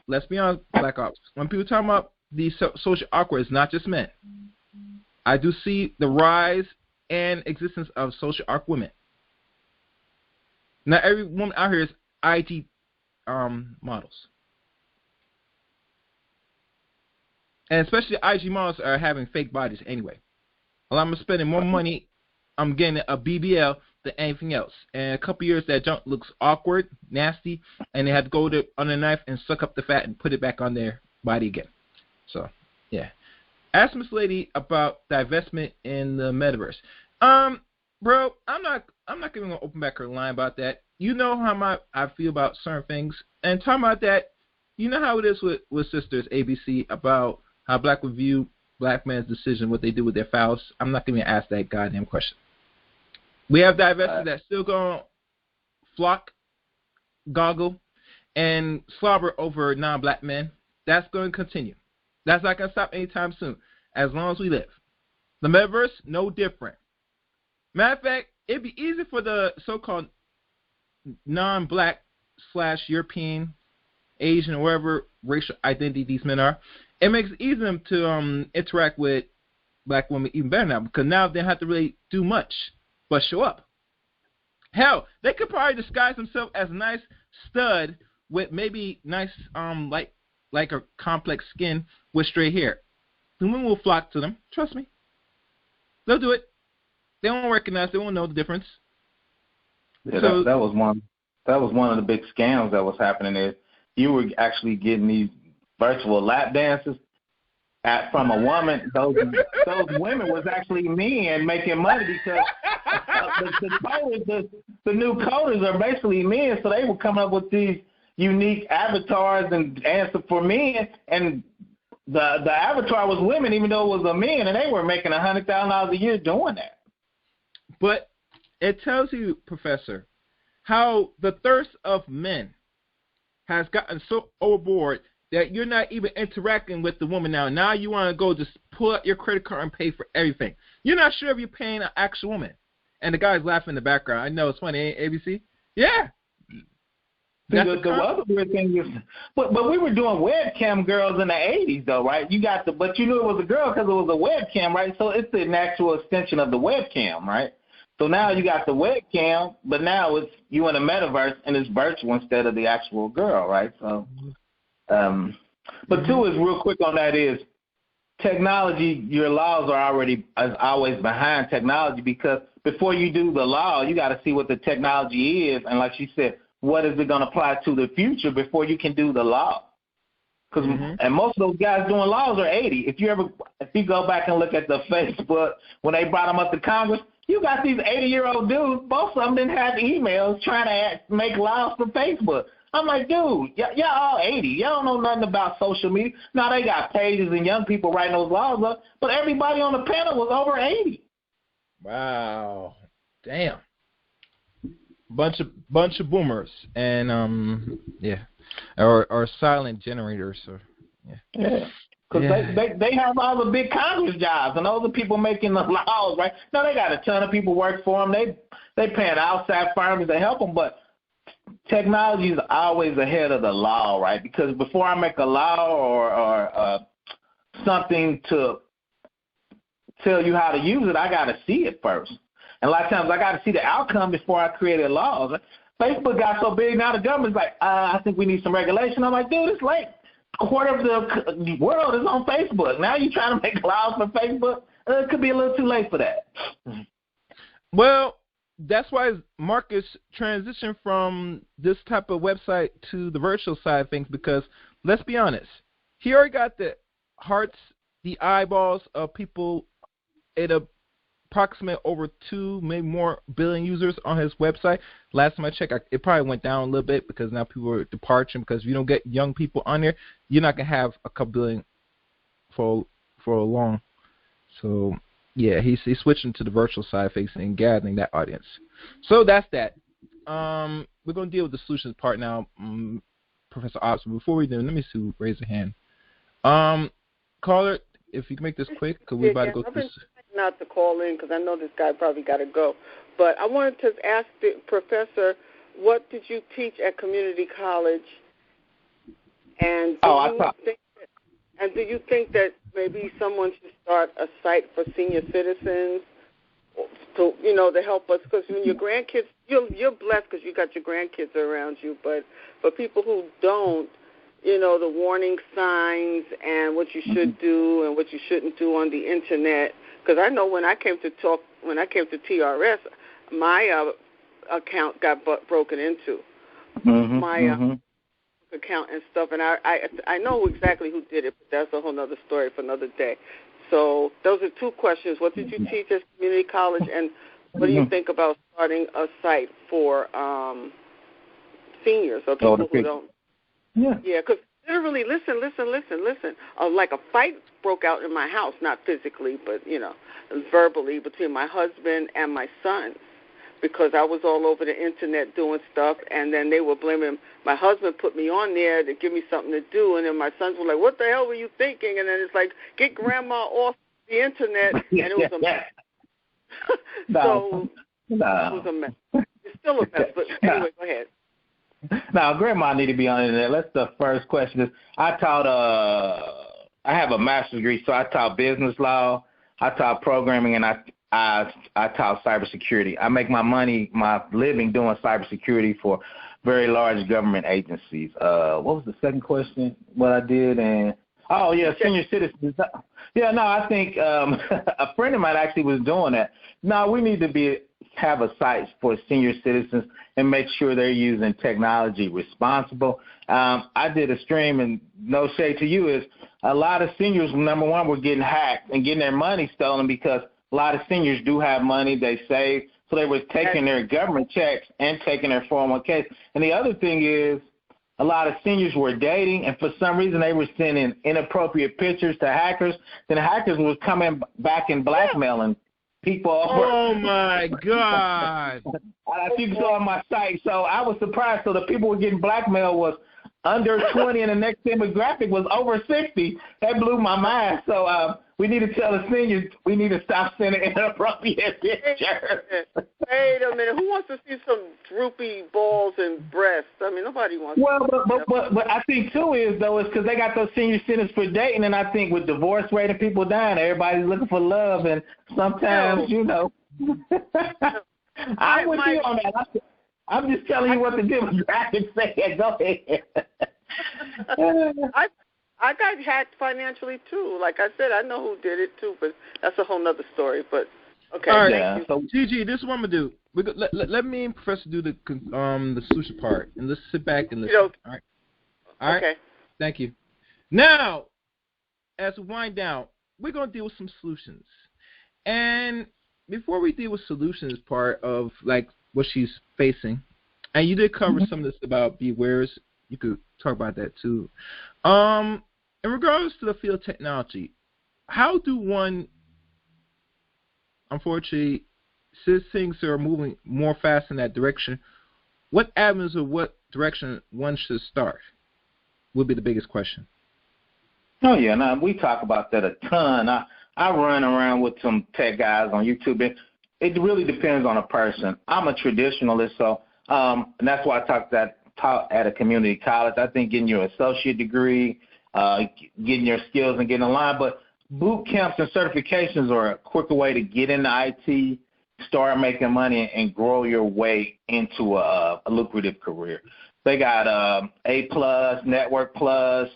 Speaker 2: let's be honest, Black Ops, when people talk about the social awkward, it's not just men. I do see the rise and existence of social awkward women. Not every woman out here is IG models. And especially IG models are having fake bodies anyway. Well, I'm spending more money, I'm getting a BBL than anything else. And a couple years, that junk looks awkward, nasty, and they have to go to under a knife and suck up the fat and put it back on their body again. So, yeah. Ask Miss Lady about divestment in the metaverse. Bro, I'm not even gonna open back her line about that. You know how I feel about certain things, and talking about that, you know how it is with sisters ABC about how black would view black men's decision, what they do with their fouls. I'm not gonna ask that goddamn question. We have divestors that still gonna flock, goggle, and slobber over non-black men. That's going to continue. That's not going to stop anytime soon, as long as we live. The metaverse, no different. Matter of fact, it'd be easy for the so-called non-black / European, Asian, or whatever racial identity these men are. It makes it easier to interact with black women even better now, because now they don't have to really do much but show up. Hell, they could probably disguise themselves as a nice stud with maybe nice like a complex skin with straight hair. The women will flock to them. Trust me. They'll do it. They won't recognize. They won't know the difference.
Speaker 4: Yeah,
Speaker 2: So,
Speaker 4: that was one of the big scams that was happening. Is you were actually getting these virtual lap dances from a woman. Those women was actually men making money because the new coders are basically men. So they were coming up with these unique avatars and answer for men, and the avatar was women, even though it was a man, and they were making $100,000 a year doing that.
Speaker 2: But it tells you, Professor, how the thirst of men has gotten so overboard that you're not even interacting with the woman now. Now you want to go just pull out your credit card and pay for everything. You're not sure if you're paying an actual woman. And the guy's laughing in the background. I know it's funny, ain't ABC? Yeah.
Speaker 4: The other weird thing is, but we were doing webcam girls in the 80s, though, right? But you knew it was a girl because it was a webcam, right? So it's the natural extension of the webcam, right? So now you got the webcam, but now it's you in a metaverse and it's virtual instead of the actual girl, right? So, but two is real quick on that is technology. Your laws are always behind technology, because before you do the law, you got to see what the technology is, and like she said, what is it going to apply to the future before you can do the law? Because and most of those guys doing laws are 80. If you go back and look at the Facebook when they brought them up to Congress, you got these 80-year-old dudes. Most of them didn't have emails trying to make laws for Facebook. I'm like, dude, y'all all 80. Y'all don't know nothing about social media. Now, they got pages and young people writing those laws up, but everybody on the panel was over 80.
Speaker 2: Wow. Damn. Bunch of boomers and or silent generators. Or,
Speaker 4: yeah. Because they have all the big Congress jobs, and those are people making the laws, right? Now, they got a ton of people work for them. They paying outside firms to help them, but technology is always ahead of the law, right? Because before I make a law or something to tell you how to use it, I got to see it first. And a lot of times I got to see the outcome before I created laws. Facebook got so big now the government's like, I think we need some regulation. I'm like, dude, it's late. A quarter of the world is on Facebook. Now you're trying to make laws for Facebook? It could be a little too late for that.
Speaker 2: Well, that's why Marcus transitioned from this type of website to the virtual side of things, because let's be honest, he already got the hearts, the eyeballs of people at approximate over 2, maybe more billion users on his website. Last time I checked, it probably went down a little bit because now people are departing, because if you don't get young people on there, you're not going to have a couple billion for long. So, yeah, he's switching to the virtual side facing and gathering that audience. So that's that. We're going to deal with the solutions part now, Professor Ops. Before we do, let me see who raised a hand. Caller, if you can make this quick, because we're about to go through.
Speaker 6: Not to call in because I know this guy probably got to go. But I wanted to ask the professor, what did you teach at community college? And do you think that maybe someone should start a site for senior citizens to help us? Because when your grandkids, you're blessed because you got your grandkids around you. But for people who don't, the warning signs and what you should do and what you shouldn't do on the internet. Because I know when I came to TRS, my account got broken into. My account and stuff, and I know exactly who did it, but that's a whole other story for another day. So those are 2 questions. What did you teach at community college, and what do you think about starting a site for seniors or people who don't? Yeah, because literally, listen. Like a fight broke out in my house, not physically, but, verbally, between my husband and my sons, because I was all over the internet doing stuff, and then they were blaming my husband put me on there to give me something to do, and then my sons were like, what the hell were you thinking? And then it's like, get grandma off the internet, and it was a mess. It was a mess. It's still a mess, but anyway, go ahead.
Speaker 4: Now, grandma need to be on the internet. That's the first question. I taught, I have a master's degree, so I taught business law, I taught programming, and I taught cybersecurity. I make my living doing cybersecurity for very large government agencies. What was the second question? What I did? And senior citizens. Yeah, no, I think a friend of mine actually was doing that. No, we need to have a site for senior citizens and make sure they're using technology responsible. I did a stream, and no shade to you, is a lot of seniors, number one, were getting hacked and getting their money stolen because a lot of seniors do have money they save, so they were taking their government checks and taking their 401ks. And the other thing is a lot of seniors were dating, and for some reason they were sending inappropriate pictures to hackers. Then the hackers was coming back and blackmailing people.
Speaker 2: Oh, my God.
Speaker 4: I think so on my site. So I was surprised. So the people were getting blackmailed was under 20, and the next demographic was over 60. That blew my mind. So we need to tell the seniors we need to stop sending inappropriate pictures.
Speaker 6: Wait a minute. Who wants to see some droopy balls and breasts? I mean, nobody wants to.
Speaker 4: But I think, too, is because they got those senior centers for dating, and I think with divorce rate and people dying, everybody's looking for love, and sometimes, I'm with you on that. I'm just telling you what the demographics say. Go ahead.
Speaker 6: I got hacked financially, too. Like I said, I know who did it, too, but that's a whole other story. But, okay.
Speaker 2: All right. So, Gigi, this is what I'm going to do. Let me and Professor do the solution part, and let's sit back and listen. All right? All right? Okay. Thank you. Now, as we wind down, we're going to deal with some solutions. And before we deal with solutions part of, like, what she's facing, And you did cover some of this about bewares. You could talk about that too. In regards to the field of technology, how do one, unfortunately, since things are moving more fast in that direction, what avenues or what direction one should start would be the biggest question.
Speaker 4: Oh, yeah. Now, we talk about that a ton. I run around with some tech guys on YouTube. It really depends on a person. I'm a traditionalist, so and that's why I taught at a community college. I think getting your associate degree, getting your skills and getting in line. But boot camps and certifications are a quicker way to get into IT, start making money, and grow your way into a lucrative career. They got A+, Network Plus,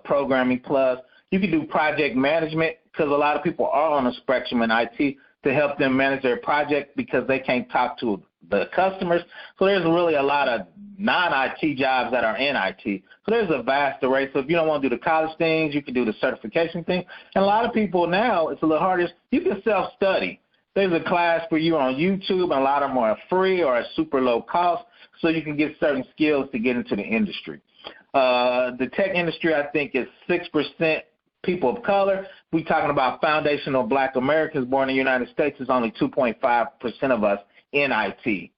Speaker 4: Programming Plus. You can do project management because a lot of people are on the spectrum in IT to help them manage their project because they can't talk to the customers. So there's really a lot of non-IT jobs that are in IT. So there's a vast array. So if you don't want to do the college things, you can do the certification thing. And a lot of people now, it's a little harder. You can self-study. There's a class for you on YouTube, and a lot of them are free or at super low cost, so you can get certain skills to get into the industry. The tech industry, I think, is 6% people of color. We're talking about foundational Black Americans born in the United States. Is only 2.5% of us in IT,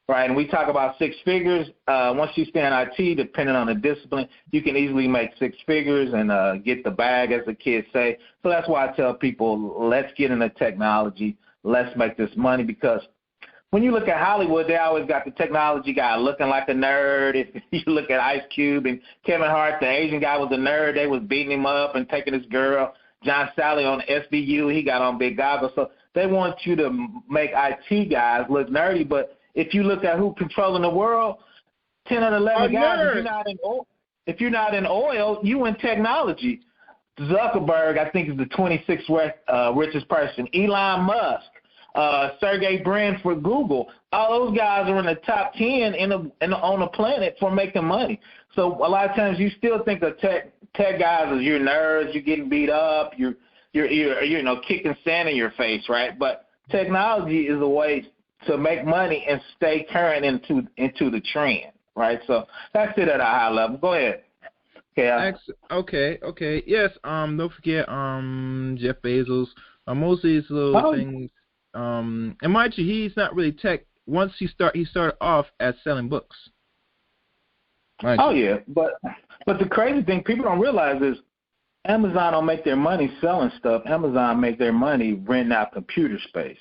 Speaker 4: right? And we talk about six figures. Once you stay in IT, depending on the discipline, you can easily make six figures and get the bag, as the kids say. So that's why I tell people, let's get into technology. Let's make this money, because when you look at Hollywood, they always got the technology guy looking like a nerd. If you look at Ice Cube and Kevin Hart, the Asian guy was a nerd. They was beating him up and taking his girl. John Sally on SVU, he got on big goggles. So they want you to make IT guys look nerdy. But if you look at who's controlling the world, 10 of the 11 guys, if you're not in oil, you in technology. Zuckerberg, I think, is the 26th richest person. Elon Musk. Sergey Brin for Google. All those guys are in the top 10 on the planet for making money. So a lot of times you still think of tech guys as you're nerds, you're getting beat up, you're kicking sand in your face, right? But technology is a way to make money and stay current into the trend, right? So that's it at a high level. Go ahead.
Speaker 2: Okay. Yes. Don't forget Jeff Bezos. Most of these little things. And mind you, he's not really tech. Once he started off as selling books.
Speaker 4: Yeah, but the crazy thing people don't realize is Amazon don't make their money selling stuff. Amazon make their money renting out computer space.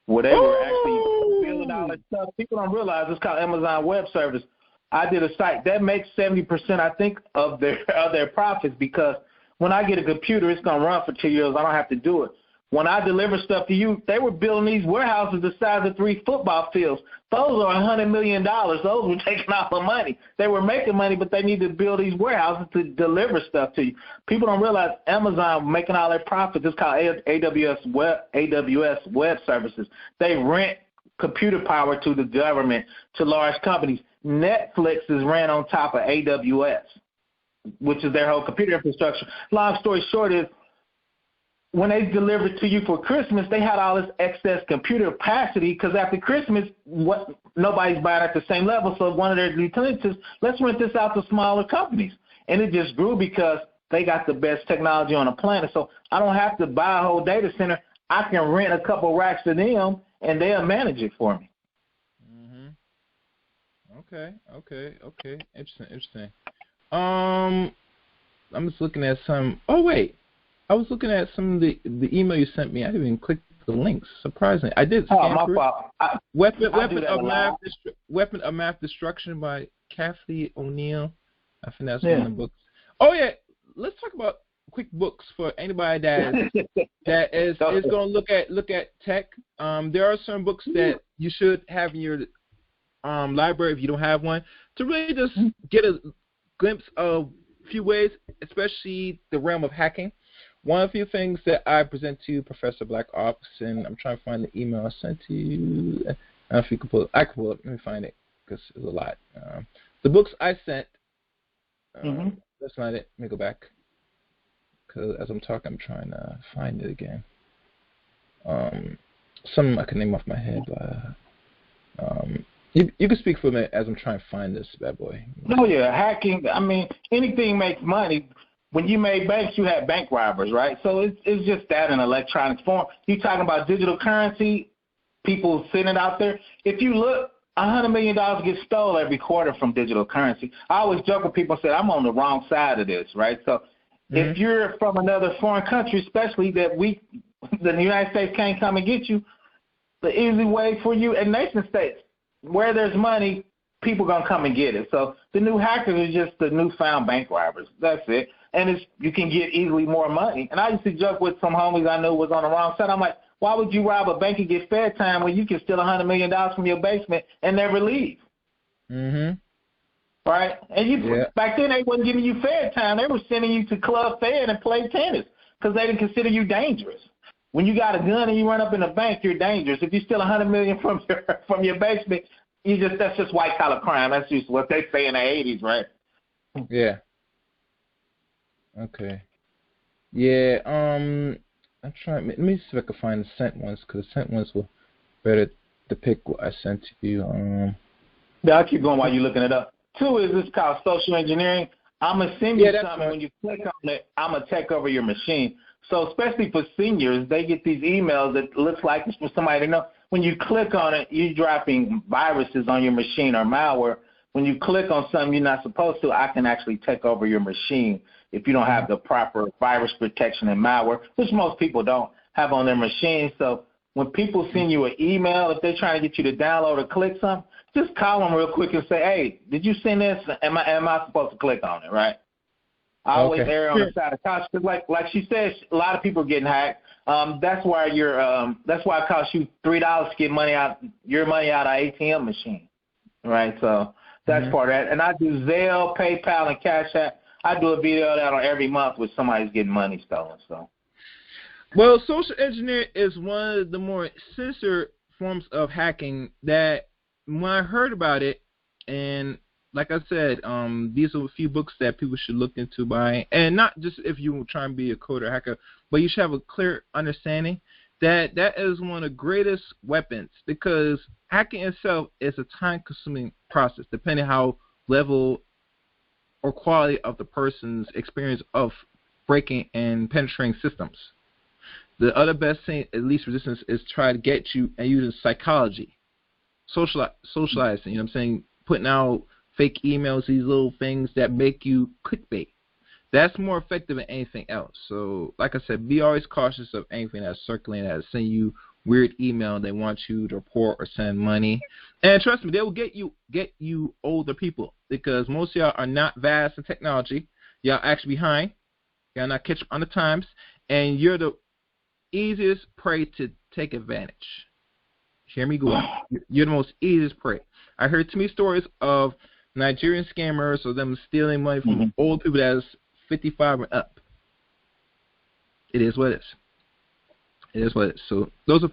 Speaker 4: Where they were actually building all that stuff. People don't realize it's called Amazon Web Service. I did a site that makes 70%, I think, of their profits, because when I get a computer, it's gonna run for 2 years. I don't have to do it. When I deliver stuff to you, they were building these warehouses the size of 3 football fields. Those are $100 million. Those were taking all the money. They were making money, but they needed to build these warehouses to deliver stuff to you. People don't realize Amazon making all their profits. It's called AWS Web Services. They rent computer power to the government, to large companies. Netflix is ran on top of AWS, which is their whole computer infrastructure. Long story short is, when they delivered to you for Christmas, they had all this excess computer capacity, because after Christmas, nobody's buying at the same level. So one of their lieutenants says, let's rent this out to smaller companies. And it just grew because they got the best technology on the planet. So I don't have to buy a whole data center. I can rent a couple racks to them, and they'll manage it for me.
Speaker 2: Okay. Interesting. I'm just looking at some. Oh wait. I was looking at some of the email you sent me. I didn't even click the links. Surprisingly, I did.
Speaker 4: My fault.
Speaker 2: Weapon of Math Destruction by Kathy O'Neill. I think that's one of the books. Oh yeah, let's talk about quick books for anybody that is going to look at tech. There are some books that you should have in your library if you don't have one, to really just get a glimpse of a few ways, especially the realm of hacking. One of the few things that I present to Professor BlackOp, and I'm trying to find the email I sent to you. I don't know if you can pull it. I can pull it. Let me find it, because it's a lot. The books I sent, that's not it. Let me go back, because as I'm talking, I'm trying to find it again. Some I can name off my head, but You can speak for a minute as I'm trying to find this bad boy.
Speaker 4: No, yeah, hacking. I mean, anything makes money. When you made banks, you had bank robbers, right? So it's just that in electronic form. You talking about digital currency, people sitting it out there. If you look, $100 million gets stolen every quarter from digital currency. I always joke with people and say, I'm on the wrong side of this, right? So if you're from another foreign country, especially that the United States can't come and get you, the easy way for you, and nation states, where there's money, people going to come and get it. So the new hackers are just the newfound bank robbers. That's it. And you can get easily more money. And I used to joke with some homies I knew was on the wrong side. I'm like, why would you rob a bank and get Fed time when you can steal $100 million from your basement and never leave? Right? And back then they wasn't giving you Fed time. They were sending you to Club Fed and play tennis because they didn't consider you dangerous. When you got a gun and you run up in a bank, you're dangerous. If you steal $100 million from your basement, that's just white collar crime. That's just what they say in the 80s, right?
Speaker 2: Yeah. Okay. Yeah. I'm trying. Let me see if I can find the sent ones, because the sent ones will better depict what I sent to you.
Speaker 4: Yeah, I'll keep going while you're looking it up. 2 is this called social engineering. I'm gonna send you something. Right. When you click on it, I'm gonna take over your machine. So especially for seniors, they get these emails that looks like it's for somebody they know. When you click on it, you're dropping viruses on your machine or malware. When you click on something you're not supposed to, I can actually take over your machine if you don't have the proper virus protection and malware, which most people don't have on their machine. So when people send you an email, if they're trying to get you to download or click something, just call them real quick and say, hey, did you send this? Am I supposed to click on it, right? I always err on the side of caution because, like she said, a lot of people are getting hacked. That's why it costs you $3 to get your money out of an ATM machine, right? So that's part of that. And I do Zelle, PayPal, and Cash App. I do a video of that on every month with somebody's getting money stolen. So,
Speaker 2: well, social engineering is one of the more sinister forms of hacking that when I heard about it, and like I said, these are a few books that people should look into buying, and not just if you try and be a coder hacker, but you should have a clear understanding that is one of the greatest weapons, because hacking itself is a time-consuming process, depending how level or quality of the person's experience of breaking and penetrating systems. The other best thing, at least resistance, is try to get you and using psychology, socializing. You know what I'm saying? Putting out fake emails, these little things that make you clickbait. That's more effective than anything else. So, like I said, be always cautious of anything that's circulating, that's sending you weird email. They want you to report or send money. And trust me, they will get you older people, because most of y'all are not vast in technology. Y'all actually behind. Y'all not catching on the times. And you're the easiest prey to take advantage. Hear me go on. You're the most easiest prey. I heard too many stories of Nigerian scammers or them stealing money from old people that's 55 and up. It is what it is. It is what it is. So those are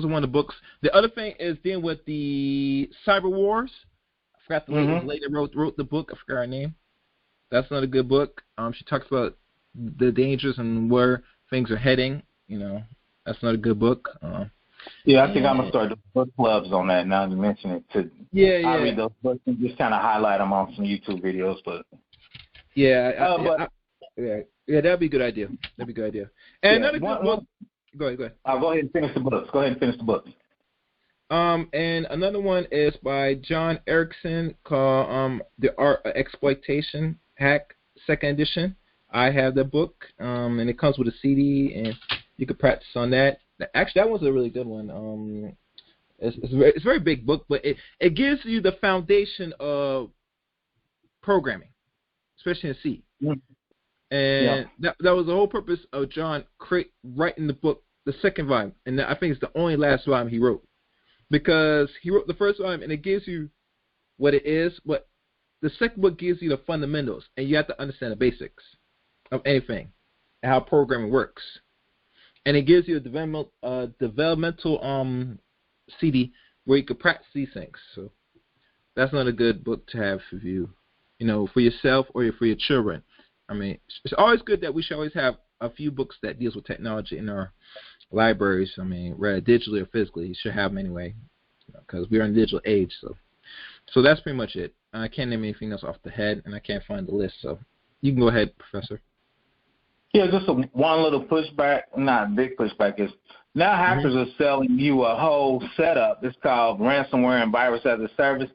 Speaker 2: one of the books. The other thing is dealing with the cyber wars. I forgot the lady wrote the book. I forgot her name. That's another good book. She talks about the dangers and where things are heading. You know, that's another good book.
Speaker 4: Yeah, I think I'm gonna start the book clubs on that. Now you mention it, I read those books and just kind of highlight them on some YouTube videos. But
Speaker 2: that'd be a good idea. That'd be a good idea. And another good book. Go ahead.
Speaker 4: I'll go ahead and finish the books.
Speaker 2: And another one is by John Erickson called The Art of Exploitation Hack, 2nd edition. I have the book, and it comes with a CD, and you can practice on that. Actually, that one's a really good one. It's a very big book, but it gives you the foundation of programming, especially in C. And that was the whole purpose of John writing the book, the 2nd volume, and I think it's the only last volume he wrote, because he wrote the 1st volume and it gives you what it is, but the 2nd book gives you the fundamentals, and you have to understand the basics of anything and how programming works. And it gives you a developmental CD where you can practice these things. So that's not a good book to have for you, for yourself or for your children. I mean, it's always good that we should always have a few books that deals with technology in our libraries. I mean, whether digitally or physically, you should have them anyway, because we're in the digital age. So So that's pretty much it. I can't name anything else off the head, and I can't find the list. So you can go ahead, Professor.
Speaker 4: Yeah, just one little pushback, not big pushback, is now hackers are selling you a whole setup. It's called ransomware and virus as a service.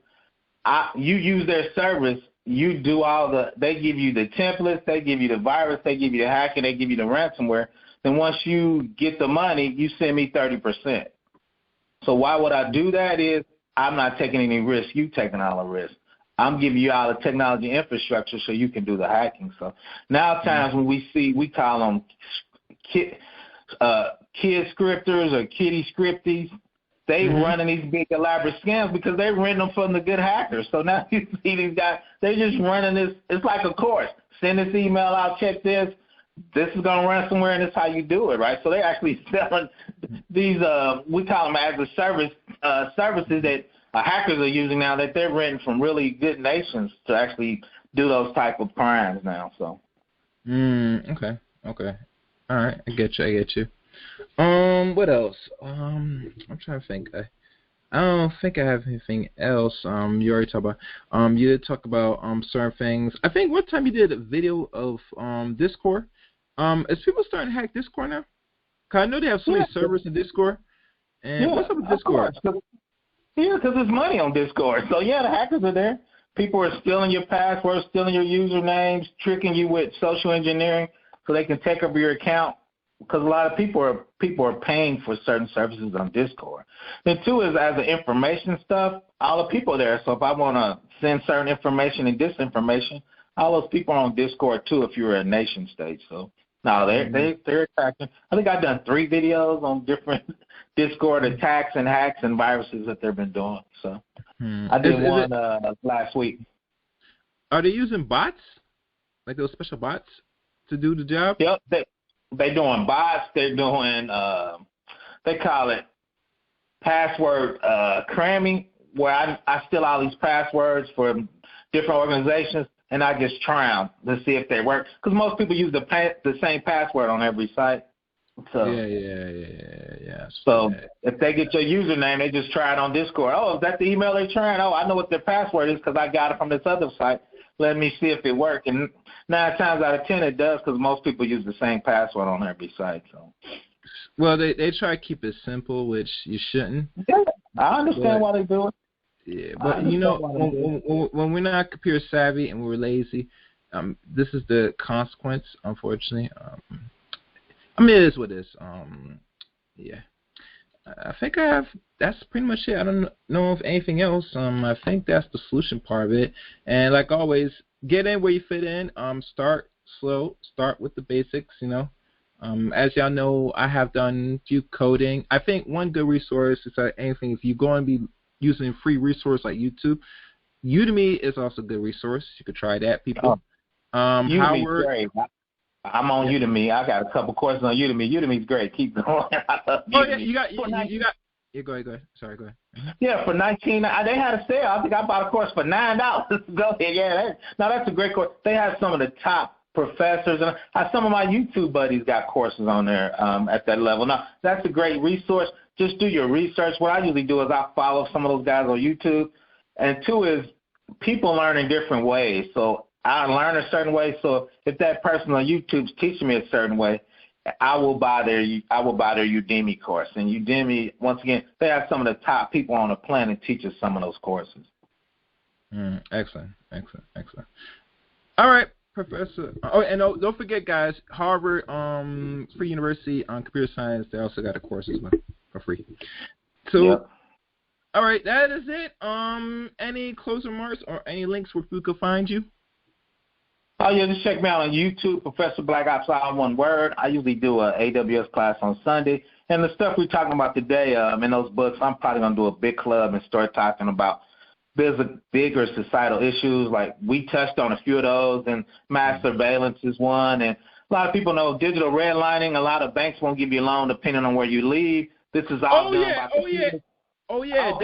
Speaker 4: You use their service, you do they give you the templates, they give you the virus, they give you the hacking, they give you the ransomware. Then once you get the money, you send me 30%. So why would I do that is I'm not taking any risk. You taking all the risk. I'm giving you all the technology infrastructure so you can do the hacking. So now times when we call them kid scripters or kitty scripties, they running these big elaborate scams because they renting them from the good hackers. So now you see these guys, they just running this. It's like a course. Send this email out, check this. This is going to run somewhere, and this is how you do it, right? So they're actually selling these, we call them as a service, services that hackers are using now that they're renting from really good nations to actually do those type of crimes now. So.
Speaker 2: Okay. All right, I get you. What else? I'm trying to think. I don't think I have anything else. You already talked about. You did talk about certain things. I think one time you did a video of Discord. Is people starting to hack Discord now? Cause I know they have so many servers in Discord. And what's up with Discord?
Speaker 4: Yeah, because there's money on Discord. So yeah, the hackers are there. People are stealing your passwords, stealing your usernames, tricking you with social engineering so they can take over your account. Because a lot of people are paying for certain services on Discord. Then two is as the information stuff, all the people there. So if I want to send certain information and disinformation, all those people are on Discord too. If you're a nation state, so no, they're attacking. I think I've done 3 videos on different Discord attacks and hacks and viruses that they've been doing. So I did one last week.
Speaker 2: Are they using bots, like those special bots, to do the job?
Speaker 4: Yep. They're doing bots. They're doing, they call it password cramming, where I steal all these passwords for different organizations, and I just try them to see if they work. Because most people use the same password on every site. So,
Speaker 2: yeah.
Speaker 4: So if they get your username, they just try it on Discord. Oh, is that the email they're trying? Oh, I know what their password is because I got it from this other site. Let me see if it works. And 9 times out of 10 it does because most people use the same password on every site. So.
Speaker 2: Well, they try to keep it simple, which you shouldn't.
Speaker 4: Yeah, I understand why they do it.
Speaker 2: Yeah, but you know, when we're not computer savvy and we're lazy, this is the consequence, unfortunately. I mean, it is what it is. Yeah. I think that's pretty much it. I don't know of anything else. I think that's the solution part of it. And like always, get in where you fit in. Start slow. Start with the basics, you know. As y'all know, I have done a few coding. I think one good resource is anything, if you're going to be using free resource like YouTube, Udemy is also a good resource. You could try that, people.
Speaker 4: Udemy's great. I'm on Udemy. I got a couple courses on Udemy. Udemy's great. Keep going. I love Udemy.
Speaker 2: Oh yeah, you got. Yeah, go ahead. Sorry, go ahead.
Speaker 4: Yeah, for $19, they had a sale. I think I bought a course for $9. Go ahead. Yeah, that's a great course. They have some of the top professors, and some of my YouTube buddies got courses on there at that level. Now, that's a great resource. Just do your research. What I usually do is I follow some of those guys on YouTube. And 2 is people learn in different ways. So I learn a certain way. So if that person on YouTube's teaching me a certain way, I will buy their Udemy course. And Udemy, once again, they have some of the top people on the planet teach us some of those courses.
Speaker 2: Excellent. All right, Professor. Oh, and don't forget, guys, Harvard Free University on computer science, they also got a course as well for free. So, yep. All right, that is it. Any closing remarks or any links where people can find you?
Speaker 4: Oh, yeah, just check me out on YouTube, Professor BlackOps, all one word. I usually do a AWS class on Sunday. And the stuff we're talking about today in those books, I'm probably going to do a big club and start talking about bigger societal issues. Like we touched on a few of those, and mass surveillance is one. And a lot of people know digital redlining. A lot of banks won't give you a loan depending on where you leave. This is all done by computers.
Speaker 2: Oh, yeah.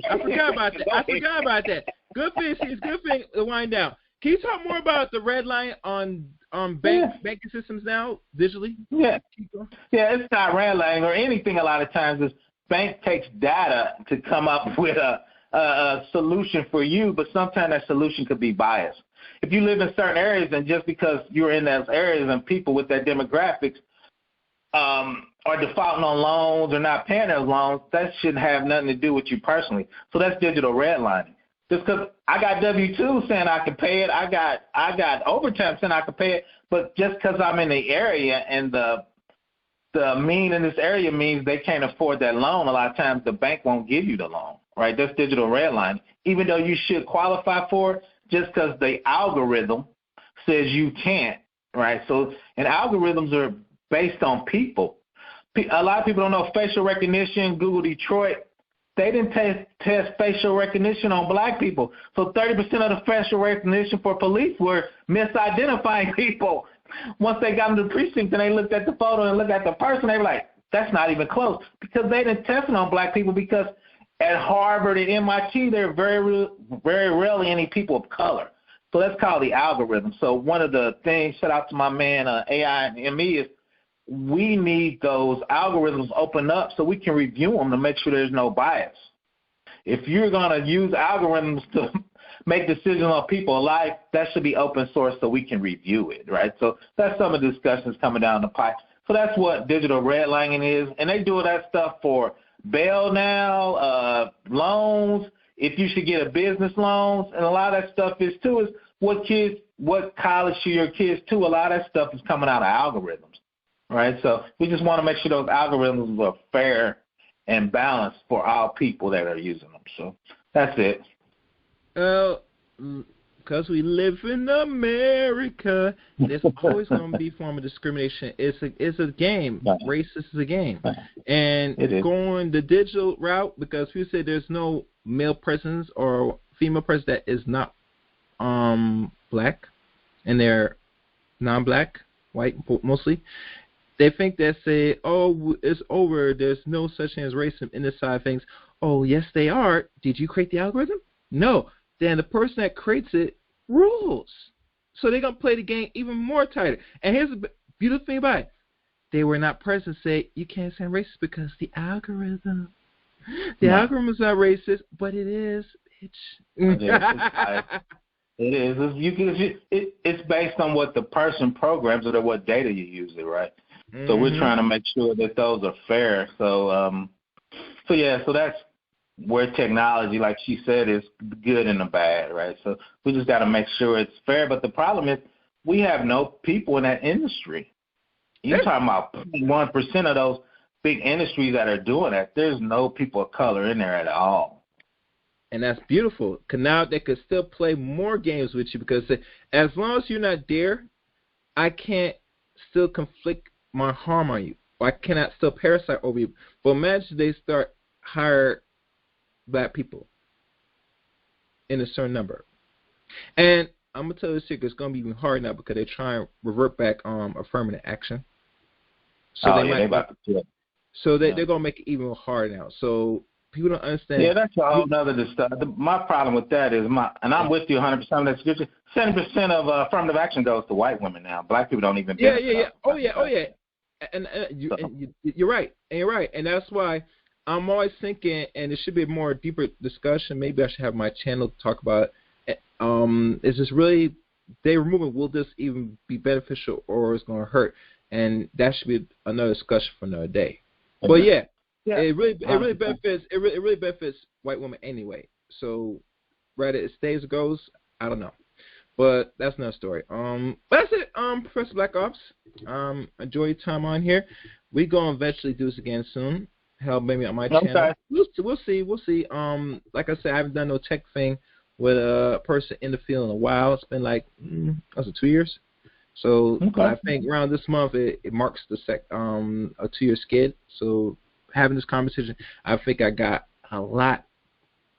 Speaker 2: I forgot about that. Good thing to wind down. Can you talk more about the red line on banking systems now, digitally?
Speaker 4: Yeah, it's not redlining or anything. A lot of times, is bank takes data to come up with a solution for you, but sometimes that solution could be biased. If you live in certain areas, and just because you're in those areas and people with that demographics are defaulting on loans or not paying those loans, that shouldn't have nothing to do with you personally. So that's digital redlining. Just because I got W-2 saying I can pay it, I got overtime saying I can pay it, but just because I'm in the area and the mean in this area means they can't afford that loan, a lot of times the bank won't give you the loan, right? That's digital redlining. Even though you should qualify for it, just because the algorithm says you can't, right? So, and algorithms are based on people. A lot of people don't know facial recognition. Google Detroit, they didn't test facial recognition on black people. So 30% of the facial recognition for police were misidentifying people. Once they got into the precinct and they looked at the photo and looked at the person, they were like, that's not even close, because they didn't test it on black people, because at Harvard and MIT, there are very rarely any people of color. So that's called the algorithm. So one of the things, shout out to my man AI and ME, is we need those algorithms open up so we can review them to make sure there's no bias. If you're going to use algorithms to make decisions on people's life, that should be open source so we can review it, right? So that's some of the discussions coming down the pipe. So that's what digital redlining is, and they do that stuff for bail now, loans, if you should get a business loans, and a lot of that stuff is what college should your kids to. A lot of that stuff is coming out of algorithms. Right, so we just want to make sure those algorithms are fair and balanced for all people that are using them. So that's it.
Speaker 2: Because we live in America, there's always going to be a form of discrimination. It's a game. Right. Racist is a game. Right. And going the digital route, because people say there's no male presence or female presence that is not black, and they're non-black, white mostly. They think that say, oh, it's over, there's no such thing as racism in this side of things. Oh, yes, they are. Did you create the algorithm? No. Then the person that creates it rules. So they're going to play the game even more tighter. And here's the beautiful thing about it. They were not present to say, you can't say racist because the algorithm. The algorithm is not racist, but it is, bitch.
Speaker 4: It is. It's based on what the person programs it or what data you use it, right? Mm-hmm. So we're trying to make sure that those are fair. So that's where technology, like she said, is good and the bad, right? So we just got to make sure it's fair. But the problem is we have no people in that industry. You're talking about 1% of those big industries that are doing that. There's no people of color in there at all.
Speaker 2: And that's beautiful, because now they could still play more games with you, because as long as you're not there, I can't still conflict my harm on you, or I cannot still parasite over you. But imagine they start hire black people in a certain number. And I'm going to tell you this secret, it's going to be even harder now, because they try and revert back affirmative action. So they're going to make it even harder now. So people don't understand.
Speaker 4: Yeah, that's a whole other discussion. My problem with that is and I'm with you 100% on that scripture. 70% of affirmative action goes to white women now. Black people don't even.
Speaker 2: Yeah. Oh yeah. And you're right. And you're right. And that's why I'm always thinking, and it should be a more deeper discussion. Maybe I should have my channel to talk about it. Is this really they removing? Will this even be beneficial, or is it going to hurt? And that should be another discussion for another day. But yeah. Yeah. It really benefits white women anyway. So whether it stays or goes, I don't know. But that's another story. But that's it. Professor BlackOps. Enjoy your time on here. We're gonna eventually do this again soon. Hell, maybe on my channel. We'll see. Like I said, I haven't done no tech thing with a person in the field in a while. It's been like 2 years. So I think around this month it marks the a 2-year skid. So having this conversation, I think I got a lot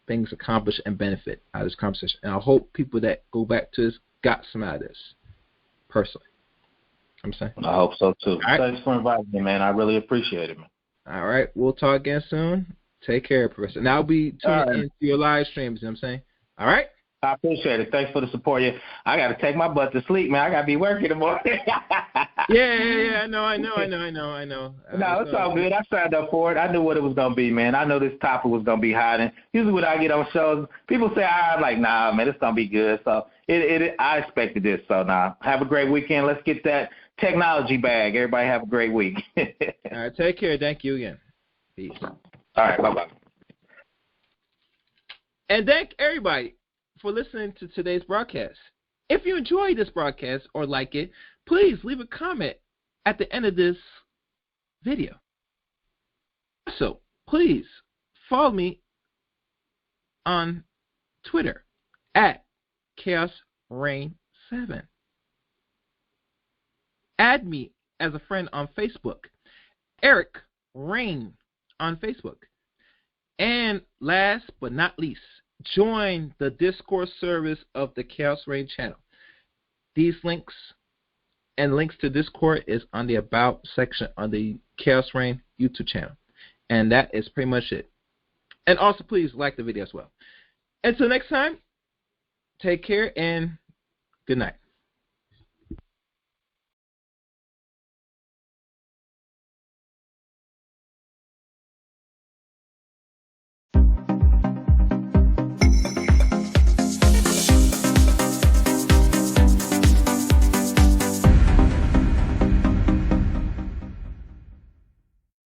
Speaker 2: things accomplished and benefit out of this conversation. And I hope people that go back to this got some out of this, personally. I'm saying.
Speaker 4: I hope so, too. Right. Thanks for inviting me, man. I really appreciate it, man.
Speaker 2: All right. We'll talk again soon. Take care, Professor. And I'll be tuning into your live streams, you know what I'm saying? All right?
Speaker 4: I appreciate it. Thanks for the support. I got to take my butt to sleep, man. I got to be working tomorrow.
Speaker 2: Yeah. I know.
Speaker 4: No, it's all good. I signed up for it. I knew what it was gonna be, man. I know this topic was gonna be hot, and usually when I get on shows, people say, I'm like, nah, man, it's gonna be good. So I expected this. So now, have a great weekend. Let's get that technology bag. Everybody have a great week.
Speaker 2: All right, take care. Thank you again. Peace.
Speaker 4: All right, bye-bye.
Speaker 2: And thank everybody for listening to today's broadcast. If you enjoyed this broadcast or like it, please leave a comment at the end of this video. Also, please follow me on Twitter at ChaosReign7. Add me as a friend on Facebook, Eric Rain on Facebook. And last but not least, join the Discord service of the Chaos Reign channel. These links and links to Discord is on the About section on the Chaos Reign YouTube channel. And that is pretty much it. And also, please like the video as well. Until next time, take care and good night.